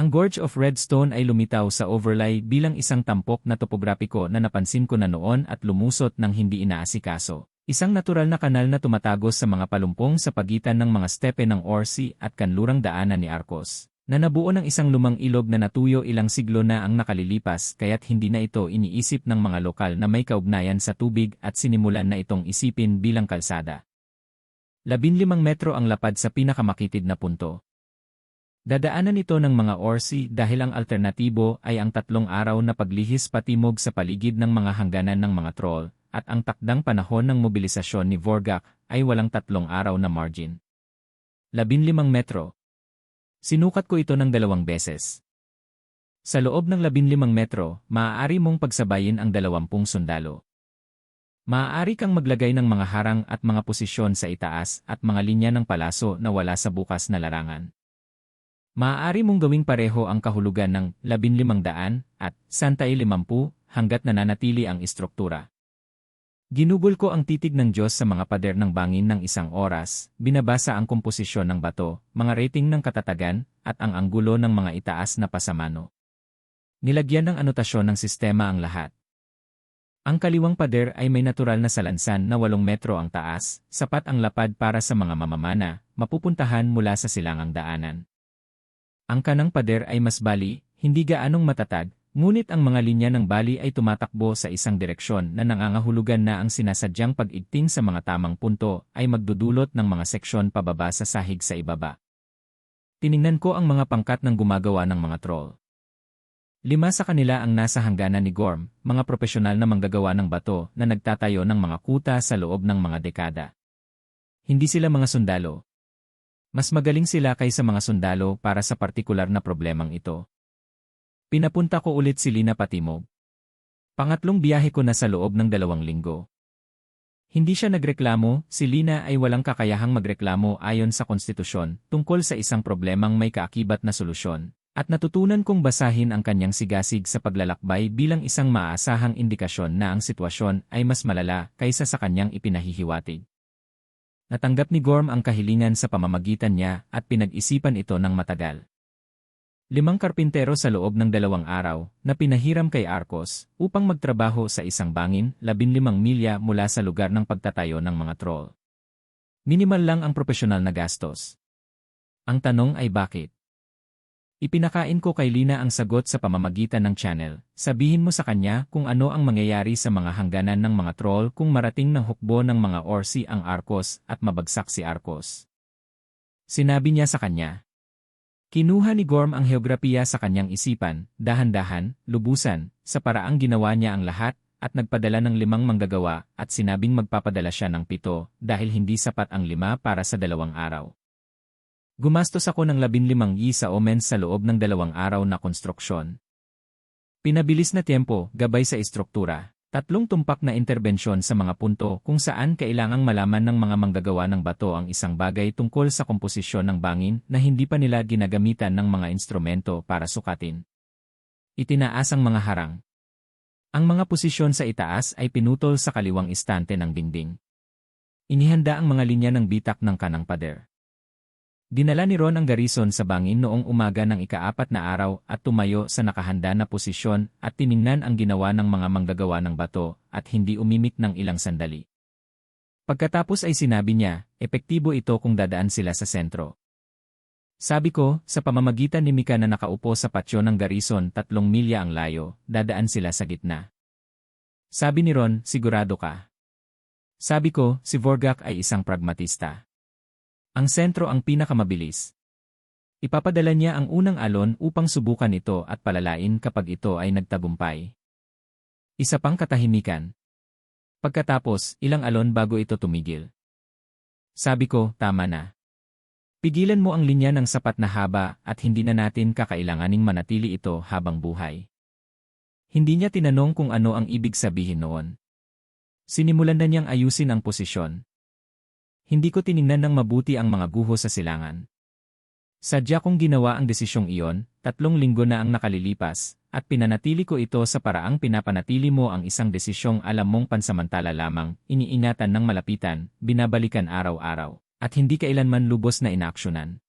Ang Gorge of Redstone ay lumitaw sa overlay bilang isang tampok na topograpiko na napansin ko na noon at lumusot ng hindi inaasikaso. Isang natural na kanal na tumatagos sa mga palumpong sa pagitan ng mga stepe ng Orsi at kanlurang daanan ni Arcos. Na nabuo ng isang lumang ilog na natuyo ilang siglo na ang nakalilipas kaya't hindi na ito iniisip ng mga lokal na may kaugnayan sa tubig at sinimulan na itong isipin bilang kalsada. 15 metro ang lapad sa pinakamakitid na punto. Dadaanan ito ng mga Orsi dahil ang alternatibo ay ang 3 araw na paglihis patimog sa paligid ng mga hangganan ng mga troll at ang takdang panahon ng mobilisasyon ni Vorgak ay walang 3 araw na margin. 15 metro. Sinukat ko ito ng 2 beses. Sa loob ng 15 metro, maaari mong pagsabayin ang 20 sundalo. Maaari kang maglagay ng mga harang at mga posisyon sa itaas at mga linya ng palaso na wala sa bukas na larangan. Maaari mong gawing pareho ang kahulugan ng 1,500 at 150 hanggat nananatili ang istruktura. Ginugol ko ang titig ng Diyos sa mga pader ng bangin ng 1 oras, binabasa ang komposisyon ng bato, mga rating ng katatagan, at ang anggulo ng mga itaas na pasamano. Nilagyan ng anotasyon ng sistema ang lahat. Ang kaliwang pader ay may natural na salansan na 8 metro ang taas, sapat ang lapad para sa mga mamamana, mapupuntahan mula sa silangang daanan. Ang kanang pader ay mas bali, hindi gaanong matatag, Ngunit ang mga linya ng bali ay tumatakbo sa isang direksyon na nangangahulugan na ang sinasadyang pag-igting sa mga tamang punto ay magdudulot ng mga seksyon pababa sa sahig sa ibaba. Tiningnan ko ang mga pangkat ng gumagawa ng mga troll. 5 sa kanila ang nasa hangganan ni Gorm, mga profesional na manggagawa ng bato na nagtatayo ng mga kuta sa loob ng mga dekada. Hindi sila mga sundalo. Mas magaling sila kaysa mga sundalo para sa partikular na problemang ito. Pinapunta ko ulit si Lina patimog. Pangatlong biyahe ko na sa loob ng 2 linggo. Hindi siya nagreklamo, si Lina ay walang kakayahang magreklamo ayon sa konstitusyon tungkol sa isang problemang may kaakibat na solusyon. At natutunan kong basahin ang kanyang sigasig sa paglalakbay bilang isang maaasahang indikasyon na ang sitwasyon ay mas malala kaysa sa kanyang ipinahihiwatig. Natanggap ni Gorm ang kahilingan sa pamamagitan niya at pinag-isipan ito ng matagal. 5 karpintero sa loob ng 2 araw na pinahiram kay Arcos upang magtrabaho sa isang bangin 15 milya mula sa lugar ng pagtatayo ng mga troll. Minimal lang ang propesyonal na gastos. Ang tanong ay bakit? Ipinakain ko kay Lina ang sagot sa pamamagitan ng channel. Sabihin mo sa kanya kung ano ang mangyayari sa mga hangganan ng mga troll kung marating ng hukbo ng mga orsi ang Arcos at mabagsak si Arcos. Sinabi niya sa kanya. Kinuha ni Gorm ang heograpiya sa kanyang isipan, dahan-dahan, lubusan, sa paraang ginawa niya ang lahat, at nagpadala ng 5 manggagawa at sinabing magpapadala siya ng 7 dahil hindi sapat ang 5 para sa 2 araw. Gumastos ako ng 15 sa omens sa loob ng 2 araw na konstruksyon. Pinabilis na tiempo, gabay sa istruktura, 3 tumpak na interbensyon sa mga punto kung saan kailangang malaman ng mga manggagawa ng bato ang isang bagay tungkol sa komposisyon ng bangin na hindi pa nila ginagamitan ng mga instrumento para sukatin. Itinaas ang mga harang. Ang mga posisyon sa itaas ay pinutol sa kaliwang istante ng dingding. Inihanda ang mga linya ng bitak ng kanang pader. Dinala ni Ron ang garison sa bangin noong umaga ng ika-4 na araw at tumayo sa nakahanda na posisyon at tiningnan ang ginawa ng mga manggagawa ng bato at hindi umimik ng ilang sandali. Pagkatapos ay sinabi niya, epektibo ito kung dadaan sila sa sentro. Sabi ko, sa pamamagitan ni Mika na nakaupo sa patio ng garison 3 milya ang layo, dadaan sila sa gitna. Sabi ni Ron, sigurado ka? Sabi ko, si Vorgak ay isang pragmatista. Ang sentro ang pinakamabilis. Ipapadala niya ang unang alon upang subukan ito at palalain kapag ito ay nagtagumpay. Isa pang katahimikan. Pagkatapos, ilang alon bago ito tumigil. Sabi ko, tama na. Pigilan mo ang linya ng sapat na haba at hindi na natin kakailanganing manatili ito habang buhay. Hindi niya tinanong kung ano ang ibig sabihin noon. Sinimulan na niyang ayusin ang posisyon. Hindi ko tiningnan ng mabuti ang mga guho sa silangan. Sadya kong ginawa ang desisyong iyon, 3 linggo na ang nakalilipas, at pinanatili ko ito sa paraang pinapanatili mo ang isang desisyong alam mong pansamantala lamang, iniingatan ng malapitan, binabalikan araw-araw, at hindi kailanman lubos na inaksyonan.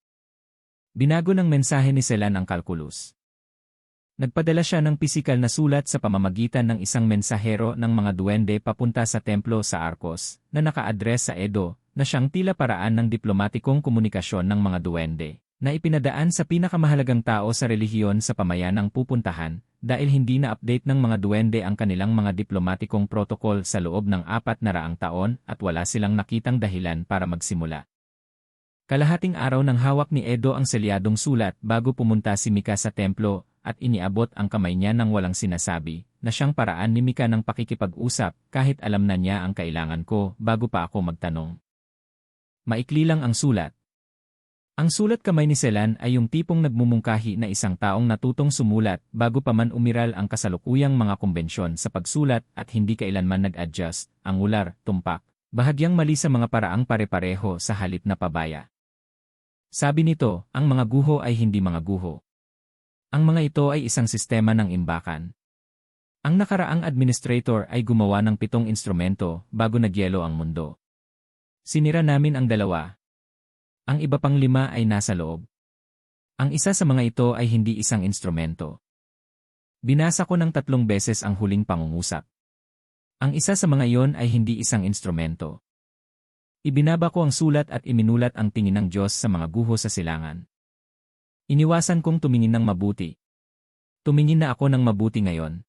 Binago ng mensahe ni Selan ang kalkulus. Nagpadala siya ng pisikal na sulat sa pamamagitan ng isang mensahero ng mga duwende papunta sa templo sa Arcos, na naka-address sa Edo, na siyang tila paraan ng diplomatikong komunikasyon ng mga duwende, na ipinadaan sa pinakamahalagang tao sa relihiyon sa pamayanang pupuntahan, dahil hindi na-update ng mga duwende ang kanilang mga diplomatikong protokol sa loob ng 400 taon at wala silang nakitang dahilan para magsimula. Kalahating araw nang hawak ni Edo ang selyadong sulat bago pumunta si Mika sa templo, at iniabot ang kamay niya nang walang sinasabi, na siyang paraan ni Mika ng pakikipag-usap kahit alam na niya ang kailangan ko bago pa ako magtanong. Maikli lang ang sulat. Ang sulat kamay ni Selan ay yung tipong nagmumungkahi na isang taong natutong sumulat bago pa man umiral ang kasalukuyang mga kumbensyon sa pagsulat at hindi kailanman nag-adjust, angular, tumpak, bahagyang mali sa mga paraang pare-pareho sa halip na pabaya. Sabi nito, ang mga guho ay hindi mga guho. Ang mga ito ay isang sistema ng imbakan. Ang nakaraang administrator ay gumawa ng 7 instrumento bago nagyelo ang mundo. Sinira namin ang 2. Ang iba pang 5 ay nasa loob. Ang isa sa mga ito ay hindi isang instrumento. Binasa ko ng 3 beses ang huling pangungusap. Ang isa sa mga iyon ay hindi isang instrumento. Ibinaba ko ang sulat at iminulat ang tingin ng Diyos sa mga guho sa silangan. Iniwasan kong tumingin ng mabuti. Tumingin na ako ng mabuti ngayon.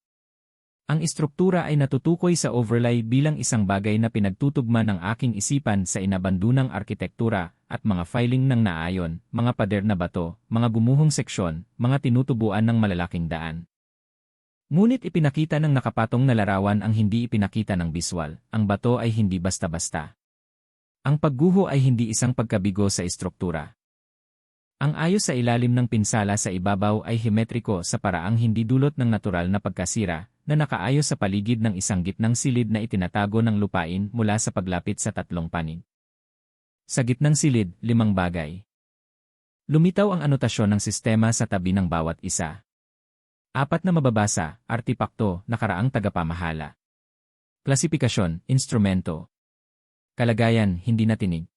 Ang istruktura ay natutukoy sa overlay bilang isang bagay na pinagtutugma ng aking isipan sa inabandunang arkitektura at mga filing ng naayon, mga pader na bato, mga gumuhong seksyon, mga tinutubuan ng malalaking daan. Ngunit ipinakita ng nakapatong na larawan ang hindi ipinakita ng biswal, ang bato ay hindi basta-basta. Ang pagguho ay hindi isang pagkabigo sa istruktura. Ang ayos sa ilalim ng pinsala sa ibabaw ay hemetriko sa paraang hindi dulot ng natural na pagkasira, na nakaayos sa paligid ng isang gitnang silid na itinatago ng lupain mula sa paglapit sa tatlong panig. Sa gitnang silid, 5 bagay. Lumitaw ang anotasyon ng sistema sa tabi ng bawat isa. 4 na mababasa, artipakto, nakaraang tagapamahala. Klasifikasyon, instrumento. Kalagayan, hindi natinig.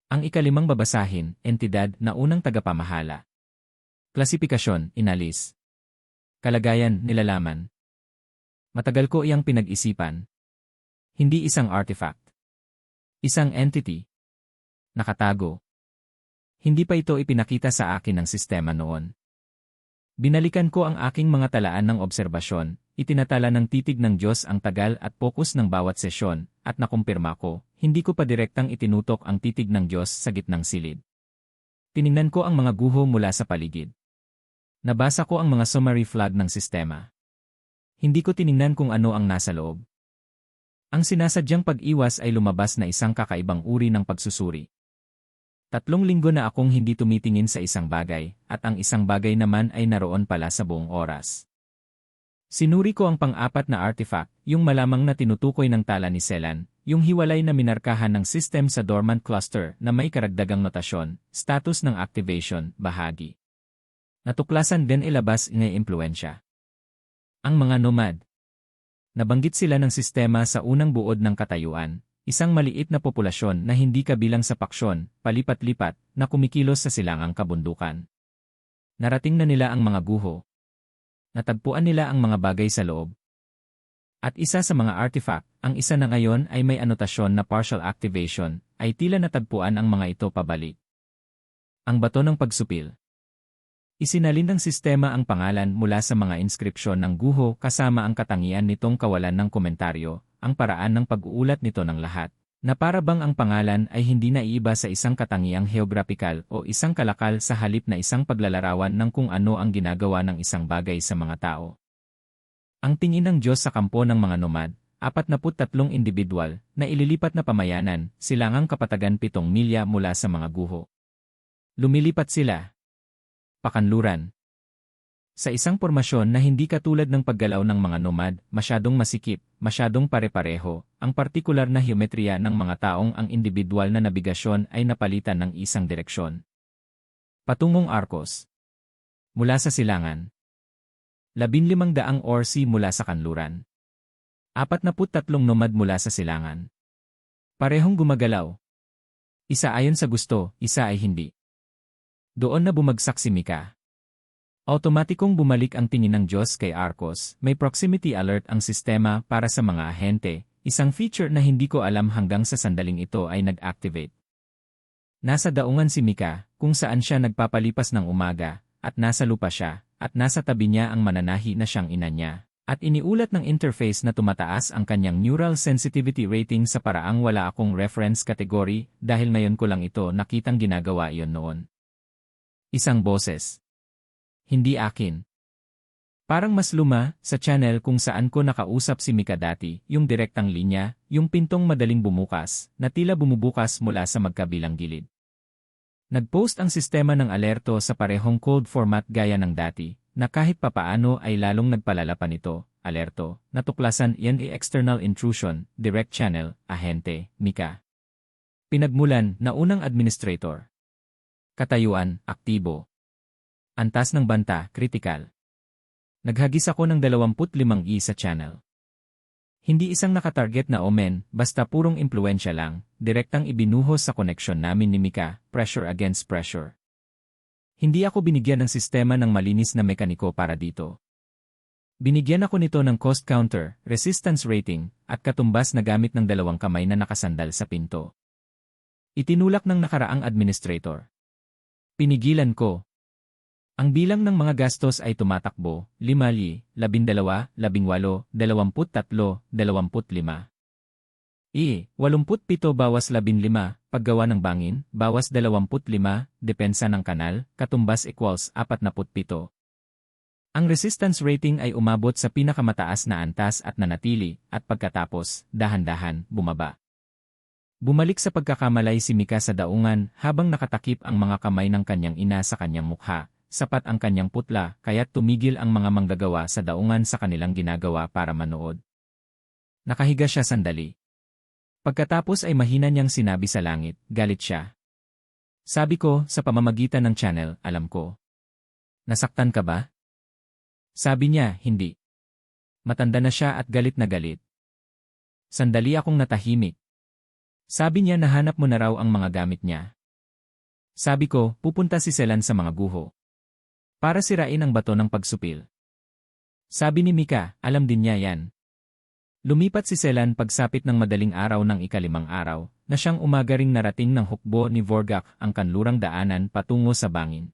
Ang 5 babasahin, entidad na unang tagapamahala. Klasifikasyon, inalis. Kalagayan, nilalaman. Matagal ko iyang pinag-isipan. Hindi isang artifact. Isang entity. Nakatago. Hindi pa ito ipinakita sa akin ng sistema noon. Binalikan ko ang aking mga talaan ng obserbasyon, itinatala ng titig ng Diyos ang tagal at pokus ng bawat sesyon, at nakumpirma ko, hindi ko pa direktang itinutok ang titig ng Diyos sa gitnang silid. Tiningnan ko ang mga guho mula sa paligid. Nabasa ko ang mga summary flag ng sistema. Hindi ko tiningnan kung ano ang nasa loob. Ang sinasadyang pag-iwas ay lumabas na isang kakaibang uri ng pagsusuri. 3 linggo na akong hindi tumitingin sa isang bagay, at ang isang bagay naman ay naroon pala sa buong oras. Sinuri ko ang pang-4 na artifact, yung malamang na tinutukoy ng tala ni Celan, yung hiwalay na minarkahan ng system sa dormant cluster na may karagdagang notasyon, status ng activation, bahagi. Natuklasan din ilabas ng impluensya. Ang mga nomad. Nabanggit sila ng sistema sa unang buod ng katayuan, isang maliit na populasyon na hindi kabilang sa paksyon, palipat-lipat, na kumikilos sa silangang kabundukan. Narating na nila ang mga guho. Natagpuan nila ang mga bagay sa loob. At isa sa mga artifact, ang isa na ngayon ay may anotasyon na partial activation, ay tila natagpuan ang mga ito pabalik. Ang bato ng pagsupil. Isinalin ng sistema ang pangalan mula sa mga inskripsyon ng guho kasama ang katangian nitong kawalan ng komentaryo, ang paraan ng pag-uulat nito ng lahat, na para bang ang pangalan ay hindi naiiba sa isang katangiang geographical o isang kalakal sa halip na isang paglalarawan ng kung ano ang ginagawa ng isang bagay sa mga tao. Ang tingin ng Diyos sa kampo ng mga nomad, 43 individual, na ililipat na pamayanan, silangang kapatagan 7 milya mula sa mga guho. Lumilipat sila. Pakanluran. Sa isang pormasyon na hindi katulad ng paggalaw ng mga nomad, masyadong masikip, masyadong pare-pareho, ang partikular na geometriya ng mga taong ang individual na nabigasyon ay napalitan ng isang direksyon. Patungong Arcos. Mula sa silangan. 1500 orsi mula sa kanluran. 43 nomad mula sa silangan. Parehong gumagalaw. Isa ayon sa gusto, isa ay hindi. Doon na bumagsak si Mika. Automatikong bumalik ang tingin ng Diyos kay Arcos, may proximity alert ang sistema para sa mga ahente, isang feature na hindi ko alam hanggang sa sandaling ito ay nag-activate. Nasa daungan si Mika, kung saan siya nagpapalipas ng umaga, at nasa lupa siya, at nasa tabi niya ang mananahi na siyang ina niya, at iniulat ng interface na tumataas ang kanyang neural sensitivity rating sa paraang wala akong reference category dahil ngayon ko lang ito nakitang ginagawa iyon noon. Isang boses. Hindi akin. Parang mas luma, sa channel kung saan ko nakausap si Mika dati, yung direktang linya, yung pintong madaling bumukas, na tila bumubukas mula sa magkabilang gilid. Nag-post ang sistema ng alerto sa parehong code format gaya ng dati, na kahit papaano ay lalong nagpalala pa nito, alerto, natuklasan yan external intrusion, direct channel, ahente, Mika. Pinagmulan na unang administrator. Katayuan, aktibo. Antas ng banta, kritikal. Naghagis ako ng 25 sa channel. Hindi isang nakatarget na omen, basta purong impluensya lang, direktang ibinuhos sa koneksyon namin ni Mika, pressure against pressure. Hindi ako binigyan ng sistema ng malinis na mekaniko para dito. Binigyan ako nito ng cost counter, resistance rating, at katumbas na gamit ng 2 kamay na nakasandal sa pinto. Itinulak ng nakaraang administrator. Pinigilan ko. Ang bilang ng mga gastos ay tumatakbo, 5, 12, 18, 23, 25. 87 bawas 15, paggawa ng bangin, bawas 25, depensa ng kanal, katumbas equals 47. Ang resistance rating ay umabot sa pinakamataas na antas at nanatili, at pagkatapos, dahan-dahan, bumaba. Bumalik sa pagkakamalay si Mika sa daungan habang nakatakip ang mga kamay ng kanyang ina sa kanyang mukha. Sapat ang kanyang putla, kaya't tumigil ang mga manggagawa sa daungan sa kanilang ginagawa para manood. Nakahiga siya sandali. Pagkatapos ay mahina niyang sinabi sa langit, galit siya. Sabi ko, sa pamamagitan ng channel, alam ko. Nasaktan ka ba? Sabi niya, hindi. Matanda na siya at galit na galit. Sandali akong natahimik. Sabi niya nahanap mo na raw ang mga gamit niya. Sabi ko, pupunta si Selan sa mga guho. Para sirain ang bato ng pagsupil. Sabi ni Mika, alam din niya yan. Lumipat si Selan pagsapit ng madaling araw ng ika-5 araw, na siyang umaga ring narating ng hukbo ni Vorgak ang kanlurang daanan patungo sa bangin.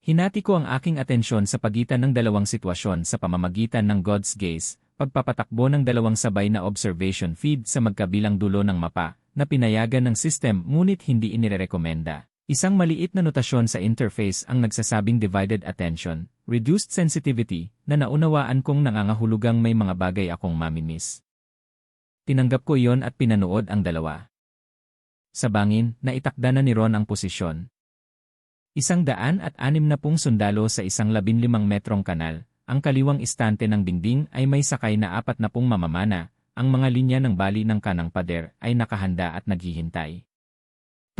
Hinati ko ang aking atensyon sa pagitan ng dalawang sitwasyon sa pamamagitan ng God's Gaze, pagpapatakbo ng dalawang sabay na observation feed sa magkabilang dulo ng mapa, na pinayagan ng system ngunit hindi inirekomenda. Isang maliit na notasyon sa interface ang nagsasabing divided attention, reduced sensitivity, na naunawaan kong nangangahulugang may mga bagay akong mamimiss. Tinanggap ko iyon at pinanood ang dalawa. Sa bangin, naitakda na ni Ron ang posisyon. 160 sundalo sa isang 15 metrong kanal, ang kaliwang istante ng dingding ay may sakay na 40 mamamana, ang mga linya ng bali ng kanang pader ay nakahanda at naghihintay.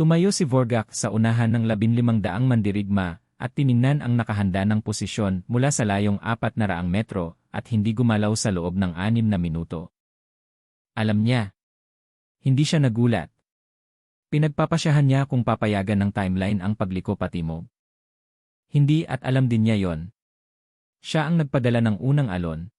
Tumayo si Vorgak sa unahan ng 15 mandirigma at tiningnan ang nakahanda ng posisyon mula sa layong 400 metro at hindi gumalaw sa loob ng 6 na minuto. Alam niya. Hindi siya nagulat. Pinagpapasyahan niya kung papayagan ng timeline ang pagliko patimog. Hindi at alam din niya yon. Siya ang nagpadala ng unang alon.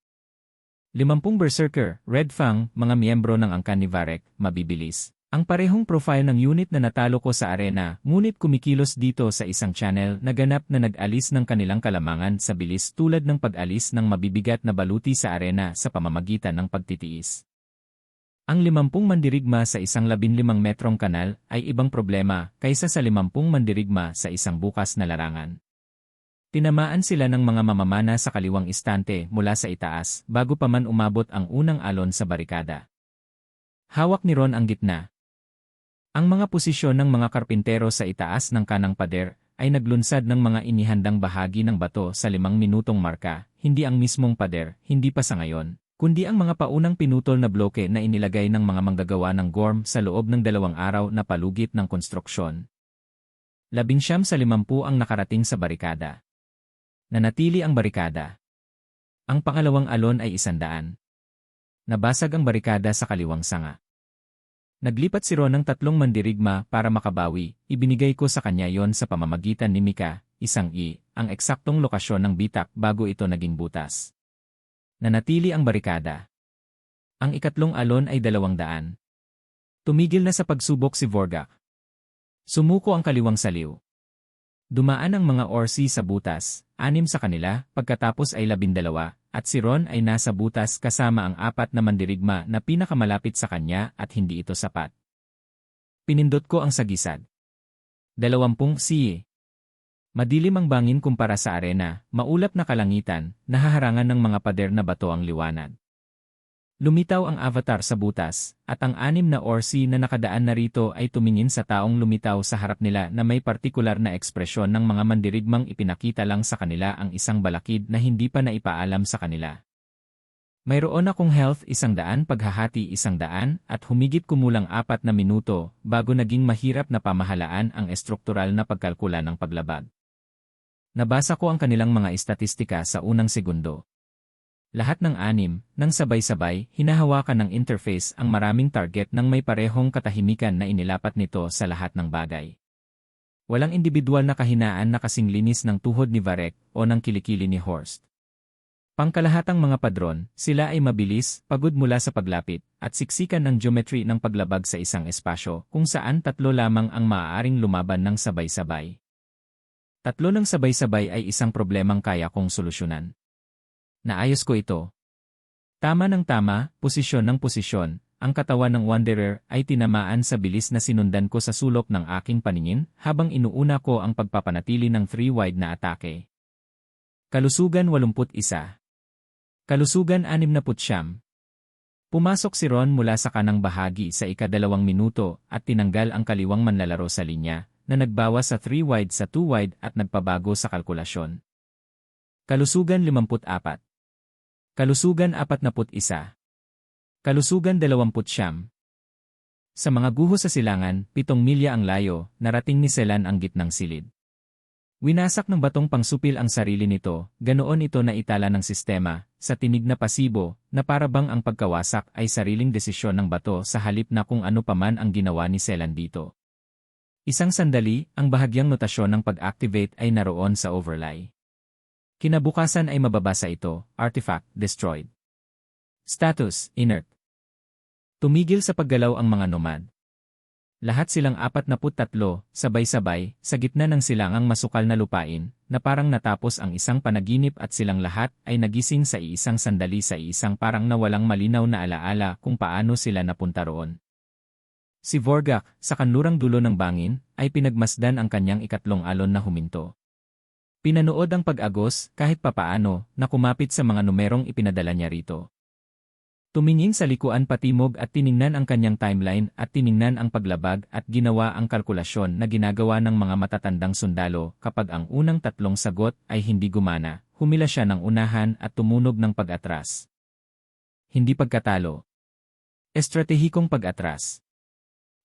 50 berserker, Red Fang, mga miyembro ng angkan ni Varek, mabibilis. Ang parehong profile ng unit na natalo ko sa arena, ngunit kumikilos dito sa isang channel na ganap na nag-alis ng kanilang kalamangan sa bilis tulad ng pag-alis ng mabibigat na baluti sa arena sa pamamagitan ng pagtitiis. Ang 50 mandirigma sa isang 15 metrong kanal ay ibang problema kaysa sa 50 mandirigma sa isang bukas na larangan. Tinamaan sila ng mga mamamana sa kaliwang istante mula sa itaas bago pa man umabot ang unang alon sa barikada. Hawak ni Ron ang gitna. Ang mga posisyon ng mga karpintero sa itaas ng kanang pader ay naglunsad ng mga inihandang bahagi ng bato sa 5 minutong marka, hindi ang mismong pader, hindi pa sa ngayon, kundi ang mga paunang pinutol na bloke na inilagay ng mga manggagawa ng GORM sa loob ng 2 araw na palugit ng konstruksyon. 19 sa 50 ang nakarating sa barikada. Nanatili ang barikada. Ang pangalawang alon ay 100. Nabasag ang barikada sa kaliwang sanga. Naglipat si Ron ng 3 mandirigma para makabawi, ibinigay ko sa kanya yon sa pamamagitan ni Mika, ang eksaktong lokasyon ng bitak bago ito naging butas. Nanatili ang barikada. Ang ikatlong alon ay 200. Tumigil na sa pagsubok si Vorgak. Sumuko ang kaliwang saliw. Dumaan ang mga orsi sa butas, 6 sa kanila, pagkatapos ay 12, at si Ron ay nasa butas kasama ang 4 na mandirigma na pinakamalapit sa kanya at hindi ito sapat. Pinindot ko ang sagisad. 20 siye. Madilim ang bangin kumpara sa arena, maulap na kalangitan, nahaharangan ng mga pader na bato ang liwanag. Lumitaw ang avatar sa butas, at ang 6 na orsi na nakadaan na rito ay tumingin sa taong lumitaw sa harap nila na may partikular na ekspresyon ng mga mandirigmang ipinakita lang sa kanila ang isang balakid na hindi pa naipaalam sa kanila. Mayroon akong health 100 paghahati 100 at humigit kumulang 4 na minuto bago naging mahirap na pamahalaan ang estruktural na pagkalkula ng paglabag. Nabasa ko ang kanilang mga estatistika sa unang segundo. Lahat ng 6, nang sabay-sabay, hinahawakan ng interface ang maraming target ng may parehong katahimikan na inilapat nito sa lahat ng bagay. Walang individual na kahinaan na kasing linis ng tuhod ni Varek o ng kilikili ni Horst. Pangkalahatang mga padron, sila ay mabilis, pagod mula sa paglapit, at siksikan ng geometry ng paglabag sa isang espasyo kung saan 3 lamang ang maaaring lumaban ng sabay-sabay. Tatlo ng sabay-sabay ay isang problemang kaya kong solusyonan. Naayos ko ito. Tama ng tama, posisyon ng posisyon, ang katawan ng Wanderer ay tinamaan sa bilis na sinundan ko sa sulok ng aking paningin habang inuuna ko ang pagpapanatili ng 3 wide na atake. Kalusugan 81. Kalusugan 69. Pumasok si Ron mula sa kanang bahagi sa ika-2 minuto at tinanggal ang kaliwang manlalaro sa linya na nagbawas sa 3 wide sa 2 wide at nagpabago sa kalkulasyon. Kalusugan 54. Kalusugan 41. Kalusugan 20. Sa mga guho sa silangan, 7 milya ang layo, narating ni Selan ang gitnang silid. Winasak ng batong pangsupil ang sarili nito, ganoon ito na itala ng sistema, sa tinig na pasibo, na parabang ang pagkawasak ay sariling desisyon ng bato sa halip na kung ano paman ang ginawa ni Selan dito. Isang sandali, ang bahagyang notasyon ng pag-activate ay naroon sa overlay. Kinabukasan ay mababasa ito, artifact, destroyed. Status, inert. Tumigil sa paggalaw ang mga nomad. Lahat silang 43, sabay-sabay, sa gitna ng silangang masukal na lupain, na parang natapos ang isang panaginip at silang lahat ay nagising sa iisang sandali sa iisang parang nawalang malinaw na alaala kung paano sila napunta roon. Si Vorgak, sa kanlurang dulo ng bangin, ay pinagmasdan ang kanyang ikatlong alon na huminto. Pinanood ang pag-agos, kahit papaano, na kumapit sa mga numerong ipinadala niya rito. Tumingin sa likuan patimog at tiningnan ang kanyang timeline at tiningnan ang paglabag at ginawa ang kalkulasyon na ginagawa ng mga matatandang sundalo kapag ang unang 3 sagot ay hindi gumana, humila siya ng unahan at tumunog ng pag-atras. Hindi pagkatalo. Estratehikong pag-atras.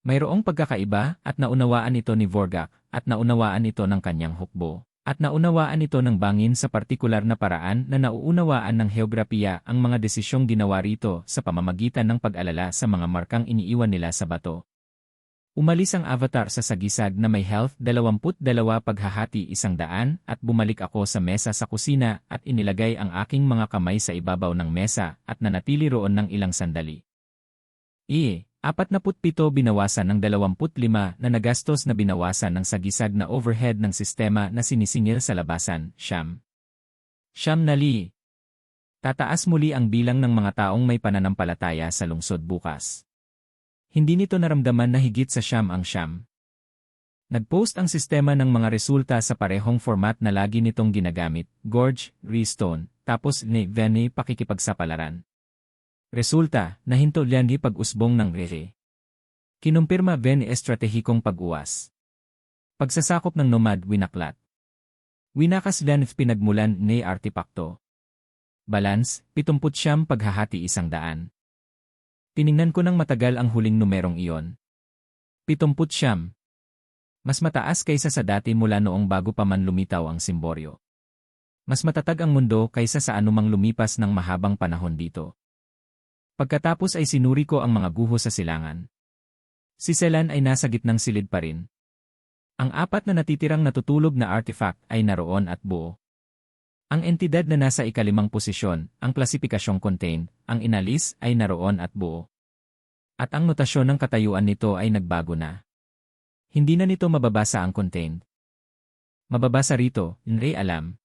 Mayroong pagkakaiba at naunawaan ito ni Vorgak at naunawaan ito ng kanyang hukbo. At naunawaan ito ng bangin sa partikular na paraan na nauunawaan ng heograpiya ang mga desisyong ginawa rito sa pamamagitan ng pag-alala sa mga markang iniiwan nila sa bato. Umalis ang avatar sa sagisag na may health 22 paghahati 100 at bumalik ako sa mesa sa kusina at inilagay ang aking mga kamay sa ibabaw ng mesa at nanatili roon ng ilang sandali. 47 binawasan ng 25 na nagastos na binawasan ng sagisag na overhead ng sistema na sinisingil sa labasan, Siyam na li. Tataas muli ang bilang ng mga taong may pananampalataya sa lungsod bukas. Hindi nito naramdaman na higit sa Siyam ang Siyam. Nag-post ang sistema ng mga resulta sa parehong format na lagi nitong ginagamit, Gorge, Restone, tapos ni Veni pakikipagsapalaran. Resulta, nahinto liyan ni pag-usbong ng Rere. Kinumpirma Veni estratehikong pag-uwas. Pagsasakop ng nomad winaklat. Winakas liyan pinagmulan ni artipakto. Balance, 70 paghahati 100. Tiningnan ko ng matagal ang huling numerong iyon. 70. Mas mataas kaysa sa dati mula noong bago pa man lumitaw ang simboryo. Mas matatag ang mundo kaysa sa anumang lumipas ng mahabang panahon dito. Pagkatapos ay sinuri ko ang mga guho sa silangan. Si Selan ay nasa gitnang silid pa rin. Ang 4 na natitirang natutulog na artifact ay naroon at buo. Ang entidad na nasa ika-5 posisyon, ang klasipikasyong contained, ang inalis ay naroon at buo. At ang notasyon ng katayuan nito ay nagbago na. Hindi na nito mababasa ang contained. Mababasa rito, hindi alam.